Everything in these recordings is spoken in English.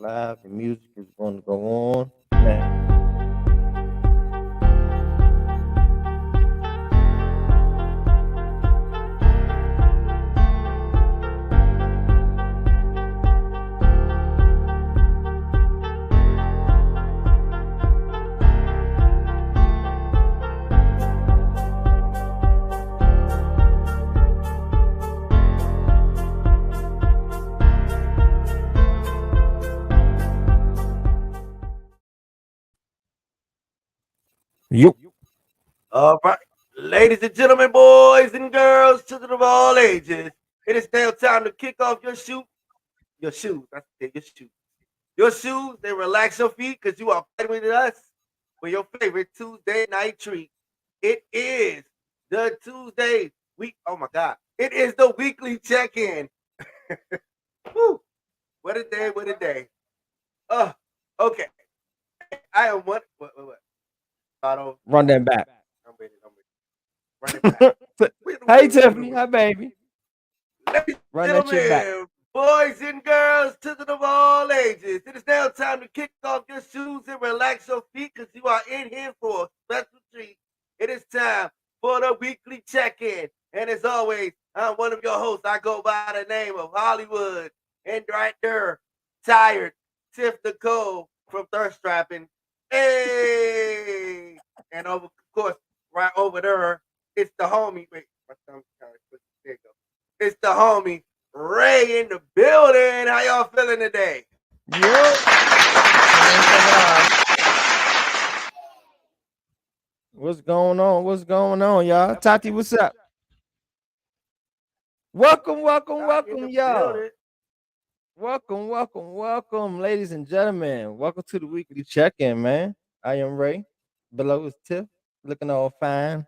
live. The music is going to go on. Man. You. All right, ladies and gentlemen, boys and girls, children of all ages, it is now time to kick off your shoes. I said your shoes. Your shoes, they relax your feet because you are playing with us for your favorite Tuesday night treat. It is the Tuesday week. Oh my God. It is the weekly check-in. Woo. What a day, what a day. Okay. I am what? Auto. Run that back. I'm ready. Run it back. Hey, Tiffany. Hi, baby. Ladies Run and that shit back. gentlemen, boys and girls, children of all ages, it is now time to kick off your shoes and relax your feet because you are in here for a special treat. It is time for the weekly check-in. And as always, I'm one of your hosts. I go by the name of Hollywood. And right there, tired, Tiff Nicole from Thirst Trapping. Hey! And of course, right over there, it's the homie. Wait, my thumb's kind of twisted. There you go. It's the homie Ray in the building. How y'all feeling today? Yep. What's going on? What's going on, y'all? Tati, what's up? Welcome, y'all. Welcome, ladies and gentlemen. Welcome to the weekly check-in, man. I am Ray. Below is Tiff, looking all fine,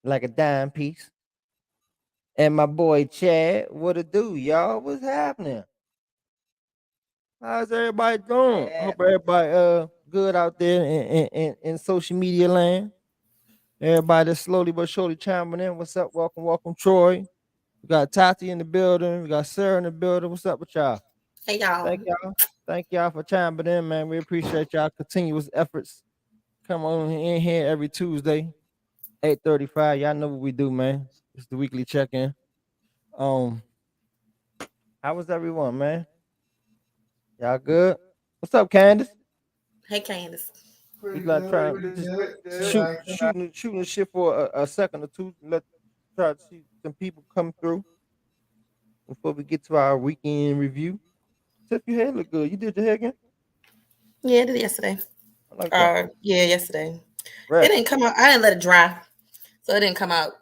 like a dime piece. And my boy Chad, what it do, y'all? What's happening? How's everybody doing? Hope everybody good out there in social media land. Everybody that's slowly but surely chiming in. What's up? Welcome, Troy. We got Tati in the building. We got Sarah in the building. What's up with y'all? Hey y'all. Thank y'all for chiming in, man. We appreciate y'all continuous efforts. Come on in here every Tuesday, 8:35. Y'all know what we do, man. It's the weekly check-in. How was everyone, man? Y'all good? What's up, Candace? Hey Candace. We like trying to shooting the shit for a second or two. Let try to see some people come through before we get to our weekend review. Tiff, your hair look good. You did your hair again? Yeah, I did it yesterday. I like that. Yesterday. Right. It didn't come out. I didn't let it dry, so it didn't come out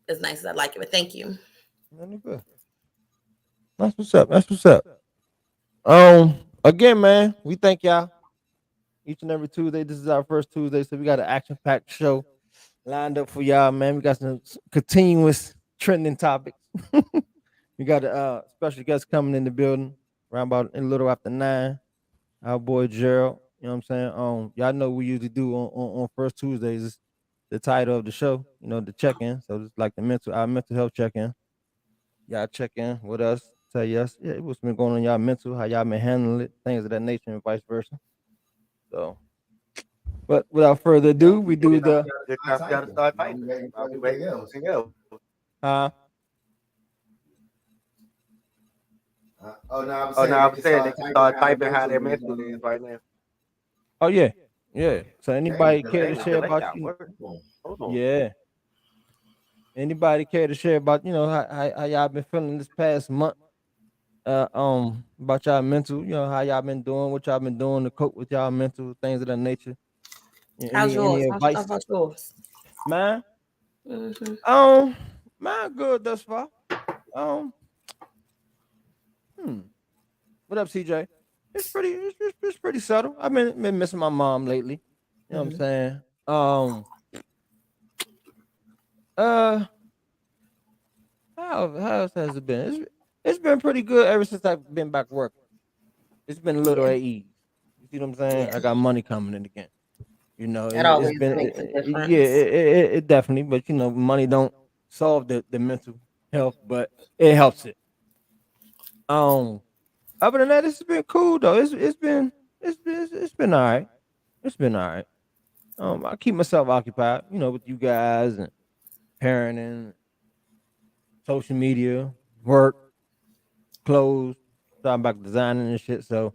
as nice as I like it. But thank you. Good. That's what's up. Again, man, we thank y'all each and every Tuesday. This is our first Tuesday, so we got an action-packed show lined up for y'all, man. We got some continuous trending topics. We got a special guest coming in the building around about a little after 9. Our boy Gerald. You know what I'm saying? Y'all know we usually do on first Tuesdays is the title of the show, the check-in. So it's like our mental health check-in. Y'all check in with us, tell us, what's been going on in y'all mental, how y'all been handling it, things of that nature, and vice versa. So, but without further ado, we do the. Gotta start fighting. I'll be waiting. Huh? I was saying they can start typing how their mental is right now. Oh yeah. So anybody care to share about Yeah. Anybody care to share about how y'all been feeling this past month? About y'all mental, how y'all been doing, what y'all been doing to cope with y'all mental things of that nature. How's yours? Any advice? How about yours? Mine? Mine good thus far. What up, CJ? It's pretty subtle. I've been missing my mom lately. You know what I'm saying? How else has it been? It's been pretty good ever since I've been back working. It's been a little at ease. You see what I'm saying? I got money coming in again. That always makes a difference. It definitely, but money don't solve the mental health, but it helps it. Other than that, it's been cool though. It's been all right. It's been all right. I keep myself occupied, with you guys and parenting, social media, work, clothes, talking about designing and shit. So,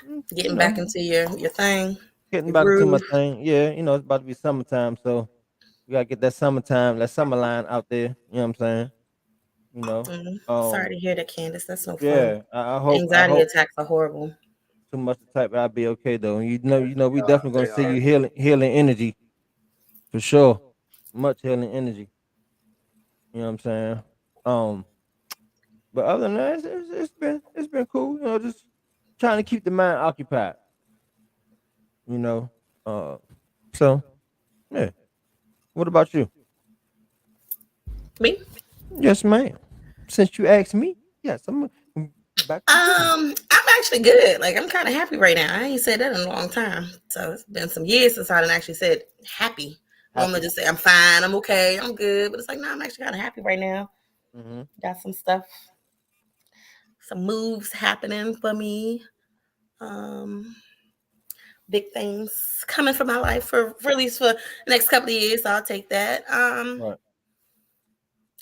you Getting back know, into your thing, getting your back into my groove. thing. Yeah, it's about to be summertime, so we gotta get that summertime, that summer line out there. You know what I'm saying? You know. Sorry Um, to hear that, Candace. That's no fun. yeah, I hope Anxiety attacks are horrible. too much to type. I'll be okay though. And we definitely gonna They see are. you healing energy for sure. Much healing energy. You know what I'm saying? Um, but other than that, it's been cool. Just trying to keep the mind occupied. You know. Uh, so yeah. What about you? Me? Yes, ma'am. Since you asked me, yes, I'm back to business. I'm actually good. Like I'm kind of happy right now. I ain't said that in a long time. So it's been some years since I done actually said happy. Normally Happy. just say I'm fine, I'm okay, I'm good. But it's like, no, I'm actually kind of happy right now. Mm-hmm. Got some stuff, some moves happening for me. Um, Big things coming for my life for at least for the next couple of years. So I'll take that. Right.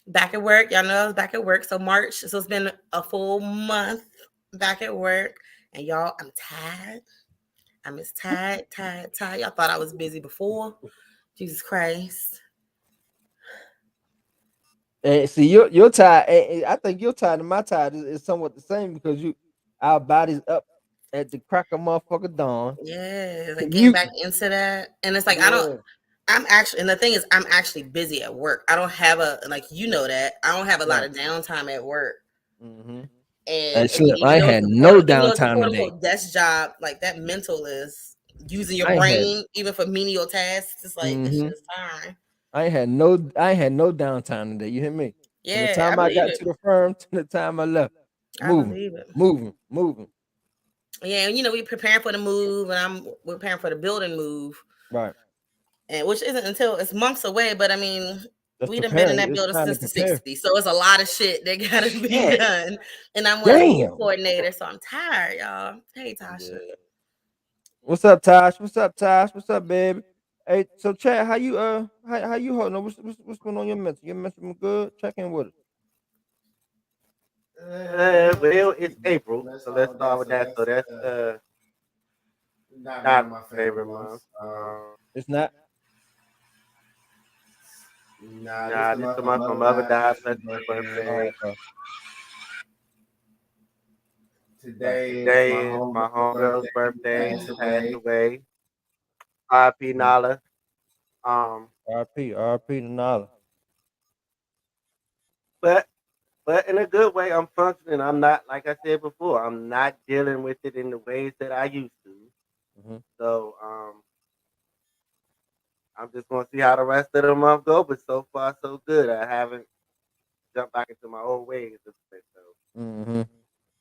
Back at work. Y'all know I was back at work. So March. So it's been a full month back at work. And y'all, I'm tired. I'm as tired. Y'all thought I was busy before. Jesus Christ. And see, your tide. I think your tide and my tide is somewhat the same because our bodies up at the crack of motherfucker dawn. Yeah, like getting back Mutant. into that. And it's like Yeah. I'm actually, and the thing is I'm actually busy at work. I don't have a, like, you know that. I don't have a lot Right. of downtime at work. Mm-hmm. And And shit, I even ain't though had no it's a downtime quote today. unquote desk job, like that mental is using your I ain't had. brain even for menial tasks. It's like this shit Mm-hmm. is fine. I ain't had no downtime today. You hear me? From the Yeah, I time I believe got it. to the firm to the time I left, I moving, believe it. moving, moving. Yeah, and we preparing for the move, and we're preparing for the building move, Right. and which isn't until it's months away. But I mean, That's we done been in preparing. that It's building time to since the prepare. '60s, so it's a lot of shit that gotta be Shit. done. And I'm one of the move Damn. coordinators, so I'm tired, y'all. Hey, Tasha. Yeah. What's up, Tosh? What's up, Tosh? What's up, baby? Hey, so Chad, how you holding up? What's going on your mental? Your mental good? Check in with us. Well, it's April, so let's start with that. So that's not my favorite month. It's not. Nah, this the month my mother died, plus my birthday. Oh, okay. Today is my homegirl's birthday. She passed away. R.I.P. Nala. Um, RP to Nala. but in a good way, I'm functioning. I'm not, like I said before, I'm not dealing with it in the ways that I used to. Hmm. So I'm just gonna see how the rest of the month go. But so far, so good. I haven't jumped back into my old ways. So Hmm.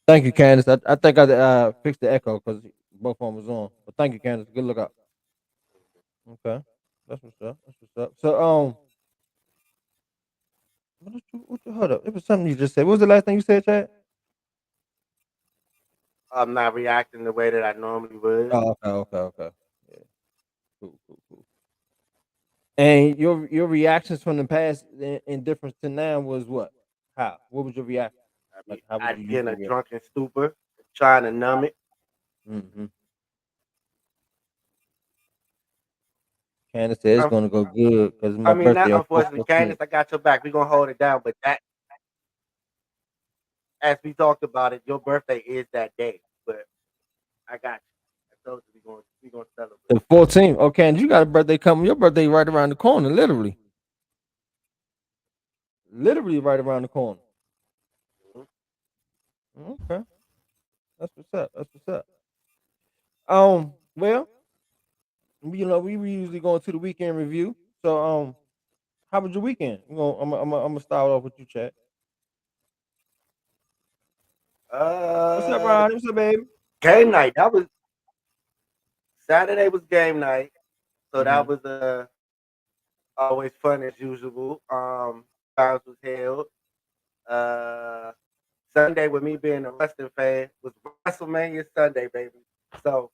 Thank you, Candace. I think I fixed the echo because both of them was on. But thank you, Candace. Good look out. Okay, that's what's up. That's what's up. So hold up? It was something you just said. What was the last thing you said, Chad? I'm not reacting the way that I normally would. Oh, okay. Yeah, cool. And your reactions from the past in difference to now was what? How? What was your reaction? Like, how would you I'd be in usually a react? drunken stupor, trying to numb it. Mm-hmm. Candace said it's Um, gonna go good because it's I my mean, not birthday on unfortunately, Candace. 4/14. I got your back. We're gonna hold it down. But that, as we talked about it, your birthday is that day. But I got you. I told you we gonna celebrate. The 14th. Okay, and you got a birthday coming. Your birthday right around the corner, literally. Literally right around the corner. Mhm. Okay. That's what's up. That's what's up. Well, we usually go into the weekend review. So how was your weekend? I'm gonna start off with you, chat. What's up, Uh, Ronnie? What's up, baby? Game night. That was Saturday. Was game night, so Mm-hmm. that was always fun as usual. Times was held. Uh, Sunday, with me being a wrestling fan, was WrestleMania Sunday, baby. So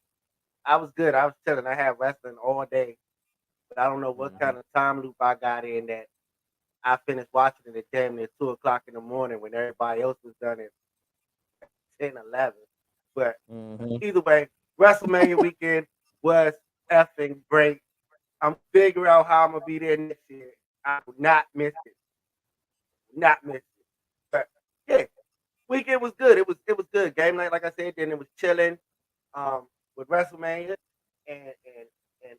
I was good. I was chilling. I had wrestling all day, but I don't know what kind of time loop I got in that I finished watching it at damn near 2 o'clock in the morning when everybody else was done at 10, 11. But either way, WrestleMania weekend was effing great. I'm figuring out how I'm gonna be there next year. I will not miss it. Not miss it. But yeah, weekend was good. It was good. Game night, like I said, then it was chilling with WrestleMania and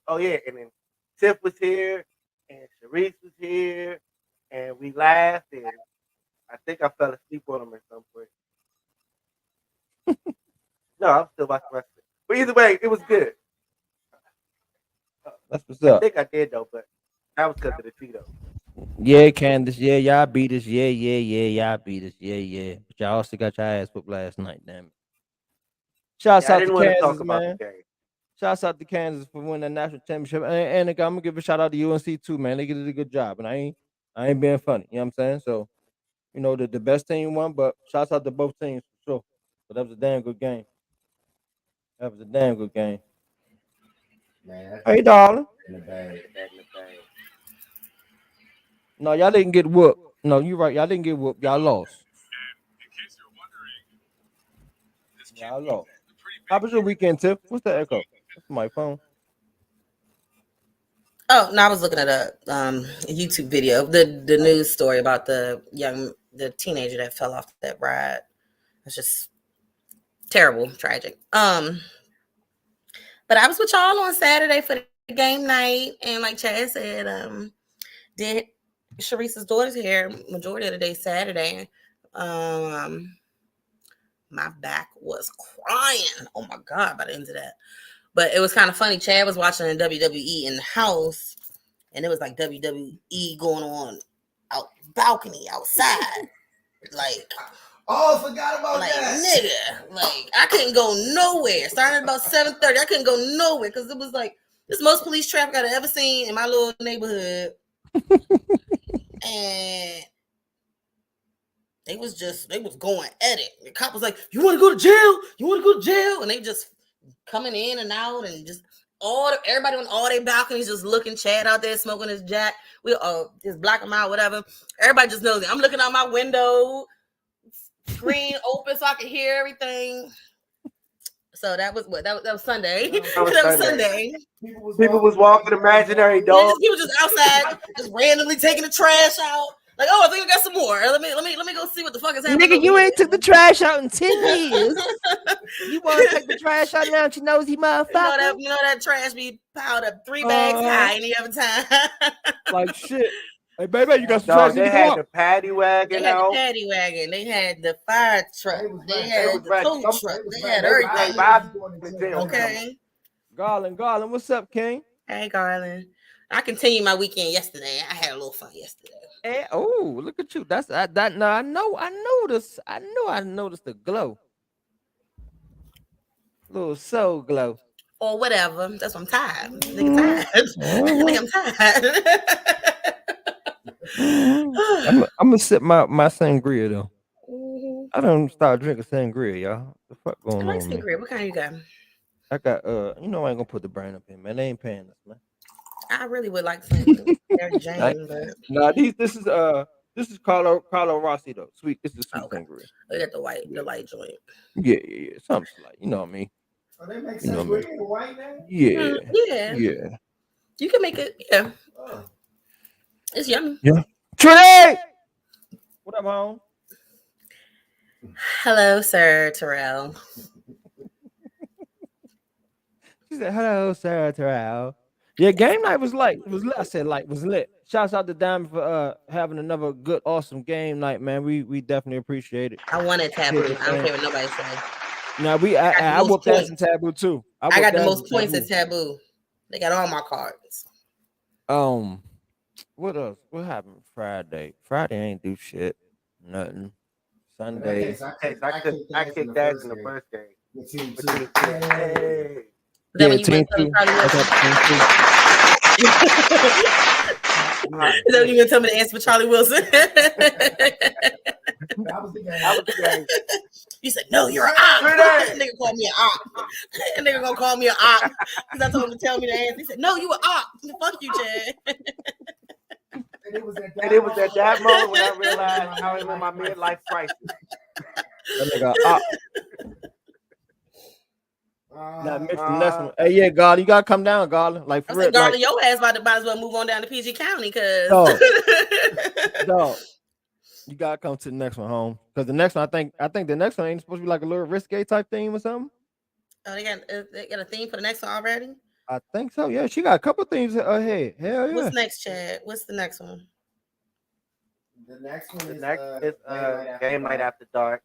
oh yeah, and then Tiff was here and Sharice was here and we laughed and I think I fell asleep on them at some point. No, I'm still watching wrestling. But either way, it was good. That's what's I up. think I did though, but that was because of the Tito. Yeah, Candace. Yeah, y'all beat us. Yeah, y'all beat us. Yeah. But y'all also got your ass whooped last night, damn it. Shouts Yeah, I out to didn't want to Kansas, talk about man. the game. Shouts out to Kansas for winning the national championship. And I'm gonna give a shout out to UNC too, man. They did a good job. And I ain't being funny. You know what I'm saying? So, you know, the best team won, but shouts out to both teams for sure. But that was a damn good game. That was a damn good game. Man, Hey, darling. in the bag. No, y'all didn't get whooped. No, you're right. Y'all didn't get whooped. Y'all lost. Y'all lost. How was your weekend, Tiff? What's the echo? That's my phone. Oh no, I was looking at a YouTube video, the news story about the teenager that fell off that ride. It's just terrible, tragic. But I was with y'all on Saturday for the game night, and like Chad said, did Sharice's daughter's here majority of the day Saturday. My back was crying. Oh my God, by the end of that. But it was kind of funny. Chad was watching WWE in the house, and it was like WWE going on out balcony outside. Like, oh, I forgot about that. Nigga, like I couldn't go nowhere. Starting at about 7:30, I couldn't go nowhere because it was like this most police traffic I've ever seen in my little neighborhood. And they was going at it. The cop was like, "You want to go to jail? You want to go to jail?" And they just coming in and out and just everybody on all their balconies just looking. Chad out there smoking his jack. We just block him out, whatever. Everybody just knows it. I'm looking out my window, screen open so I can hear everything. So that was that was Sunday. That was Sunday. People was walking imaginary dogs. People just outside, just randomly taking the trash out. Like, oh, I think I got some more. Let me go see what the fuck is happening. Nigga, you ain't took the trash out in 10 years. You want to take the trash out now? You nosy motherfucker. You know that trash be piled up 3 bags high any other time. Like shit. Hey, baby, you got some trash. They had the paddy wagon out. They had the fire truck. They had the tow truck. They had everything. Okay. Garland, what's up, King? Hey, Garland. I continued my weekend yesterday. I had a little fun yesterday. Hey, oh, look at you. That's that. No, I noticed. I noticed the glow. Little soul glow. Or whatever. That's what I'm tired. Nigga tired. I'm tired. I'm gonna sip my sangria though. I don't start drinking sangria, y'all. What the fuck going on? Sangria. What kind you got? I got I ain't gonna put the brand up in, man. They ain't paying us, man. I really would like some Mary Jane, but nah, this is Carlo Rossi though. Sweet. This is sweet sangria. Look at the light joint. Yeah. Something like, you know what I mean. Oh, they make sangria in the white now? Yeah. You can make it. Yeah. Oh. It's yummy. Yeah. Trey! What up, home? Hello, Sir Terrell. She said, hello, Sir Terrell. Yeah, game night was light. It was lit. I said light was lit. Shouts out to Diamond for having another good, awesome game night, man. We definitely appreciate it. I wanted Taboo. I don't care what nobody says. Now I whooped ass in Taboo too. I got the most points in Taboo. They got all my cards. What else? What happened Friday? Friday ain't do shit. Nothing. Sunday. I kicked ass in the first game. Hey. Is that when you went to Is that when you gonna tell me to answer for Charlie Wilson? That was the game. That was the game. You said, no, you're an op. Straight A. Nigga called me an op. That nigga gonna call me an op. Because I told him to tell me the answer. He said, no, you an op. Fuck you, Chad. And it was at that moment when I realized I was in my midlife crisis. That nigga, not mix the next one. Hey, yeah, Garland, you gotta come down, Garland. Like for I real, said, Garland, like, your ass might as well move on down to PG County, cause dog, you gotta come to the next one, home. Because the next one, I think the next one ain't supposed to be like a little risque type theme or something. Oh, they got a theme for the next one already. I think so. Yeah, she got a couple themes ahead. Hell yeah. What's next, Chad? What's the next one? The next one is Game Night After Dark.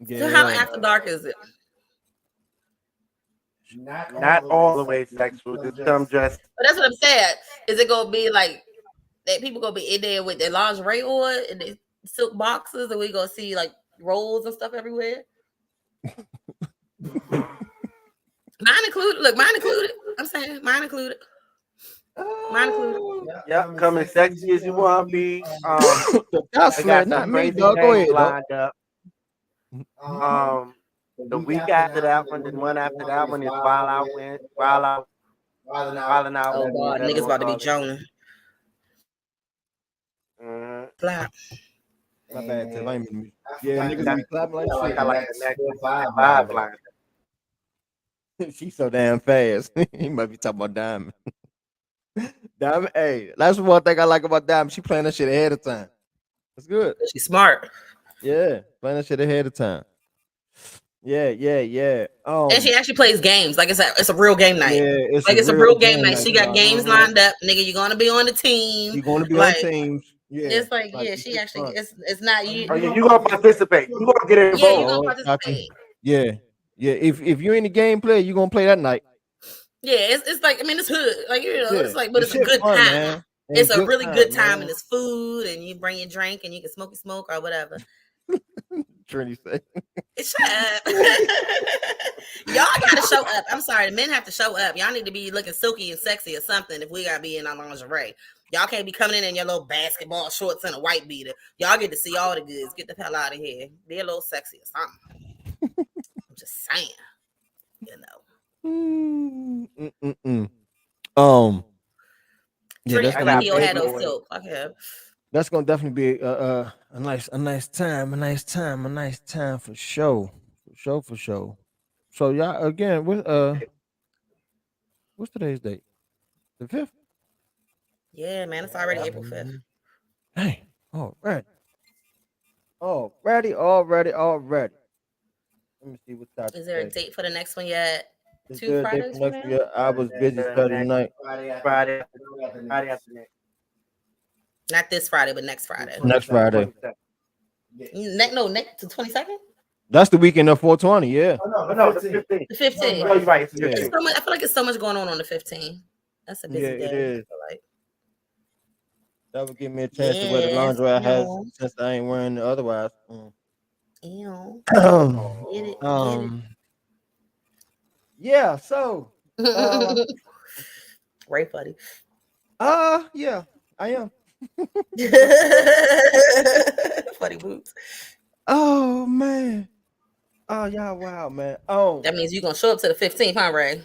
Yeah. So how after dark is it? Not all the way sexual. Just some dress. But that's what I'm saying. Is it gonna be like that? People gonna be in there with their lingerie on and their silk boxes, and we gonna see like rolls and stuff everywhere. Mine included. Look, mine included. I'm saying mine included. Mine included. Yep, come as sexy as you want to be. That's not me, dog. Go ahead, dog. The week after that one, the one after that one is Wild Out. Wilding Out. Oh God, niggas about to be Jonah. Clap. My bad, Tim. I ain't mean to- Yeah, niggas be clapping like shit. I like the next 5 line. She's so damn fast. He might be talking about Diamond. Diamond, hey, that's one thing I like about Diamond. She playing that shit ahead of time. That's good. She's smart. Yeah, playing that shit ahead of time. Yeah. And she actually plays games. Like it's a real game night. Yeah, it's a real game night. She got games lined up. Nigga, you're gonna be on the team. You're gonna be like, on teams. Yeah. It's like yeah, she actually it's not you. Oh, yeah, you gonna participate. You gonna get involved. Yeah, you gonna participate. Yeah. If you're in the game play, you're gonna play that night. Yeah, it's like it's hood. Like it's like, but it's a shit good fun, time. man. It's a really good time, man. and it's food, and you bring your drink, and you can smoke or whatever. Trinity say. Shut up. Y'all gotta show up. I'm sorry, the men have to show up. Y'all need to be looking silky and sexy or something if we gotta be in our lingerie. Y'all can't be coming in your little basketball shorts and a white beater. Y'all get to see all the goods. Get the hell out of here. Be a little sexy or something. I'm just saying. Yeah, that's gonna be had those silk. Okay. That's gonna definitely be a nice time for sure. So y'all again, what's today's date? The 5th? Yeah, man, it's already April 5th. Dang, already. Let me see what's that. Is there a date for the next one yet? Is 2 there a Fridays date from for next year? I was busy Saturday night. Friday after next. Not this Friday, but next Friday. Next Friday. Next to 22nd. That's the weekend of 420. Yeah. Oh, no, the 15th. The 15th. No, you're right. Yeah. I feel like it's so much going on the 15th. That's a busy day. It is. I feel like. That would give me a chance to wear the lingerie I had since I ain't wearing it otherwise. Ew. Get it. Yeah, so Ray buddy. Yeah, I am. Funny boots. Oh man. Oh yeah, wow, man. Oh, that means you're gonna show up to the 15th, huh, Ray?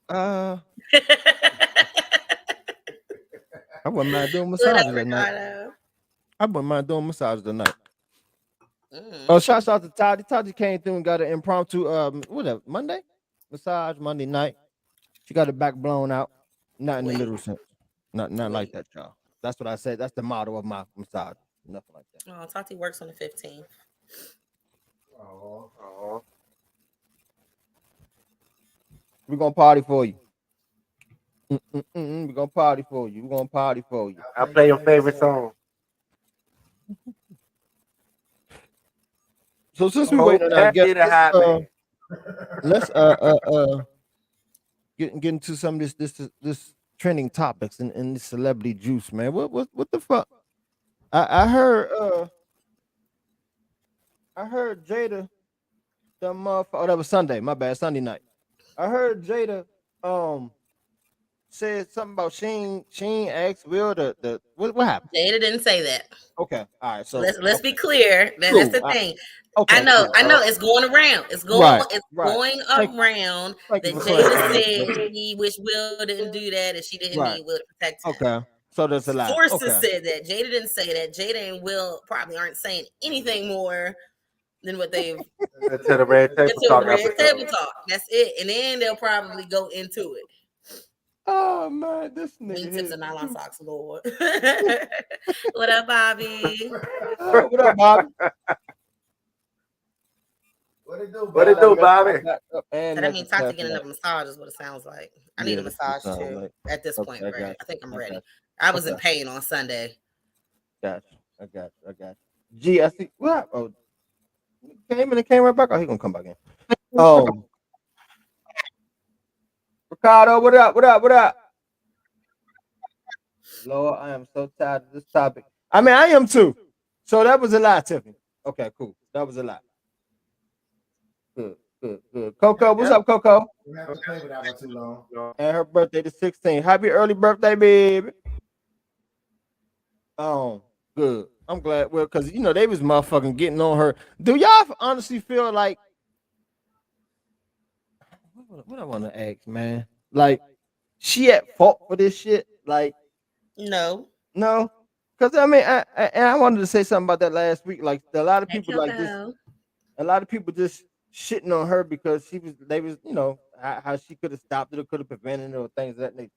I wouldn't mind doing massages tonight. I wouldn't mind doing massages tonight. Oh, shouts out to Toddy. Toddy came through and got an impromptu Monday? Massage Monday night. She got her back blown out. Not in the literal sense. Not like that, y'all. That's what I said. That's the motto of my massage. Nothing like that. Oh, Tati works on the 15th. Oh. We're gonna party for you. We're gonna party for you. I'll play your favorite song. So since we waiting on our guest, let's get into some of this trending topics and this celebrity juice, man. What the fuck? I heard Jada, the motherfucker. Oh, that was Sunday. My bad, Sunday night. I heard Jada said something about Sheen asked Will the what happened? Jada didn't say that. Okay, all right. So Let's be clear. That's the thing. Okay, I know cool. it's going around. It's Right. going around Thank you that for Jada clarifying. said she wish Will didn't do that and she didn't Right. need Will to protect him. Okay, so there's a lie. Sources Okay. said that. Jada didn't say that. Jada and Will probably aren't saying anything more than what they've Until the red table until talk red episode. table talk. That's it. And then they'll probably go into it. Oh man, this nigga. Wingtips and nylon socks, Lord. What up, Bobby? What up, Bobby? What it do, What it do, Bobby? That means Tati getting a massage is what it sounds like. I need a massage too like. at this point, I right? got I think I'm you. ready. Okay. I was in pain on Sunday. I got you. Gee, I see. What? Oh, came right back. Oh, he gonna come back in. Oh, Ricardo, what up? Lord, I am so tired of this topic. I mean, I am too. So that was a lie, Tiffany. Okay, cool. That was a lie. Good. Coco, what's up, Coco? We have to play with that one too long. And her birthday the 16th. Happy early birthday, baby. Oh, good. I'm glad. Well, because they was motherfucking getting on her. Do y'all honestly feel like what I want to ask, man? Like, she at fault for this shit? Like, No. Because I mean, I wanted to say something about that last week. Like, a lot of people like this. A lot of people just shitting on her because they was how she could have stopped it or could have prevented it or things of that nature.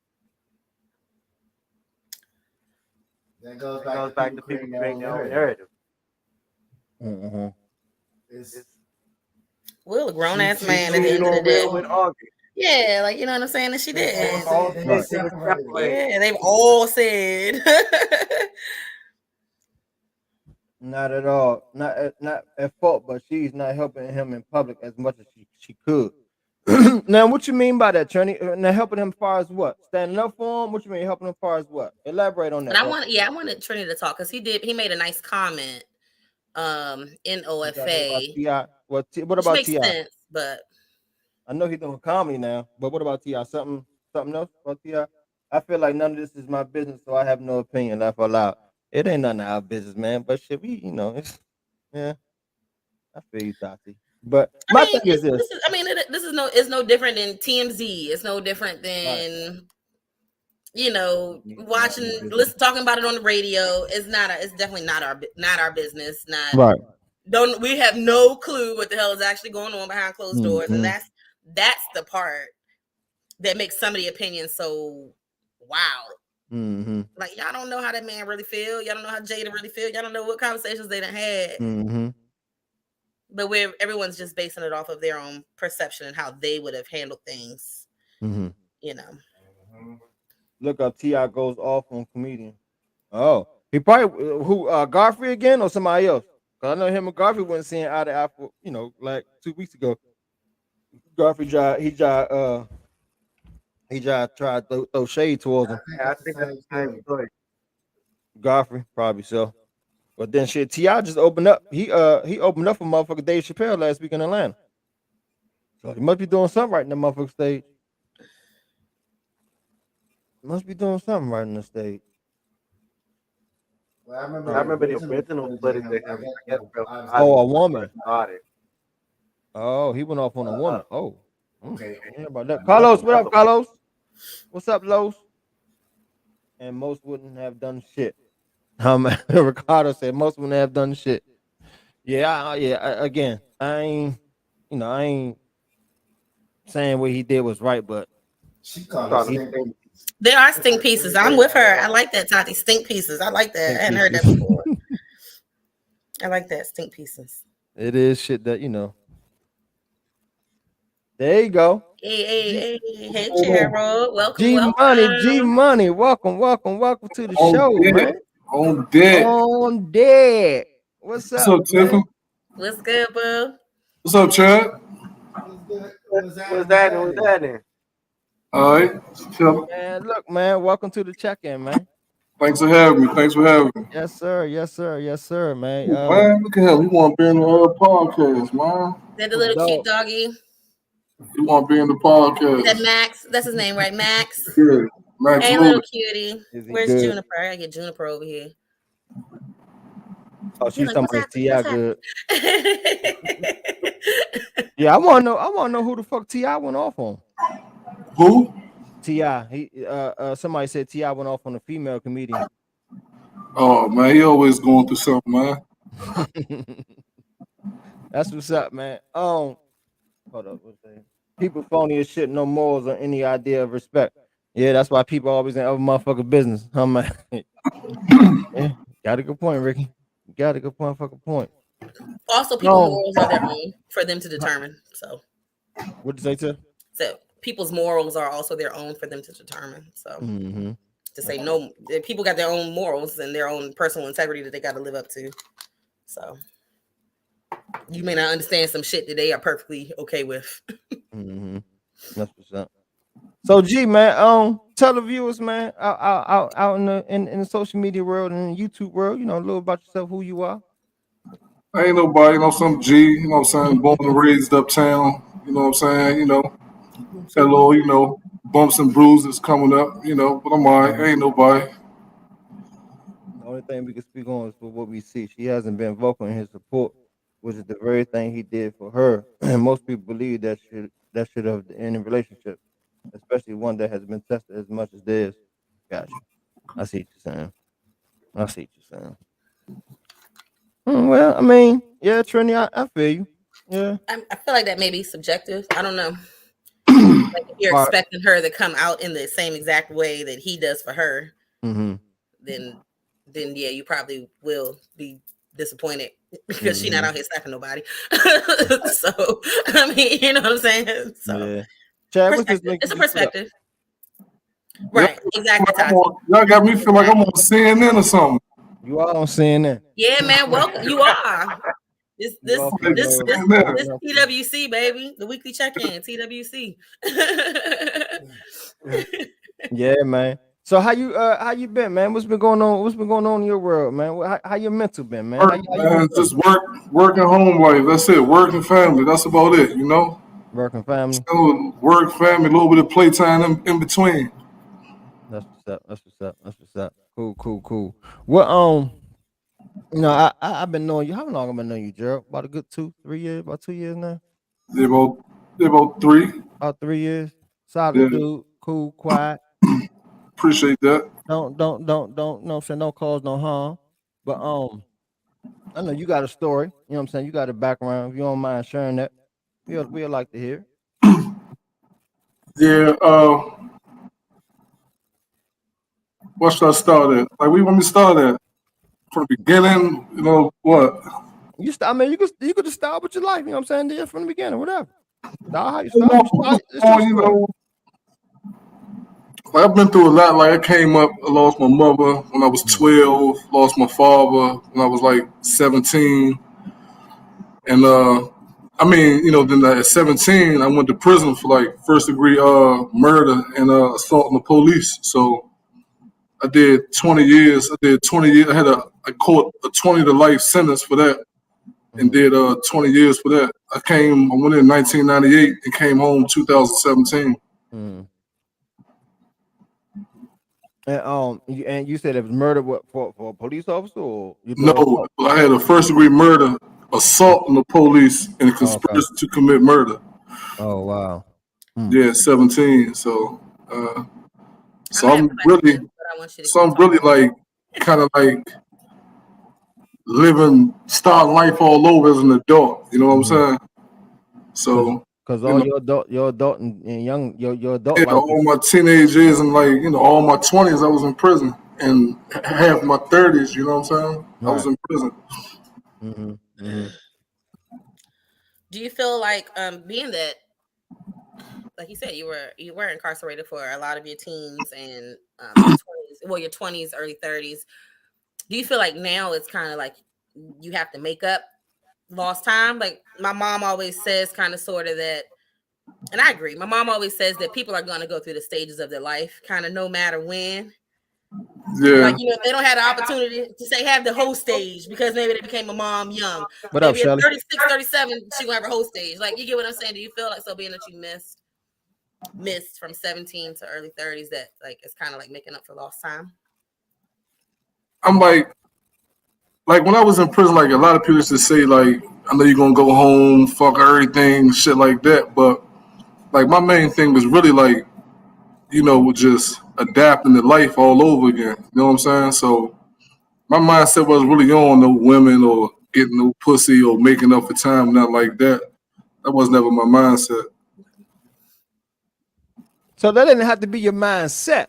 That goes back to people creating their own narrative. Mm-hmm. Will a grown ass man at the end of the day. Yeah, like, you know what I'm saying? And she didn't. Yeah, they've all said. Not at all. Not at fault, but she's not helping him in public as much as she could. Now, what you mean by that, Trini? Now, helping him as far as what? Standing up for him? What you mean helping him as far as what? Elaborate on that. And I wanted Trini to talk because he made a nice comment in OFA. What about T.I.? Sense, but I know he's doing comedy now, but what about T.I.? Something else about T.I.? I feel like none of this is my business, so I have no opinion. Laugh out loud. It ain't none of our business, man. But shit, it's yeah. I feel you, Tati. But my thing is this. This is no different than TMZ. It's no different than talking about it on the radio. It's definitely not our business. Right. We have no clue what the hell is actually going on behind closed doors, and that's the part that makes some of the opinions so wild. Mm-hmm. Like, y'all don't know how that man really feel. Y'all don't know how Jada really feel. Y'all don't know what conversations they done had. Mm-hmm. But everyone's just basing it off of their own perception and how they would have handled things. Mm-hmm. Mm-hmm. Look up, T.I. goes off on comedian. Oh, he probably Godfrey again or somebody else? Cause I know him and Godfrey went seeing eye to eye for like 2 weeks ago. Godfrey tried to throw shade towards him. I think that's the same story. Godfrey, probably so. But then shit, T.I. just opened up. He opened up for motherfucker Dave Chappelle last week in Atlanta. So he must be doing something right in the motherfucker stage. Must be doing something right in the stage. Well, I remember the original footage they have. Oh, a woman. Oh, he went off on a woman. Oh, okay. About that. Carlos, what up, Carlos? What's up, Los? And most wouldn't have done shit. Ricardo said most wouldn't have done shit. Yeah. Again, I ain't saying what he did was right, but there are stink pieces. I'm with her. I like that, Tati. Stink pieces. I like that. I hadn't heard that before. I like that, stink pieces. It is shit that There you go. Hey, Gerald. Welcome. G Money. Welcome to the show, man. On deck. What's up, Tiffany? What's good, boo? What's up, Chad? What's that? All right. Man, look, man. Welcome to the check-in, man. Thanks for having me. Yes, sir, man. Man, look at him. He want to be in the podcast, man. That the little cute doggy. He want to be in the podcast. That Max. That's his name, right? Max. Yeah. Max Hey, Luda. little cutie. Is he Where's good? Juniper? I gotta get Juniper over here. Oh, He she's like, talking what's about happening? Ti What's good. happening? Yeah, I want to know. I want to know who the fuck Ti went off on. Who? Ti. He somebody said Ti went off on a female comedian. Oh man, he always going through something, man. That's what's up, man. Hold up, what's that? People phony as shit, no morals or any idea of respect. Yeah, that's why people always in other motherfucker business. Huh, man? Yeah, got a good point, Ricky. You got a good fucking point. Also, people's No, morals are their own for them to determine. what'd you say, to? So people's morals are also their own for them to determine. So Mm-hmm. to say no, people got their own morals and their own personal integrity that they got to live up to. So you may not understand some shit that they are perfectly okay with. Mm-hmm. That's what's up. So, G, man, tell the viewers, man, out in the social media world and in the YouTube world, a little about yourself, who you are. Ain't nobody, some G, what I'm saying, born and raised uptown, what I'm saying, hello, bumps and bruises coming up, but I'm all right, ain't nobody. The only thing we can speak on is for what we see. She hasn't been vocal in his support, which is the very thing he did for her. And most people believe that should have ended relationship, especially one that has been tested as much as theirs. Gotcha. I see what you're saying. Well, I mean, yeah, Trini, I feel you. Yeah. I feel like that may be subjective. I don't know. Like if you're Right. expecting her to come out in the same exact way that he does for her, Mm-hmm. then yeah, you probably will be disappointed because she's not out here slapping nobody. So I mean, you know what I'm saying? So Yeah. Chad, what's this perspective. link It's a you just put up? perspective. Y'all, Right. Exactly, like Tati. y'all got me feel like I'm on CNN or something. You all on CNN. Yeah, man. Welcome. You are. This You all fucking this know this what's this TWC, baby. The weekly check-in, TWC. Yeah, man. So how you been, man? What's been going on? What's been going on in your world, man? How your mental been, man? How Work, you been man, feeling? just work and home life. That's it. Work and family. That's about it. Working family. So work, family, a little bit of playtime in between. That's what's up. That's what's up. Cool. Well, I've been knowing you. How long have I been knowing you, Gerald? About a good 2-3 years. About 2 years now. They about 3. About 3 years. Solid Yeah, dude. Cool, quiet. appreciate that. Don't. No, saying no cause no harm. But I know you got a story. You know what I'm saying? You got a background. If you don't mind sharing that, we'll like to hear. Yeah. What should I start at? Like, we want me to start at from the beginning. What? I mean, you could just start with your life. You know what I'm saying? There from the beginning, whatever. Start how you Come start. on, It's your you story. know. Like, I've been through a lot. Like, I came up, I lost my mother when I was 12, lost my father when I was like 17. And then at 17, I went to prison for like first degree murder and assault on the police. So I did 20 years. I caught a 20 to life sentence for that and did 20 years for that. I went in 1998 and came home 2017. Mm. And you said it was murder for a police officer, or you No, doing assault? I had a first degree murder, assault on the police, and a Oh, okay. conspiracy to commit murder. Oh, wow. Yeah, 17. So, I'm gonna have I'm questions, but I want you to keep talking. like kind of like starting life all over as an adult. You know what I'm saying? So, Because you all know, your adult and young your adult yeah, life all is my teenage years and all my 20s, I was in prison, and half my 30s. You know what I'm saying? I was right. in prison. Mm-hmm. Do you feel like being that, like you said, you were incarcerated for a lot of your teens and your 20s, well, your 20s, early 30s. Do you feel like now it's kind of like you have to make up lost time? Like my mom always says, kind of sort of that, and I agree. My mom always says that people are going to go through the stages of their life, kind of no matter when. Yeah. Like, they don't have the opportunity to say have the whole stage because maybe they became a mom young. What up, Maybe at Shelly? 36, 37, she gonna have her whole stage. Like, you get what I'm saying? Do you feel like so being that you missed missed from 17 to early 30s that like it's kind of like making up for lost time? I'm like when I was in prison, like a lot of people used to say, like, I know you're gonna go home, fuck everything, shit like that. But like my main thing was really like, just adapting to life all over again. You know what I'm saying? So my mindset was really on no women or getting no pussy or making up for time, nothing like that. That was never my mindset. So that didn't have to be your mindset.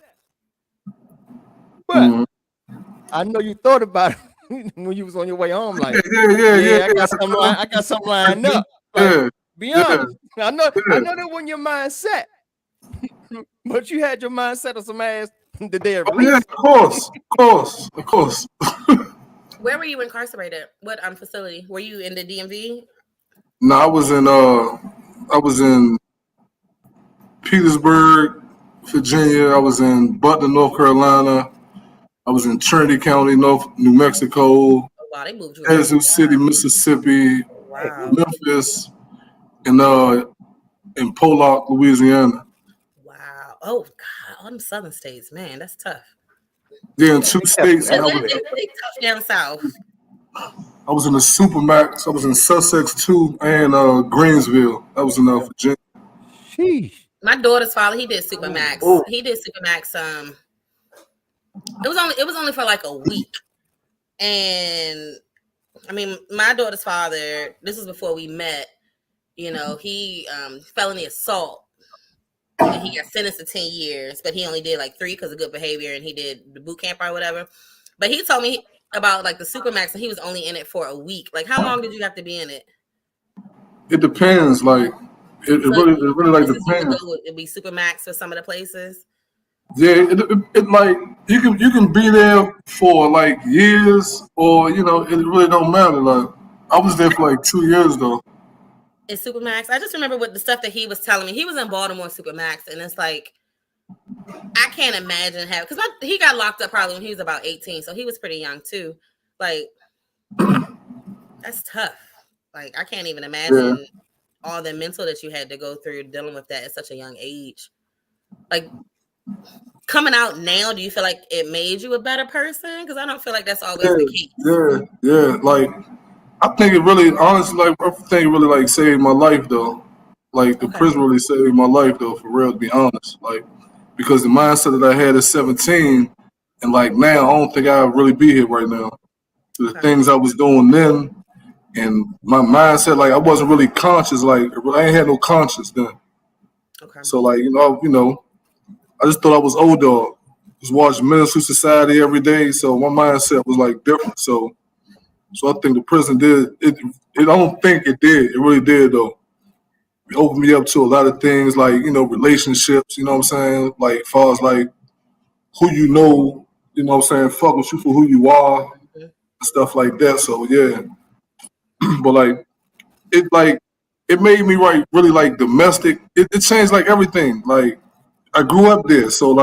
But Mhm. I know you thought about it when you was on your way home. Like, Yeah. I got something I got something lined up. Like, Yeah, be yeah, honest. I know yeah. that wasn't your mindset. But you had your mindset on some ass the day of Oh, yeah, release. of course. Where were you incarcerated? What facility? Were you in the DMV? No, I was in Petersburg, Virginia. I was in Butler, North Carolina. I was in Trinity County, New Mexico, Oh, wow, they moved you around. Jesus City, Mississippi, Wow. Memphis, and in Pollock, Louisiana. Wow. Oh God, all them southern states, man, that's tough. Yeah, in two states, and They tough down south. I was in the Supermax. I was in Sussex too, and Greensville. I was in Virginia. Sheesh. My daughter's father, he did Supermax. Oh, He did Supermax. It was only for like a week, and I mean, my daughter's father. This was before we met. He felony assault, and he got sentenced to 10 years, but he only did like 3 because of good behavior, and he did the boot camp or whatever. But he told me about like the Supermax, and he was only in it for a week. Like, how long did you have to be in it? It depends. Like it So really like places you would depends. go would be Supermax for some of the places. Yeah, it like you can be there for like years, or it really don't matter. Like I was there for like 2 years though. It's Supermax. I just remember what the stuff that he was telling me. He was in Baltimore Supermax, and it's like I can't imagine how because he got locked up probably when he was about 18, so he was pretty young too. Like that's tough. Like I can't even Yeah. imagine all the mental that you had to go through dealing with that at such a young age. Like coming out now, do you feel like it made you a better person? Because I don't feel like that's always the case. Yeah. Like I think it really, honestly, like I think it really like saved my life though. Like the Okay. prison really saved my life though, for real, to be honest. Like because the mindset that I had at 17, and like now, I don't think I'd really be here right now. The Okay. things I was doing then, and my mindset, like I wasn't really conscious. Like I ain't had no conscience then. Okay. So like I just thought I was old dog. Just watching Ministry Society every day, so my mindset was like different. So I think the prison did it. I don't think it did. It really did though. It opened me up to a lot of things like relationships. You know what I'm saying? Like as far as like who you know. You know what I'm saying? Fuck with you for who you are and stuff like that. So yeah, but like it made me really like domestic. It changed like everything. Like I grew up there, so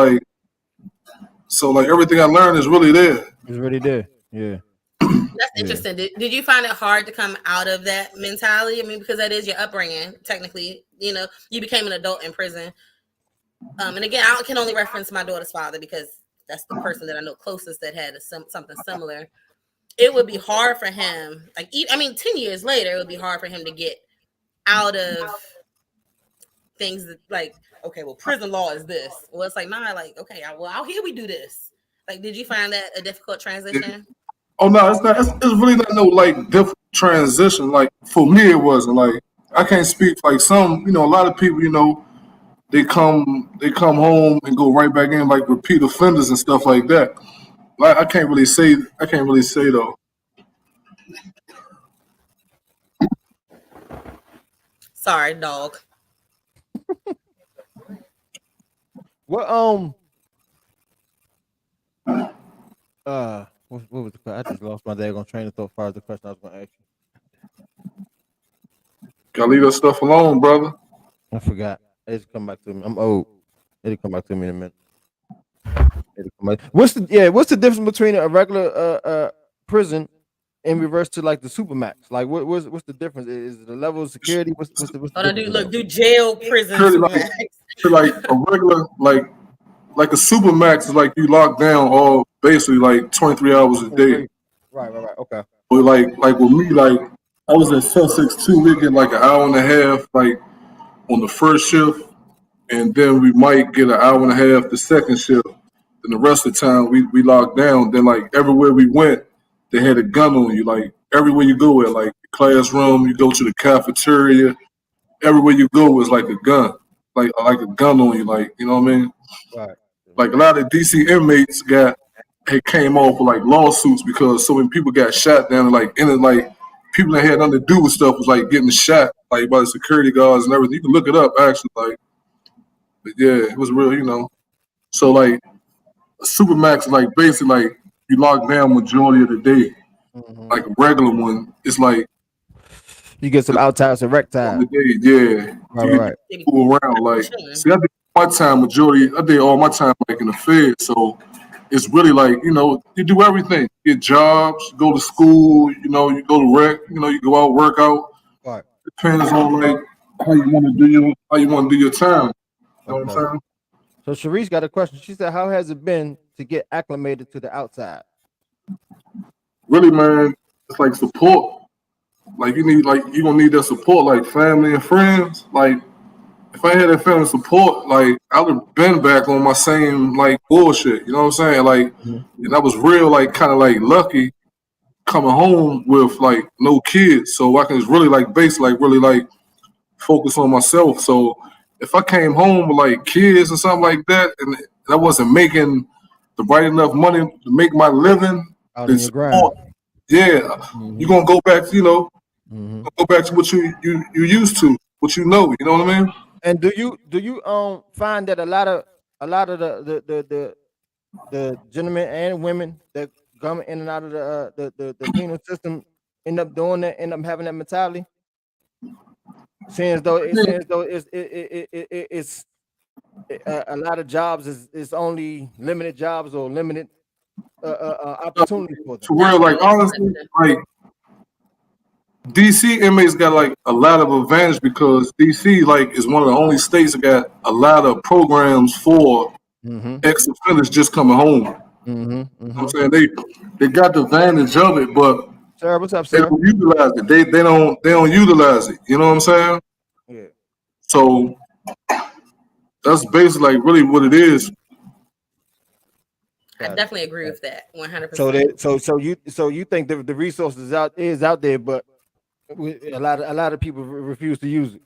everything I learned is really there. It's really there. Yeah. That's Yeah. interesting. Did you find it hard to come out of that mentality? I mean, because that is your upbringing, technically. You became an adult in prison. And again, I can only reference my daughter's father because that's the person that I know closest that had something similar. It would be hard for him. 10 years later, it would be hard for him to get out of things that like, okay, well, prison law is this. Well, it's like, nah, like, okay, well, out here we do this. Like, did you find that a difficult transition? Oh no, it's not. It's really not no like different transition. Like for me, it wasn't like I can't speak for, like some. A lot of people. They come home and go right back in like repeat offenders and stuff like that. Like I can't really say. I can't really say though. Sorry, dog. What what was the question? I just lost my daggone train of thought as far as the question I was gonna ask you. Gotta leave that stuff alone, brother. I forgot. It'll come back to me. I'm old. It'll come back to me in a minute. It'll come back. What's the difference between a regular prison in reverse to like the supermax? Like what's the difference? Is it the level of security? What's the Oh, no, difference? do jail, prison, Security, supermax. like a regular, like a supermax is like you lock down all basically like 23 hours a day. Right. Okay. But like with me, like I was at Sussex 2, we get like an hour and a half, like on the first shift, and then we might get an hour and a half the second shift. Then the rest of the time we locked down. Then like everywhere we went, they had a gun on you. Like everywhere you go at, like classroom, you go to the cafeteria, everywhere you go is like a gun, like a gun on you. Like you know what I mean? Right. Like a lot of DC inmates came off with like lawsuits because so many people got shot down. Like and like people that had nothing to do with stuff was like getting shot like by the security guards and everything. You can look it up actually. Like, but yeah, it was real. You know. So like a supermax is like basically like you lock down majority of the day. Mm-hmm. Like a regular one, it's like you get some outside rec time. The day, yeah. Right. You move around like see. I did my time majority. I did all my time like in the Fed, so it's really like you do everything. You get jobs, you go to school, you go to rec, you go out work out. Right. Depends on like how you want to do your time. You know what I'm saying? So Sharice got a question. She said, "How has it been to get acclimated to the outside?" Really, man, it's like support. Like you're gonna need that support, like family and friends. Like if I had that family support, like I would have been back on my same like bullshit. You know what I'm saying? Like, and I was real, like kind of like lucky coming home with like no kids, so I can just really like really like focus on myself. So if I came home with like kids or something like that, and I wasn't making the right enough money to make my living, out in your grind. Yeah, you're gonna go back, go back to what you used to, what you know what I mean? And do you find that a lot of the gentlemen and women that come in and out of the penal system end up doing that, end up having that mentality? Saying as though it's a lot of jobs is only limited jobs or limited opportunities for them. To where like honestly, like DC inmates got like a lot of advantage because DC like is one of the only states that got a lot of programs for ex-offenders just coming home. I'm saying they got the advantage of it, but Sarah, what's up, they Sarah? don't utilize it. They don't utilize it. You know what I'm saying? Yeah. So that's basically like really what it is. I definitely agree with that 100%. So you think the resources is out there, but a lot of people refuse to use it.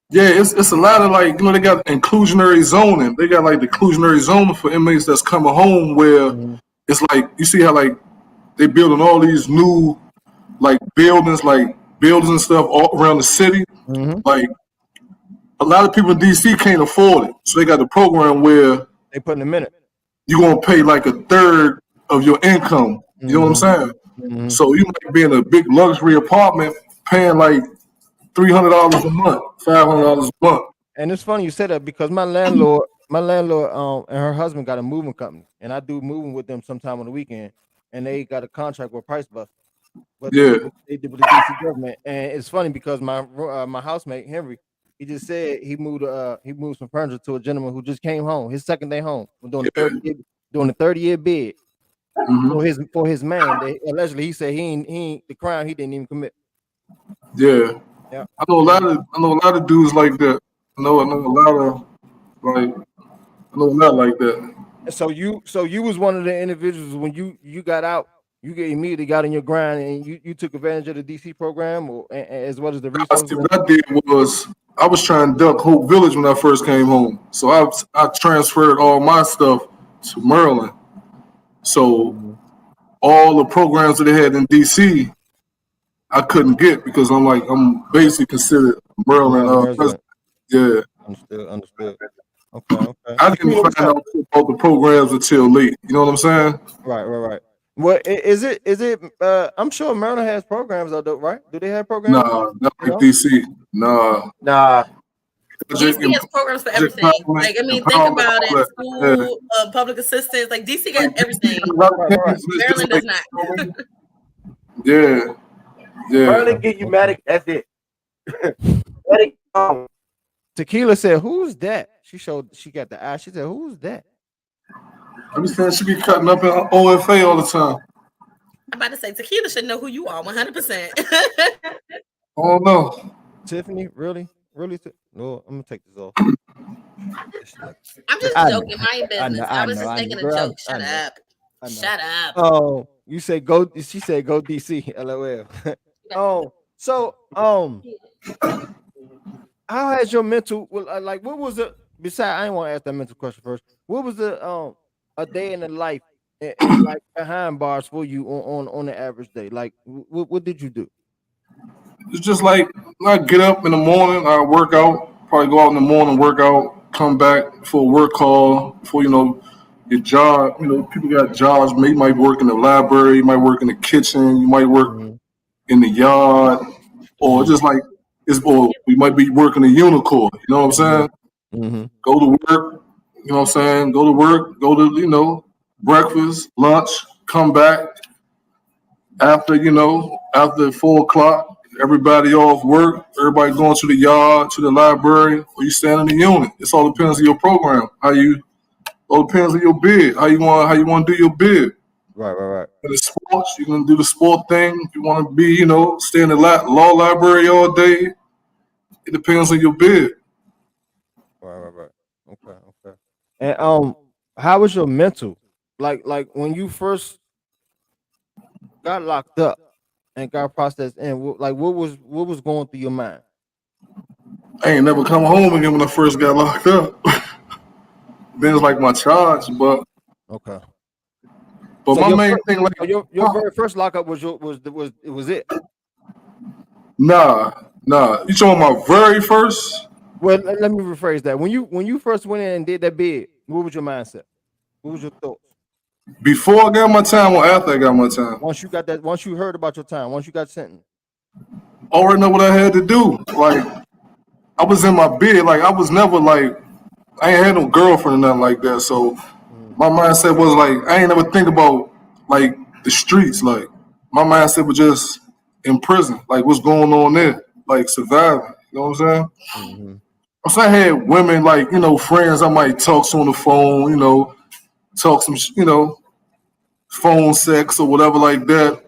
Yeah, it's a lot of like they got inclusionary zoning. They got like the inclusionary zoning for inmates that's coming home where it's like you see how like they building all these new like buildings and stuff all around the city. Like a lot of people in DC can't afford it, so they got the program where they put them in it. You're gonna pay like a third of your income. You know what I'm saying? So you might be in a big luxury apartment paying like $300 a month, $500 a month. And it's funny you said that because my landlord, and her husband got a moving company, and I do moving with them sometime on the weekend, and they got a contract with Price Bus. But they did with the DC government, and it's funny because my housemate Henry, he just said he moved some furniture to a gentleman who just came home, his second day home, doing the 30-year bid for his man. Allegedly he said he ain't the crime he didn't even commit. Yeah. I know a lot of dudes like that. I know a lot like that. So you was one of the individuals when you got out, you immediately got in your grind and you took advantage of the DC program or as well as the resources. What I did was I was trying to duck Hope Village when I first came home. So I transferred all my stuff to Maryland. So all the programs that they had in DC, I couldn't get because I'm basically considered Maryland president. Yeah. Understood. Okay. I didn't find out about the programs until late. You know what I'm saying? Right. Well, is it? I'm sure Maryland has programs, though, right? Do they have programs? Nah, not like DC. Nah. DC has programs for everything. Like, I mean, think about it. School, public assistance. Like, DC got everything. Right. Maryland does not. Yeah. Burning get you Matic. That's it. Matic gone. Tequila said, "Who's that?" She got the eye. She said, "Who's that?" I be saying she be cutting up in OFA all the time. I'm about to say Tequila should know who you are 100%. Oh no. Tiffany, really? No, I'm gonna take this off. I'm just I joking. Mind business. I was just making a Girl, joke. Shut up. I know. Shut up. Oh, you say go. She said go DC. LOL. Oh, so how has your mental? Well, like, what was it? Besides, I ain't want to ask that mental question first. What was the a day in the life and like behind bars for you on the average day? Like, what did you do? It's just like I get up in the morning, I work out, probably go out in the morning, work out, come back for a work call, for your job. People got jobs. Maybe you might work in the library, you might work in the kitchen, you might work in the yard, or just like or we might be working a unicorn. You know what I'm saying? Go to work. You know what I'm saying? Go to work. Go to breakfast, lunch, come back after 4 o'clock. Everybody off work. Everybody going to the yard, to the library, or you stand in the unit. It all depends on your program. All depends on your bid. How you want to do your bid. Right. In the sports, you can do the sport thing. If you want to be, stay in the law library all day. It depends on your bid. Right. Okay. And how was your mental? Like when you first got locked up and got processed in, what was going through your mind? I ain't never come home again when I first got locked up. Then it's like my charge, but okay. But so my main thing, like your very first lockup was it? Nah. You talking about my very first? Well, let me rephrase that. When you first went in and did that bid, what was your mindset? What was your thoughts? Before I got my time or after I got my time? Once you heard about your time, once you got sentenced. I already know what I had to do. Like, I was in my bed. Like, I was never like, I ain't had no girlfriend or nothing like that. So my mindset was like, I ain't never think about like the streets. Like, my mindset was just in prison. Like, what's going on there? Like, surviving. You know what I'm saying? So I had women like, friends I might talk to on the phone, talk some, phone sex or whatever like that,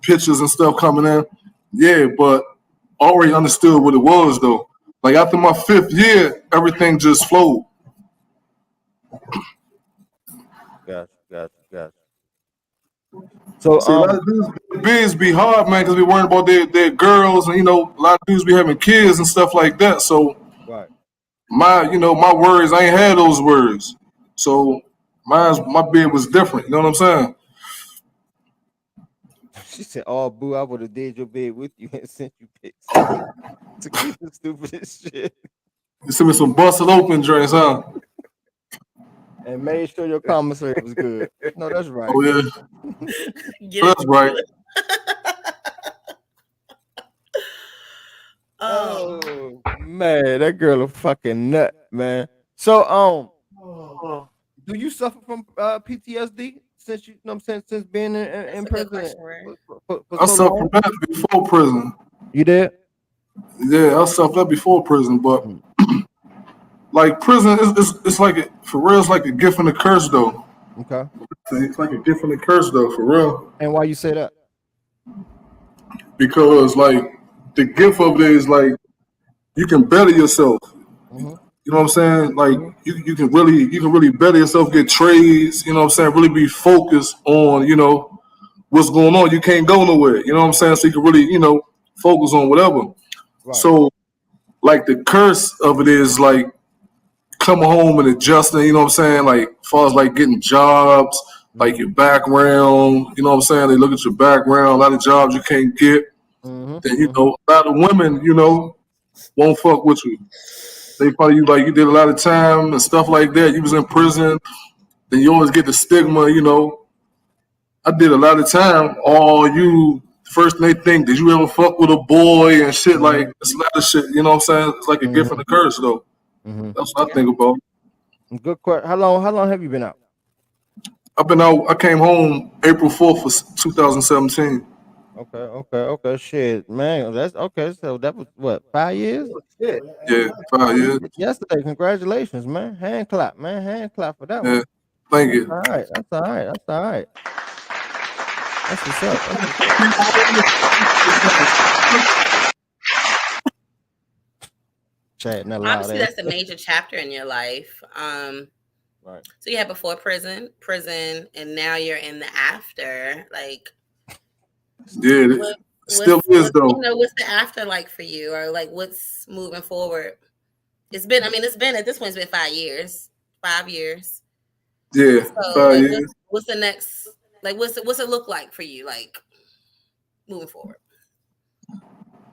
pictures and stuff coming in. Yeah, but I already understood what it was though. Like after my 5th year, everything just flowed. Gotcha. So see, a lot of dudes be hard, man, because we worrying about their girls, and a lot of dudes be having kids and stuff like that. So right. My worries, I ain't had those worries. So my bid was different. You know what I'm saying? She said, "Oh, boo, I would have did your bed with you and sent you pics to keep the stupidest shit." You sent me some busted open drinks, huh? And made sure your commissary was good. No, that's right. Oh yeah, that's right. Oh man, that girl a fucking nut, man. So do you suffer from PTSD since you know what I'm saying, since being in prison? I suffered that before prison. You did? Yeah, I suffered that before prison, but like prison it's like for real, it's like a gift and a curse though. Okay. It's like a gift and a curse though, for real. And why you say that? Because like the gift of it is like you can better yourself. You know what I'm saying? Like you can really better yourself, get trades, you know what I'm saying, really be focused on, what's going on. You can't go nowhere. You know what I'm saying? So you can really, focus on whatever. Right. So like the curse of it is like coming home and adjusting, you know what I'm saying? Like as far as like getting jobs, like your background, you know what I'm saying? They look at your background, a lot of jobs you can't get. Then a lot of women, won't fuck with you. They probably like you did a lot of time and stuff like that. You was in prison, then you always get the stigma, I did a lot of time. First they think, did you ever fuck with a boy and shit? Like it's a lot of shit, you know what I'm saying? It's like a gift and a curse though. That's what I think about. Good question. How long have you been out? I've been out. I came home April 4th of 2017. Okay. Shit, man. That's okay. So that was what, 5 years? Oh, shit. Yeah, 5 years. Yesterday. Congratulations, man. Hand clap, man. Hand clap for that one. Yeah, thank That's you. all right. That's all right. That's all right. That's what's up. That's what's up. Chatting that loud Obviously, ass. that's a major chapter in your life. Right. So you had before prison, and now you're in the after. Like, Yeah, it what, still what's is though. what's the after like for you, or like what's moving forward? It's been at this point, it's been 5 years. 5 years. Yeah, So, 5 years. what's the next? Like, what's it look like for you? Like, moving forward.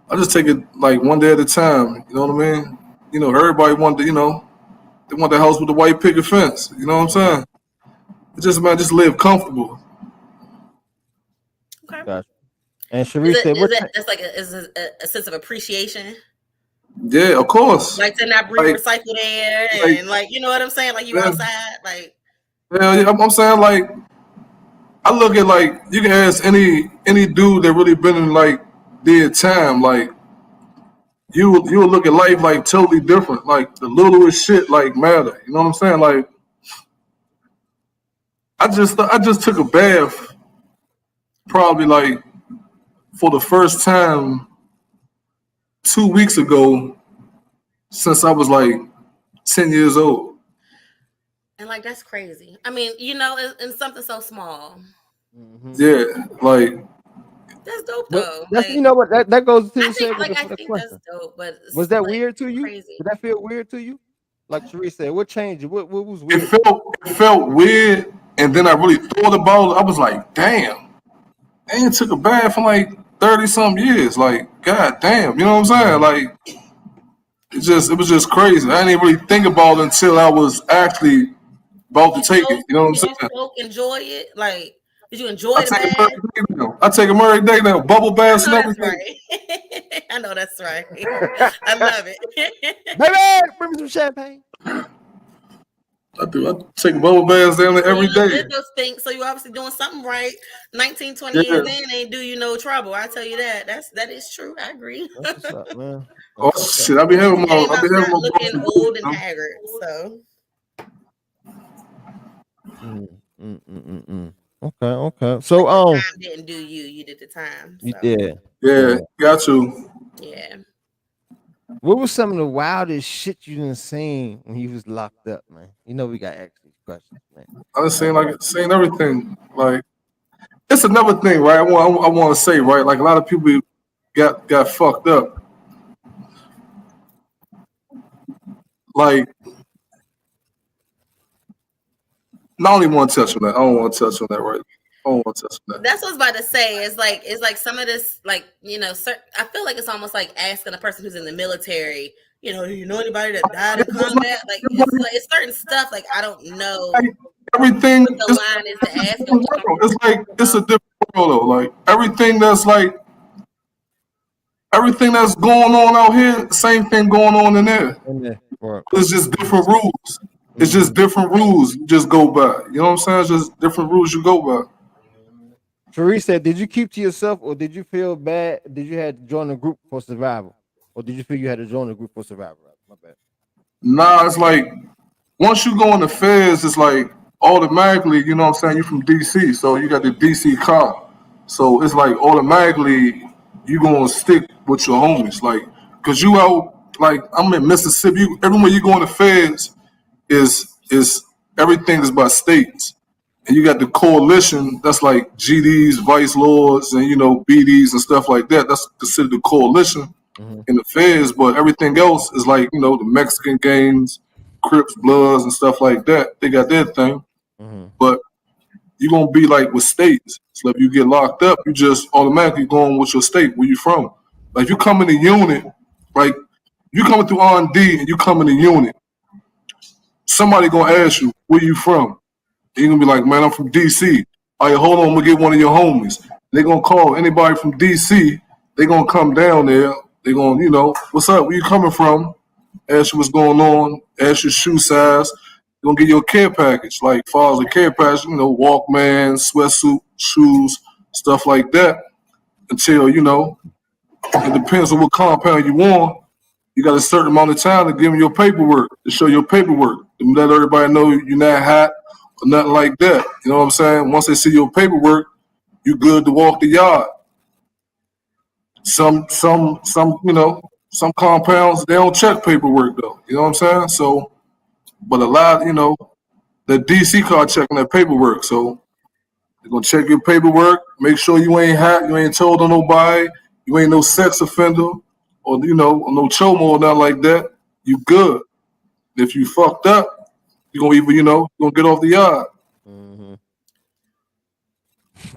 I just take it like one day at a time. You know what I mean? You know, everybody want the, they want the house with the white picket fence. You know what I'm saying? It's just man, just live comfortable. Okay. Gotcha. And Sharice said, "What?" That's like a sense of appreciation, Yeah, of course. like to not breathe Like, recycled air, like, and like, you know what I'm saying, like you yeah, outside, like. yeah, I'm saying like I look at like you can ask any dude that really been in like did time like you will look at life like totally different. Like the littlest shit like matter. You know what I'm saying? Like I just took a bath probably like for the first time 2 weeks ago since I was like 10 years old. And like that's crazy. I mean, in something so small. Mhm. Yeah, like That's dope But though. that's Like, that goes to I the think segment I for the think that's question. dope, but Was it's that like weird to you? crazy. Did that feel weird to you? Like Sharice said, what changed? What was it weird? felt weird, and then I really thought about it. I was like, damn, I ain't took a bath in like 30 some years. Like, god damn, you know what I'm saying? Like, it was just crazy. I didn't even really think about it until I was actually about to take it. You know what I'm Did you saying? enjoy it? Like, did you enjoy the bath? I take them every day now. Bubble I baths know and that's everything. right. I know that's right. I love it. Baby, bring me some champagne. I do. I take bubble baths down there So every you day. did those things. So you're obviously doing something right. 19, 20 Yeah. years in ain't do you no trouble. I tell you that. That is true. I agree. That's what's up, man. Oh That's what's up. shit! I be having You came my out not boss looking some good, old you and know? haggard. So Mm. Okay. So the time didn't do you. You did the time. So yeah. Yeah, got to. yeah. What was some of the wildest shit you done seen when he was locked up, man? You know we got to ask these questions, man. I was saying everything. Like it's another thing, right? I want to say, right? Like a lot of people got fucked up. Like I don't even want to touch on that. I don't want to touch on that right. I don't want to touch on that. That's what I was about to say. It's like some of this, like, I feel like it's almost like asking a person who's in the military, do you know anybody that died in combat? Like it's certain stuff. Like I don't know Like, everything what the line is to ask them. it's like it's a different world though. Like everything that's going on out here, same thing going on in there. Right. It's just different rules. It's just different rules you just go by. You know what I'm saying? It's just different rules you go by. Sharice said, did you keep to yourself or did you feel bad? Did you have to join a group for survival? Or did you feel you had to join a group for survival? My bad. Nah, it's like once you go in the feds, it's like automatically, you know what I'm saying, you from DC, so you got the DC cop. So it's like automatically you gonna stick with your homies. Like, cause you out like I'm in Mississippi, everywhere you go in the feds is everything is by states. And you got the coalition that's like GDs, vice lords, and BDs and stuff like that. That's considered the coalition in the feds, but everything else is like, the Mexican gangs, Crips, Bloods, and stuff like that. They got their thing. But you're gonna be like with states. So if you get locked up, you just automatically going with your state, where you from. Like you come in a unit, like you coming through R&D and you come in a unit, somebody gonna ask you, where you from? And you're gonna be like, man, I'm from DC. All right, hold on, I'm gonna get one of your homies. They're gonna call anybody from DC, they're gonna come down there, they're gonna, what's up, where you coming from? Ask you what's going on, ask your shoe size, they're gonna get you a care package. Like far as a care package, Walkman, sweatsuit, shoes, stuff like that. until, you know, it depends on what compound you want. You got a certain amount of time to give them your paperwork, to show your paperwork, to let everybody know you're not hot or nothing like that. You know what I'm saying? Once they see your paperwork, you good to walk the yard. Some, you know, some compounds, they don't check paperwork though. You know what I'm saying? So, but a lot, you know, the DC card checking that paperwork. So they're gonna check your paperwork, make sure you ain't hot, you ain't told on nobody, you ain't no sex offender, or you know, or no chomo or nothing like that. You good. If you fucked up, you gonna either, you know, you gonna get off the yard. Mm-hmm.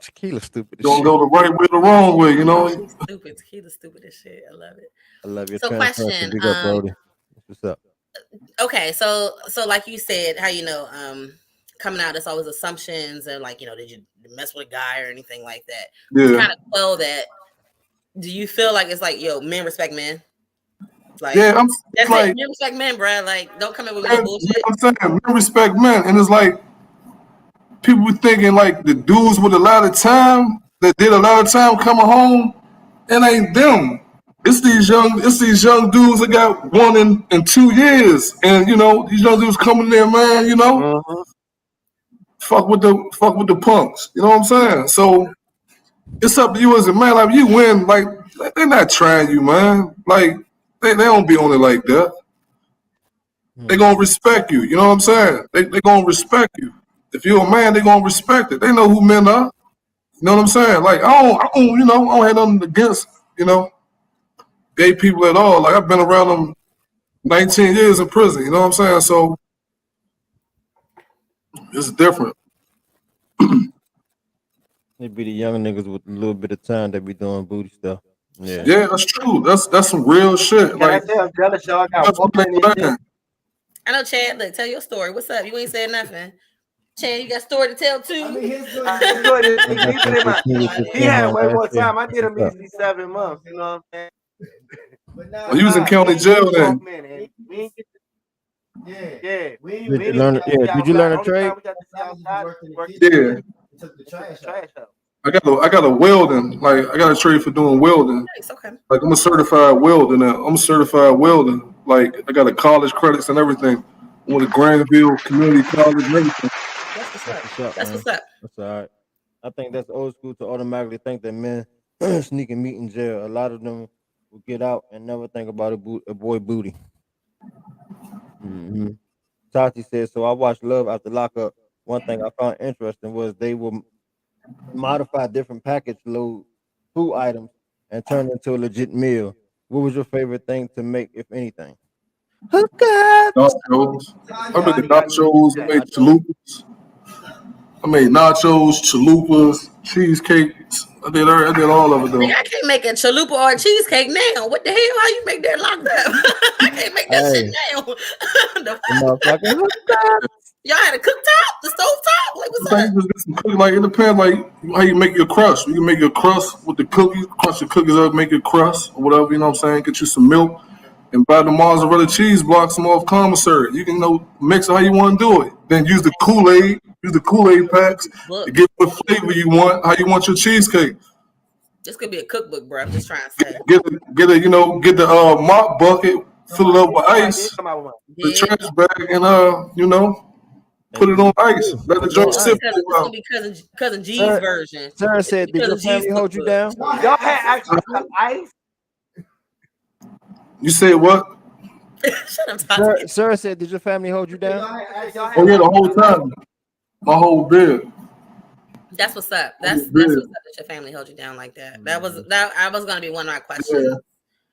Tequila stupid You as gonna shit. go the right way or the wrong way, you know? Stupid. Tequila stupid as shit. I love it. I love your So transparency. question, Big up, Brody. What's up? Okay, so like you said, how you know, coming out, there's always assumptions and like, you know, did you mess with a guy or anything like that? To Yeah. kind of quell that, do you feel like it's like, yo, men respect men? Like, Yeah, I'm that's like, it. Men respect men, bro. Like, don't come in with man, no bullshit. I'm saying, men respect men, and it's like people be thinking like the dudes with a lot of time that did a lot of time coming home, it ain't them. It's these young dudes that got 1 in 2 years, and you know these young dudes coming there, man. You know, fuck with the punks. You know what I'm saying? So it's up to you as a man. Like you win, like they're not trying you, man. Like they don't be on it like that. They gonna respect you. You know what I'm saying? They gonna respect you. If you're a man, they gonna respect it. They know who men are. You know what I'm saying? Like I don't, you know, I don't have nothing against, you know, gay people at all. Like I've been around them 19 years in prison. You know what I'm saying? So it's different. They be the young niggas with a little bit of time that be doing booty stuff. Yeah. Yeah, that's true. That's some real shit. Can Like I say I'm jealous, y'all? I got that's what woman they in this shit. learn. I know, Chad. Look, tell your story. What's up? You ain't said nothing. Chad, you got a story to tell too? I mean, his He had way more time. I did him What's up? easily 7 months. You know what I'm saying? But now, Well, you was in county jail then. Yeah. Did you learn? Yeah. Did you learn a trade? Yeah. took the trash out. I got a welding. Like I got a trade for doing welding. Nice, okay. Like I'm a certified welder now. I'm a certified welder. Like I got a college credits and everything. I went to Granville Community College and everything. That's what's up. What's up, That's man? what's up. That's all right. I think that's old school to automatically think that men sneaking meat in jail. A lot of them will get out and never think about a boy booty. Mm-hmm. Tati says, so I watched Love After Lockup. One thing I found interesting was they will modify different package load food items and turn into a legit meal. What was your favorite thing to make, if anything? Hookups. Nachos. I made nachos. I made chalupas. I made nachos, chalupas, cheesecakes. I did all of it though. Nigga, I can't make a chalupa or a cheesecake now. What the hell? How you make that locked up? I can't make that shit now. The fuck? Motherfucking hookups. Y'all had a cooktop, the stove top. Like what's up? Just get some cookies. Like it depends, like how you make your crust. You can make your crust with the cookies, crunch the cookies up, make your crust or whatever. You know what I'm saying? Get you some milk and buy the mozzarella cheese blocks some off commissary. You can, you know, mix it how you want to do it. Then use the Kool-Aid. Use the Kool-Aid packs to get what flavor you want. How you want your cheesecake. This could be a cookbook, bro. I'm just trying to say. Get the mop bucket, fill it up with ice, the trash bag, and you know. Put it on ice. Let the joint sit for a while. It's gonna be cousin G's version. Sarah said, "Did your family hold you down?" Y'all had access to ice. You said what? Shut up, Tati. Sarah said, "Did your family hold you down?" Oh yeah, the whole time. My whole bed. That's what's up. That's what's up that your family held you down like that. That was gonna be one of my questions. Yeah.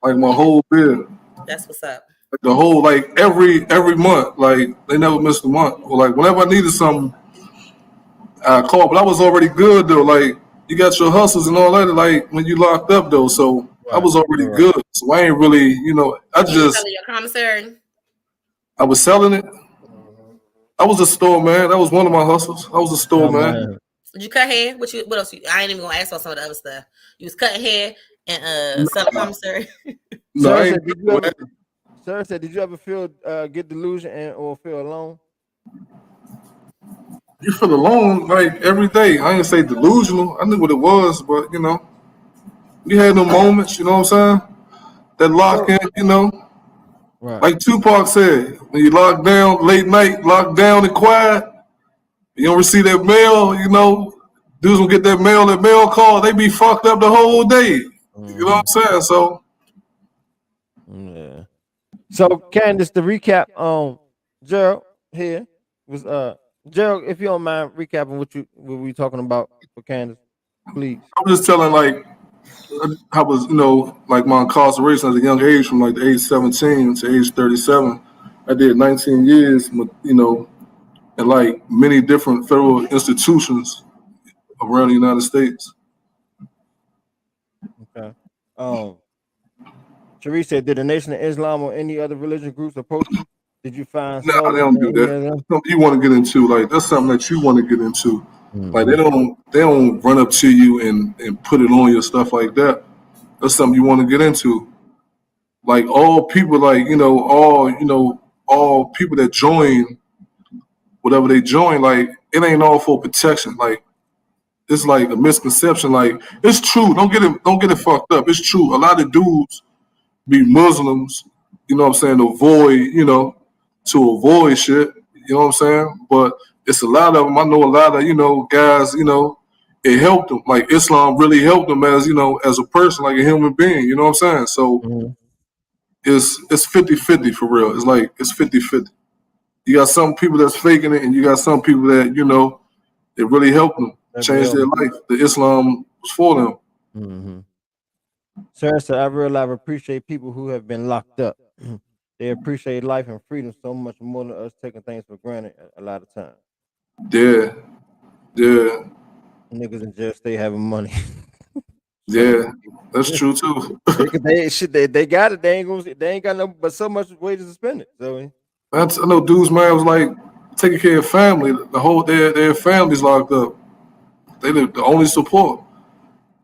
Like my whole bed. That's what's up. Like the whole, like every month, like they never missed a month. Or like whenever I needed something, I called. But I was already good though. Like you got your hustles and all that. Like when you locked up though, so I was already good. So I ain't really, you know, You selling your commissary. I was selling it. I was a store man. That was one of my hustles. I was a store man. Did you cut hair? What else? I ain't even gonna ask about some of the other stuff. You was cutting hair and selling commissary. No, Sarah said, "Did you ever feel get delusion or feel alone?" You feel alone like every day. I ain't say delusional. I knew what it was, but you know, You had no moments, you know what I'm saying? That lock in, you know. Right. Like Tupac said, when you lock down late night, locked down and quiet, you don't receive that mail, you know, dudes will get that mail call, they be fucked up the whole day. You know what I'm saying? So Yeah. So Candace, to recap, Gerald here was Gerald, if you don't mind recapping what we talking about for Candace, please. I'm just telling like I was, you know, like my incarceration at a young age from like the age 17 to age 37. I did 19 years, you know, in like many different federal institutions around the United States. Okay. Sharice said, did the Nation of Islam or any other religious groups approach you? Did you find No, they solace don't in do any that. of them? Something you want to get into, like that's something that you want to get into. Like Mm-hmm. they don't run up to you and put it on your stuff like that. That's something you want to get into. Like all people, like all people that join whatever they join, like it ain't all for protection. Like it's like a misconception. Like it's true. Don't get it fucked up. It's true. A lot of dudes be Muslims, you know what I'm saying, to avoid shit, you know what I'm saying? But it's a lot of them. I know a lot of, guys, it helped them. Like Islam really helped them as, as a person, like a human being, you know what I'm saying? So it's 50-50 for real. It's like it's 50-50. You got some people that's faking it and you got some people that, it really helped them That change their real. life. The Islam was for them. Mm-hmm. Sarah said, I real life appreciate people who have been locked up. They appreciate life and freedom so much more than us taking things for granted a lot of times. Yeah, yeah, Niggas in jail stay having money. yeah. That's true too. they got it. They ain't got no but so much ways to spend it. So I know dudes, man, was like taking care of family. The whole their family's locked up. They the only support.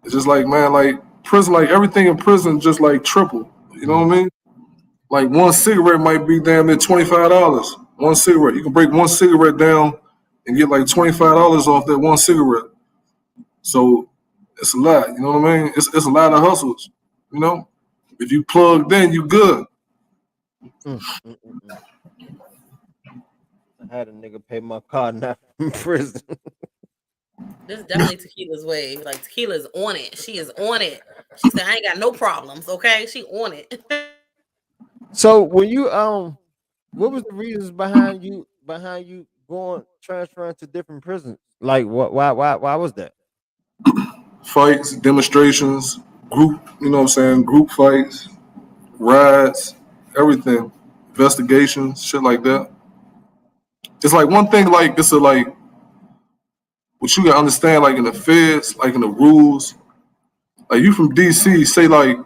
It's just like, man, like prison, like everything in prison just like triple. You know what I mean? Like one cigarette might be damn near $25. One cigarette. You can break one cigarette down and get like $25 off that one cigarette. So it's a lot, you know what I mean? It's a lot of hustles, you know? If you plugged in, you good. mm, mm, mm, mm. I had a nigga pay my car now from prison. This is definitely Tequila's way. Like Tequila's on it. She is on it. She said, I ain't got no problems. Okay. She on it. So when you what was the reasons behind you going transferring to different prisons? Like why was that? Fights, demonstrations, group, you know what I'm saying? Group fights, rides, everything, investigations, shit like that. It's like one thing, like it's a like what you gotta understand, like in the feds, like in the rules. Like you from DC, say like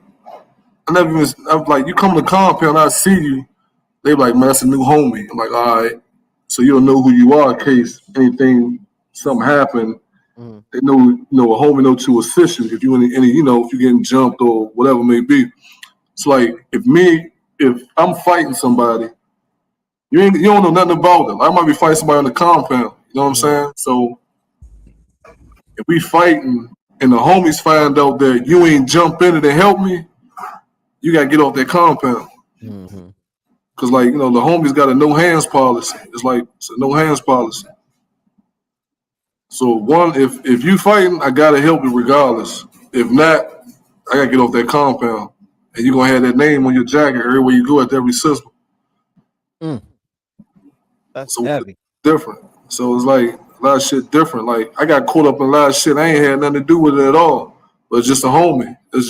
I'm like you come to the compound, I see you. They be like, man, that's a new homie. I'm like, all right, so you'll know who you are in case anything, something happen. Mhm. They know, a homie know to assist you if you any, if you're getting jumped or whatever it may be. It's like if I'm fighting somebody, you don't know nothing about them. I might be fighting somebody on the compound. You know what I'm Mhm. saying? So if we fighting and the homies find out that you ain't jump in it and help me, you gotta get off that compound. Mhm. Cause like, the homies got a no hands policy. It's a no hands policy. So one, if you fighting, I gotta help you regardless. If not, I gotta get off that compound. And you're gonna have that name on your jacket everywhere you go at every system. Mm, that's So it's heavy. different. So it's like a lot of shit different. Like I got caught up in a lot of shit. I ain't had nothing to do with it at all. But it's just a homie. That's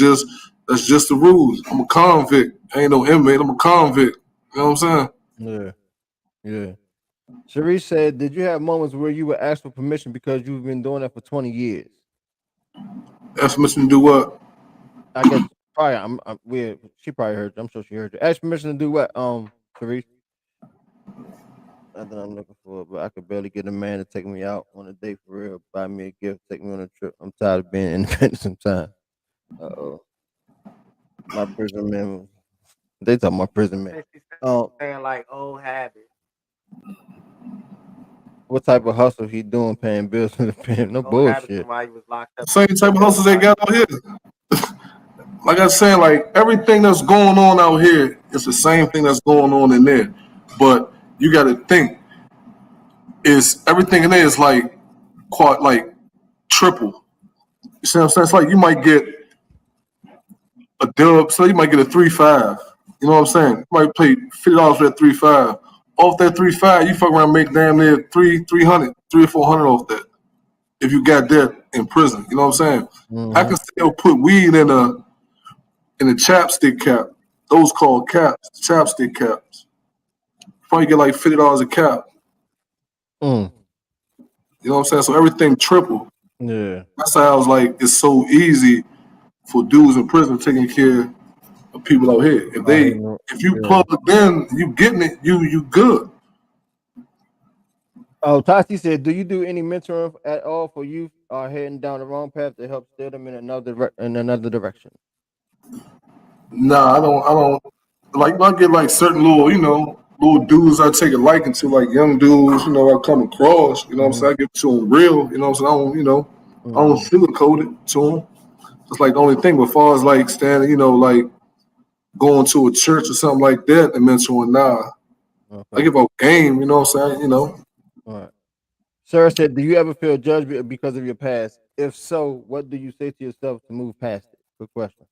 just the rules. I'm a convict. I ain't no inmate. I'm a convict. You know what I'm saying? Yeah. Yeah. Sharice said, did you have moments where you would ask for permission because you've been doing that for 20 years? Ask permission to do what? I guess probably I'm weird. She probably heard you. I'm sure she heard you. Ask permission to do what, Sharice? Not that I'm looking for, but I could barely get a man to take me out on a date for real, buy me a gift, take me on a trip. I'm tired of being independent sometimes. Uh-oh. My prison man. They talking about prison man. She's Um, saying like old habits, what type of hustle he doing paying bills for the pen? No old habits from bullshit. while you was locked up. Same type of hustles they got out here. like I said, like everything that's going on out here is the same thing that's going on in there. But you got to think, is everything in there is like like triple. You see what I'm saying? It's like you might get a dub, so you might get a 3-5. You know what I'm saying? You might pay $50 for that 3-5. Off that 3-5, you fuck around and make damn near 300, 300 or 400 off that. If you got that in prison, you know what I'm saying? I can still put weed in a chapstick cap. Those called caps, chapstick caps. Probably get like $50 a cap. Mm. You know what I'm saying? So everything triple. Yeah. That's how I was like, it's so easy for dudes in prison taking care of people out here. If you plug in, you getting it, you good. Oh, Tati said, do you do any mentoring at all for youth heading down the wrong path to help steer them in another direction? Nah, I don't like I get like certain little dudes I take a liking to, like young dudes, I come across, you know what I'm saying? I get to them real, you know what I'm saying? I don't sugarcoat it to them. It's like the only thing, but as far as like standing, like going to a church or something like that and mentoring, nah. Okay. I give out game, you know what I'm saying? All right. Sarah said, do you ever feel judged because of your past? If so, what do you say to yourself to move past it? Good question.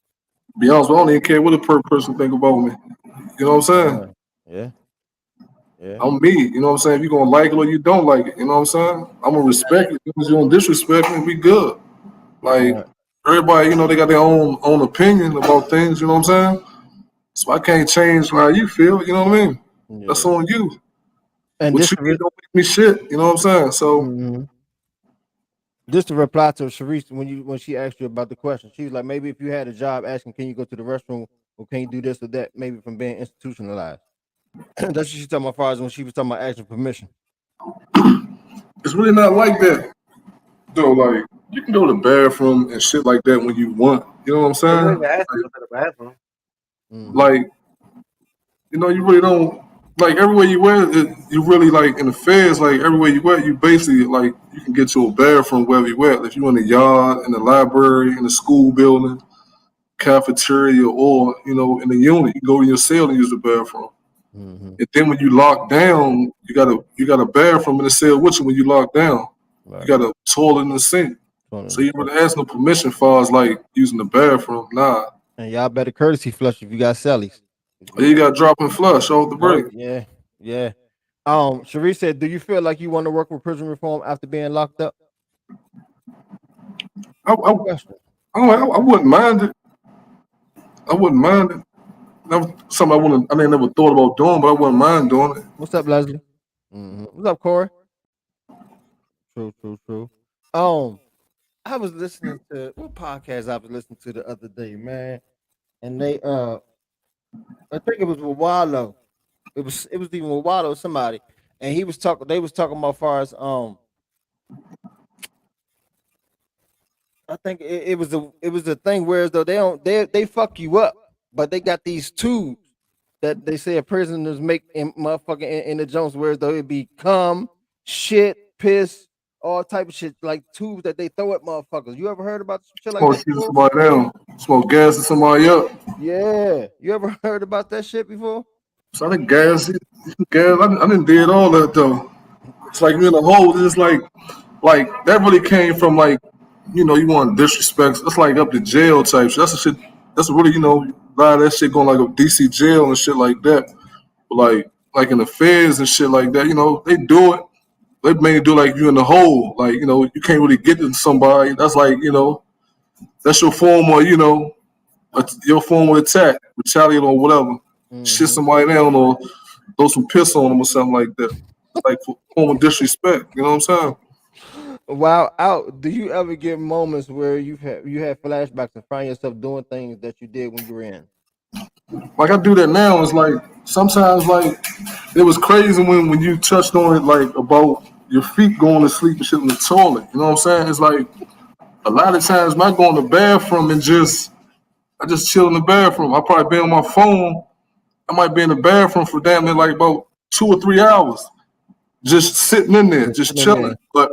Be honest, I don't even care what a person think about me. You know what I'm saying? Yeah. I'm me, you know what I'm saying? If you're gonna like it or you don't like it, you know what I'm saying? I'm gonna respect it. If you don't disrespect me, we good. Like everybody, they got their own opinion about things, you know what I'm saying? So I can't change how you feel, you know what I mean? Yeah. That's on you. And What you don't make me shit, you know what I'm saying? So just to reply to Sharice when she asked you about the question, she was like, maybe if you had a job asking, can you go to the restroom or can you do this or that, maybe from being institutionalized. That's what she's talking about as far as when she was talking about asking permission. It's really not like that. Though, like, you can go to the bathroom and shit like that when you want. You know what I'm saying? You don't even ask to go to the bathroom. Like, you really don't. Like, everywhere you went, you really, like, in the feds, like, everywhere you went, you basically, like, you can get to a bathroom wherever you at. If you're in the yard, in the library, in the school building, cafeteria, or, in the unit, you go to your cell and use the bathroom. And then when you lock down, you got a bathroom in the cell with you when you lock down. Right. You got a toilet in the sink. So you really ask no permission as far as like using the bathroom. Nah. And y'all better courtesy flush if you got cellies. You got to drop and flush off the break. Yeah. Sharice said, do you feel like you want to work with prison reform after being locked up? I wouldn't mind it. I wouldn't mind it. That was something I never thought about doing, but I wouldn't mind doing it. What's up, Leslie? What's up, Corey? True. I was listening to what podcast I was listening to the other day, man, and they I think it was with Wallow. It was even with Wallow, somebody, and he was talking. They was talking about far as I think it was a thing where as though they fuck you up, but they got these tubes that they say prisoners make in motherfucking in the Jones, where as though it be cum, shit, piss, all type of shit, like tubes that they throw at motherfuckers. You ever heard about shit like that? Smoke somebody down, smoke gas to somebody up. Yeah, you ever heard about that shit before? So I think gas. I didn't did all that though. It's like you in a hole. It's like that really came from like, you want disrespect. It's like up to jail type shit. That's the shit. That's really, a lot of that shit going like a DC jail and shit like that. But like in the feds and shit like that, they do it. They mainly do like you in the hole. Like, you can't really get to somebody. That's like, that's your form of, your form of attack, retaliate or whatever. Shit somebody down or throw some piss on them or something like that. Like form of disrespect. You know what I'm saying? While out, do you ever get moments where you had flashbacks and find yourself doing things that you did when you were in? Like I do that now. It's like sometimes like it was crazy when you touched on it like about your feet going to sleep and shit in the toilet. You know what I'm saying? It's like a lot of times when I go in the bathroom and I just chill in the bathroom. I'll probably be on my phone. I might be in the bathroom for damn near like about 2 or 3 hours. Just sitting in there, just chilling. But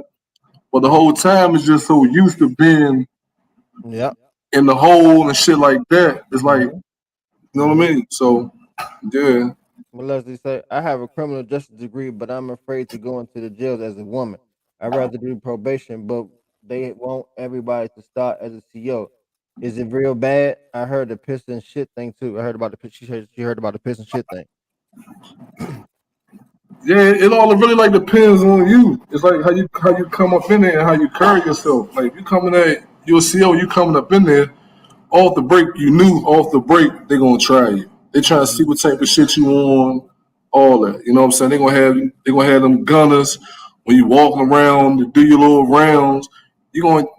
the whole time is just so used to being in the hole and shit like that. It's like, you know what I mean? So yeah. Well, Leslie say, I have a criminal justice degree, but I'm afraid to go into the jails as a woman. I'd rather do probation, but they want everybody to start as a CO. Is it real bad? I heard the piss and shit thing too. I heard about the she heard about the piss and shit thing. Yeah, it all really like depends on you. It's like how you come up in there and how you carry yourself. Like you coming at your CO, you coming up in there off the break. You knew off the break they gonna try you. They trying to see what type of shit you on, all that. You know what I'm saying? They gonna have them gunners when you walking around to do your little rounds.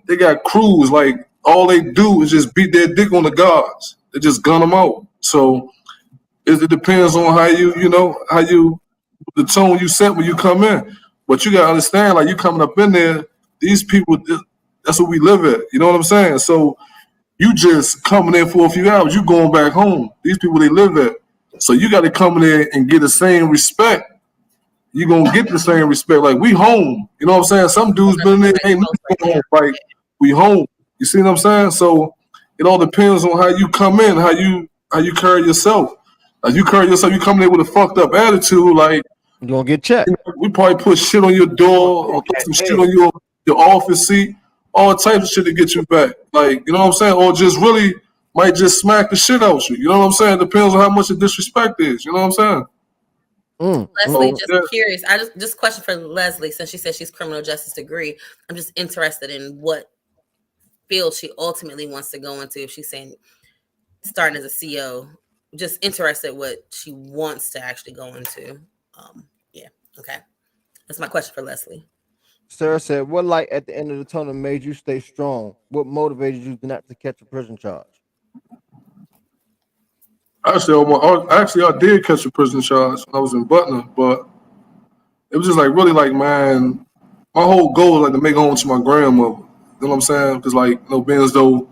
They got crews like all they do is just beat their dick on the guards. They just gun them out. So it depends on how how you the tone you set when you come in. But you gotta understand, like you coming up in there, these people, that's what we live at. You know what I'm saying? So you just coming in for a few hours, you going back home. These people they live at. So you got to come in there and get the same respect. You gonna get the same respect. Like we home. You know what I'm saying? Some dudes been in there ain't nothing home. Like we home. You see what I'm saying? So it all depends on how you come in, how you carry yourself. Like you carry yourself, you come in with a fucked up attitude, like You gonna get checked. we probably put shit on your door or put some shit on your office seat, all types of shit to get you back. Like, you know what I'm saying? Or just really might just smack the shit out you. You know what I'm saying? Depends on how much the disrespect is. You know what I'm saying? Leslie, just curious. I just question for Leslie, since she said she's criminal justice degree. I'm just interested in what field she ultimately wants to go into. If she's saying starting as a CO, just interested what she wants to actually go into. Yeah, okay. That's my question for Leslie. Sarah said, what light at the end of the tunnel made you stay strong? What motivated you not to catch a prison charge? Actually, I did catch a prison charge when I was in Butner, but it was just like really like, man, my whole goal was like to make home to my grandmother. You know what I'm saying? Because like, being as though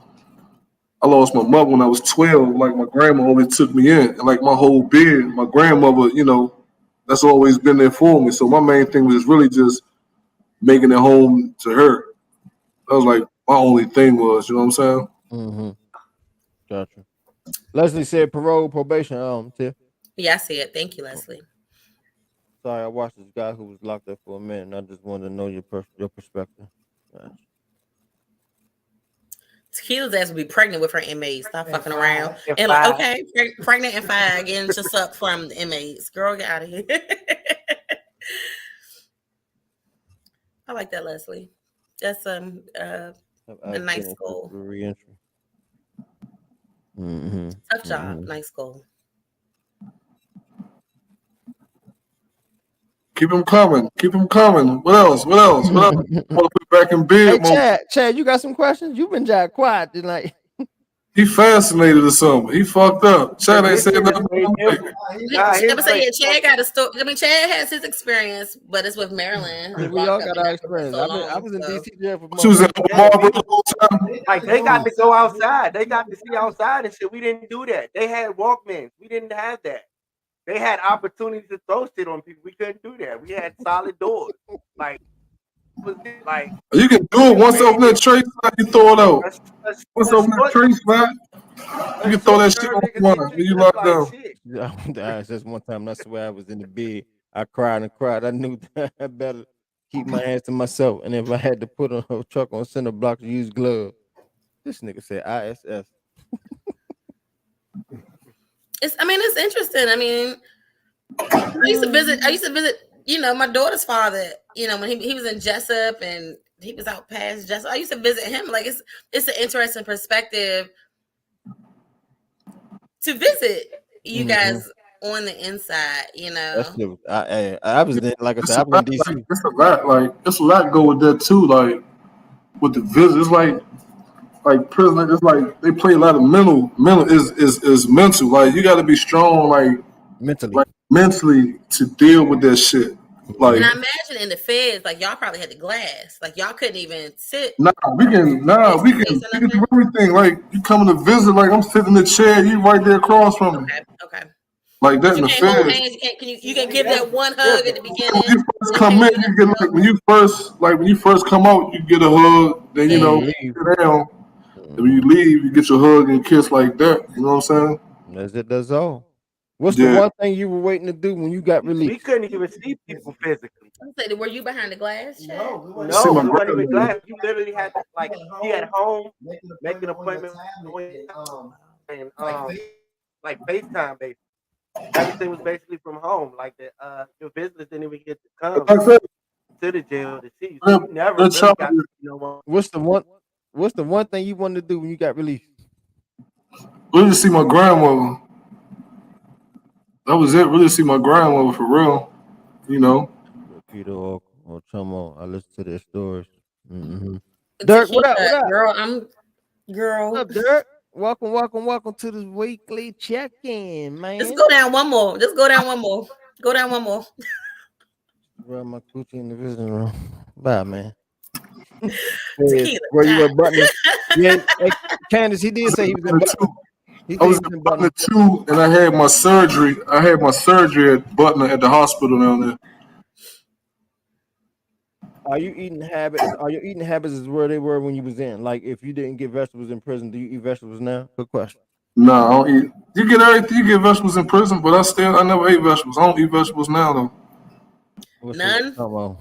I lost my mother when I was 12, like my grandma always took me in, and like my whole beard, my grandmother, that's always been there for me. So my main thing was really just making it home to her. That was like my only thing was, you know what I'm saying? Mm-hmm. Gotcha. Leslie said parole, probation. Tiff. Yeah, I see it. Thank you, Leslie. Sorry, I watched this guy who was locked up for a minute, and I just wanted to know your perspective. Gotcha. Tequila's ass will be pregnant with her inmates. Stop fucking around. And like, okay, pregnant and fine, getting just up from the inmates. Girl, get out of here. I like that, Leslie. That's a nice goal. Re-entry. Mm-hmm. Tough job. Nice goal. Keep them coming. Keep them coming. What else? Want to put back in bed? Hey, Chad, you got some questions? You've been jack quiet tonight. He fascinated or something. He fucked up. Chad ain't said nothing. Chad got a story. I mean, Chad has his experience, but it's with Maryland. We all got our experience. I was in DC jail for she was in Marlboro the whole time. Like they got to go outside. They got to see outside and shit. We didn't do that. They had Walkmans. We didn't have that. They had opportunities to throw shit on people. We couldn't do that. We had solid doors. Like you can do it once open that trace, you throw it out. Once open that trace, man, you can throw that shit on one when you lock down. That's one time. That's where I was in the bed. I cried and cried. I knew that I better keep my hands to myself. And if I had to put on a truck on center block to use gloves, this nigga said ISS. It's interesting. I mean, I used to visit, my daughter's father, when he was in Jessup and he was out past Jessup. I used to visit him. Like it's an interesting perspective to visit you guys on the inside, I was in, like I said, I was in DC. It's a lot, like it's a lot go with that too, like with the visit. It's like prison, it's like they play a lot of mental is mental. Like you gotta be strong, like mentally to deal with that shit. Like, and I imagine in the feds, like y'all probably had the glass, like y'all couldn't even sit. We can do everything. Like you coming to visit, like I'm sitting in the chair, you right there across from me. Okay. Like that in the feds. You can give that one hug at the beginning. When you first come in, you get when you first come out, you get a hug. Then sit down. when you leave, you get your hug and kiss like that. You know what I'm saying? That's it. That's all. What's the Yeah. one thing you were waiting to do when you got We released? couldn't even see people physically. I said, were you behind the glass? Chad? No, we weren't. See No, my it wasn't even grandmother. glass. You literally had to like be at home, make an appointment and like FaceTime basically. Everything was basically from home. Like the your visitors didn't even get to come Like I said, to the jail to see you. So you never the really child, got to see no one. What's the one thing you wanted to do when you got released? really see my grandmother. That was it. Really see my grandmother for real. You know. Peter or Chomo. I listen to their stories. Mm-hmm. Tequila, Dirk, what up? What up? girl, girl. What up, Dirk? Welcome to this weekly check-in, man. Just go down one more. Just go down one more. Go down one more. Rub my coochie in the visiting room. Bye, man. Tequila. Where you were buttoning? Yeah, hey, Candace, he did say he was in Butner. I was in Butner too, and I had my surgery. I had my surgery at Butner at the hospital down there. Are you eating habits? Are your eating habits is where they were when you was in? Like, if you didn't get vegetables in prison, do you eat vegetables now? Good question. Nah, I don't eat. You get everything. You get vegetables in prison, but I never ate vegetables. I don't eat vegetables now though. What's None? Come on.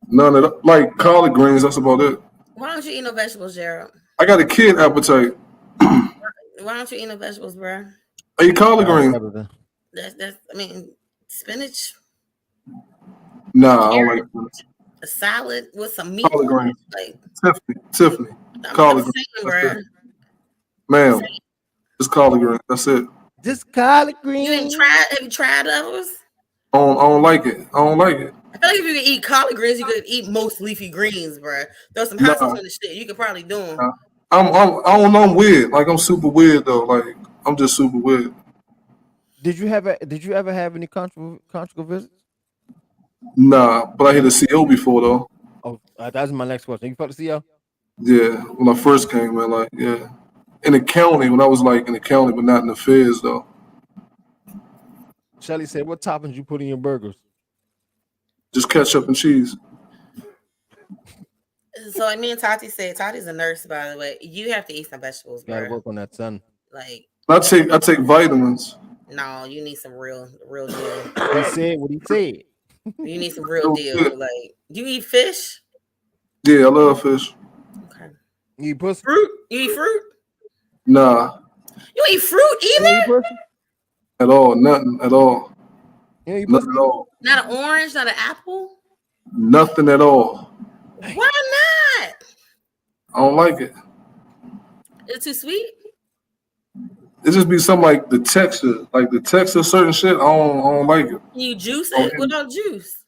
None of that. Like collard greens. That's about it. Why don't you eat no vegetables, Gerald? I got a kid appetite. Why don't you eat no vegetables, bro? I eat collard greens. That's. I mean, spinach, Nah, I don't like spinach. a salad with some meat. Collard greens. Like Tiffany. I'm Collard saying, greens. bro. That's it. Ma'am, it's collard greens. That's it. Just collard You greens. ain't tried? Have you tried those? I don't like it. I don't like it. I feel like if you could eat collard greens, you could eat most leafy greens, bro. Throw some hot sauce on the shit. You could probably do them. I don't know. I'm weird. Like I'm super weird though. Like I'm just super weird. Did you ever have any conjugal visits? Nah, but I hit a CO before though. Oh, that's my next question. You fucked the CO? Yeah, when I first came, man. Like yeah, in the county when I was like in the county, but not in the feds though. Shelly said, "What toppings you put in your burgers?" Just ketchup and cheese. So like me and Tati said, Tati's a nurse, by the way. You have to eat some vegetables, Gotta bro. work on that, son. Like I take vitamins. no, you need some real deal. He said what he said. You need some real deal. Like, do you eat fish? Yeah, I love fish. Okay. You eat pussy? Fruit? You eat fruit? Nah, You eat fruit You either? eat pussy? at all. Nothing at all. You eat Nothing pussy? at all. Not an orange, not an apple? Nothing at all. Why not? I don't like it. It's too sweet? It just be something like the texture of certain shit. I don't like it. Can you juice it? What about juice?